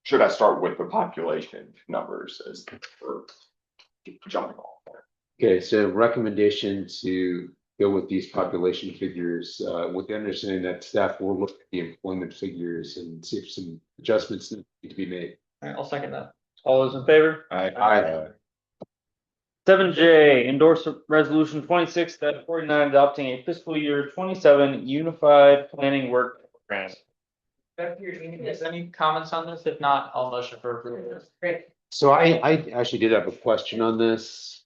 should I start with the population numbers as for jumping off there? Okay, so recommendation to go with these population figures, with the understanding that staff will look at the employment figures and see if some adjustments need to be made. All right, I'll second that. All those in favor? Aye. 7J, endorse resolution 26-49 adopting a fiscal year 27 unified planning work program. Back to your email, is any comments on this? If not, I'll motion for approval. Great. So I actually did have a question on this.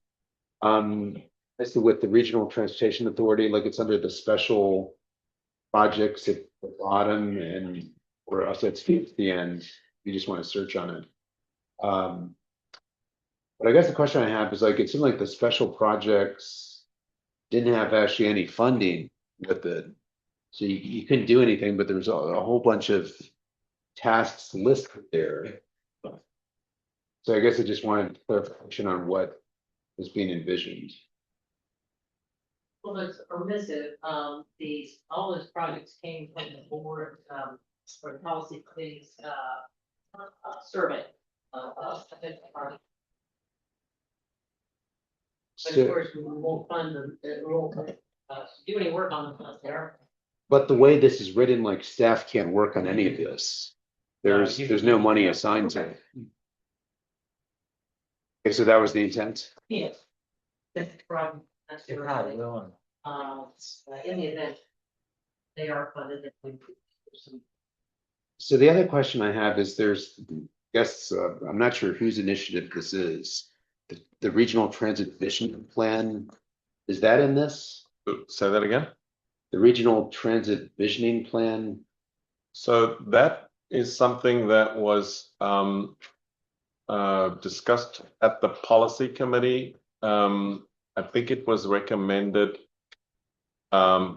Basically with the Regional Transportation Authority, like it's under the special projects at the bottom and where else it's at the end, you just want to search on it. But I guess the question I have is like, it seemed like the special projects didn't have actually any funding with it. So you couldn't do anything, but there was a whole bunch of tasks listed there. So I guess I just wanted clarification on what was being envisioned. Well, it's permissive, all those projects came from the board, for the policy committee's, survey. But of So, course, we won't fund them, we won't, do any work on them there. but the way this is written, like staff can't work on any of this. There's no money assigned to it. Okay, so that was the intent. Yes. That's the problem. That's the problem. In the event, they are funded. That we some So the other question I have is I'm not sure whose initiative this is. The regional transit vision plan, is that in this? Say that again. The regional transit visioning plan? So that is something that was discussed at the policy committee. I think it was recommended by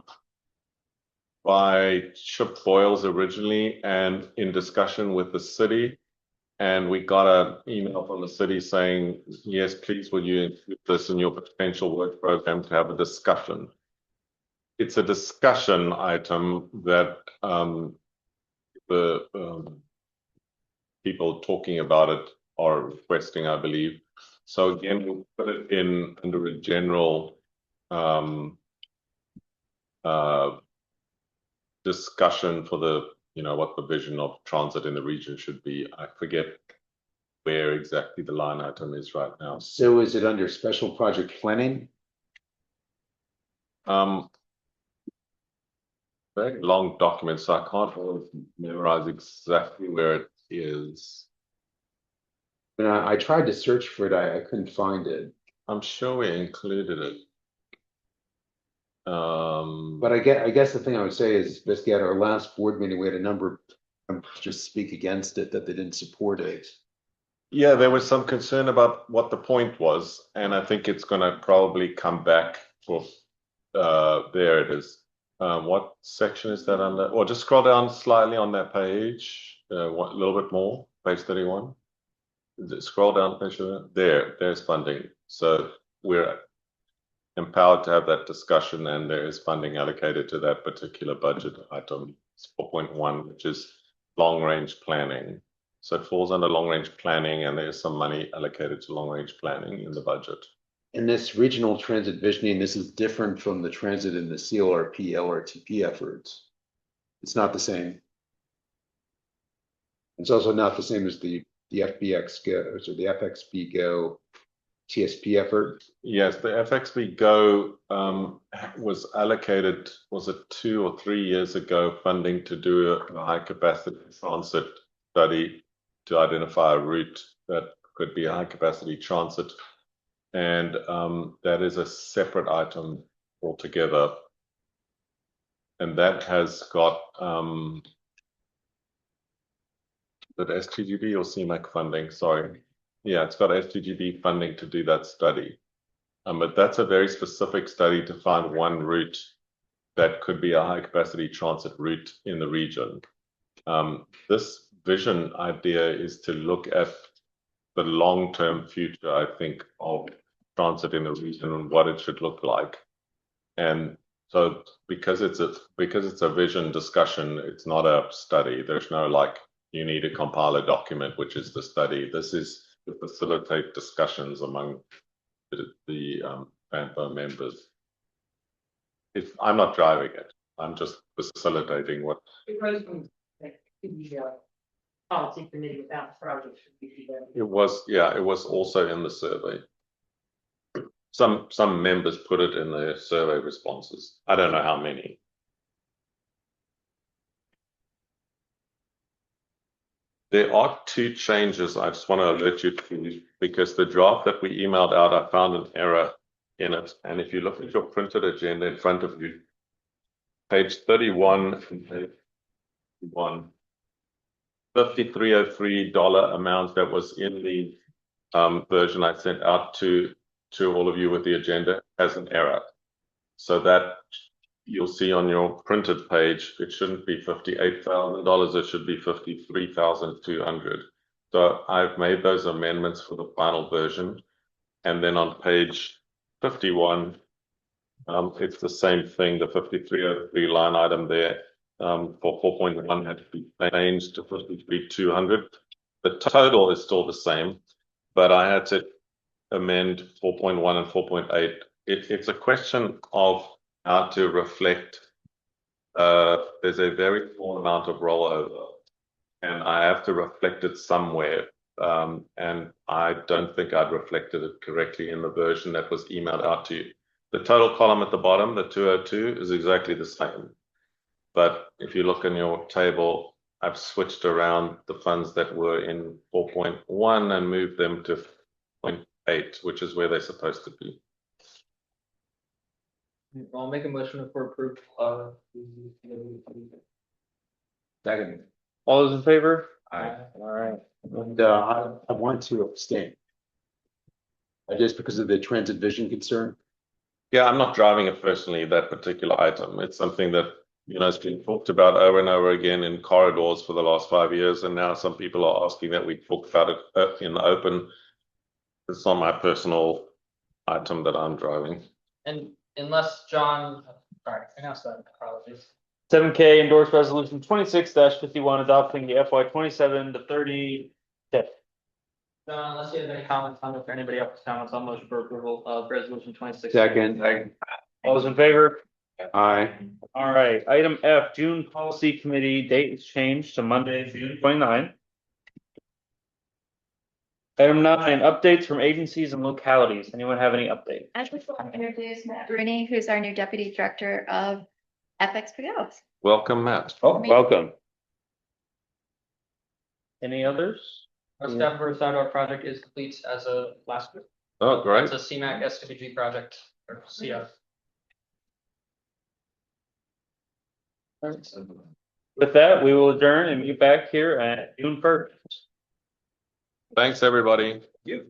Chip Boyles originally and in discussion with the city. And we got an email from the city saying, yes, please, will you include this in your potential work program to have a discussion? It's a discussion item that the people talking about it are requesting, I believe. So again, we'll put it in under a general discussion for the, what the vision of transit in the region should be. I forget where exactly the line item is right now. So is it under special project planning? Very long document, so I can't always memorize exactly where it is. And I tried to search for it, I couldn't find it. I'm sure we included it. But I guess the thing I would say is, basically at our last board meeting, we had a number of just speak against it, that they didn't support it. Yeah, there was some concern about what the point was, and I think it's going to probably come back for, there it is. What section is that under? Well, just scroll down slightly on that page, a little bit more, page 31. Scroll down, page there's funding. So we're empowered to have that discussion, and there is funding allocated to that particular budget item. It's 4.1, which is long range planning. So it falls under long range planning, and there's some money allocated to long range planning in the budget. And this regional transit visioning, this is different from the transit in the CLRP, LRTP efforts. It's not the same. It's also not the same as the FBX Go, or the FXB Go TSP effort. Yes, the FXB Go was allocated, was it 2 or 3 years ago, funding to do a high capacity transit study to identify a route that could be a high capacity transit. And that is a separate item altogether. And that has got the STGB or CMAC funding, sorry. Yeah, it's got STGB funding to do that study. But that's a very specific study to find one route that could be a high capacity transit route in the region. This vision idea is to look at the long-term future, I think, of transit in the region and what it should look like. And so because it's a vision discussion, it's not a study. There's no you need to compile a document, which is the study. This is to facilitate discussions among the FAMPO members. I'm not driving it. I'm just facilitating what. it goes from the policy committee about projects. It was also in the survey. Some members put it in their survey responses. I don't know how many. There are 2 changes I just want to alert you to, because the draft that we emailed out, I found an error in it. And if you look at your printed agenda in front of you, page 31 and page 1, $53.03 amount that was in the version I sent out to all of you with the agenda has an error. So that you'll see on your printed page, it shouldn't be $58,000, it should be $53,200. So I've made those amendments for the final version. And then on page 51, it's the same thing, the 5303 line item there for 4.1 had to be changed to 53,200. The total is still the same, but I had to amend 4.1 and 4.8. It's a question of how to reflect. There's a very small amount of rollover, and I have to reflect it somewhere. And I don't think I'd reflected it correctly in the version that was emailed out to you. The total column at the bottom, the 202, is exactly the same. But if you look in your table, I've switched around the funds that were in 4.1 and moved them to 0.8, which is where they're supposed to be. I'll make a motion for approval of. Second. All those in favor? Aye. All right. And I want to abstain. Just because of the transit vision concern. Yeah, I'm not driving it personally, that particular item. It's something that, has been talked about over and over again in corridors for the last 5 years. And now some people are asking that we talk about it in the open. It's not my personal item that I'm driving. And unless John, sorry, I announced that, apologies. 7K endorse resolution 26-51 adopting the FY 27 to 30 TIP. John, unless you have any comments on it, or anybody else has comments on motion for approval of resolution 26. Second. All those in favor? Aye. All right, item F, June policy committee date is changed to Monday, June 29. Item 9, updates from agencies and localities. Anyone have any updates? I just want to introduce Matt Rooney, who's our new deputy director of FXPO. Welcome, Matt. Oh, welcome. Any others? Our Stafford Sidewalk project is complete as of last week. Oh, great. It's a CMAC SWG project, or CF. With that, we will adjourn and meet back here at June 1st. Thanks, everybody. You.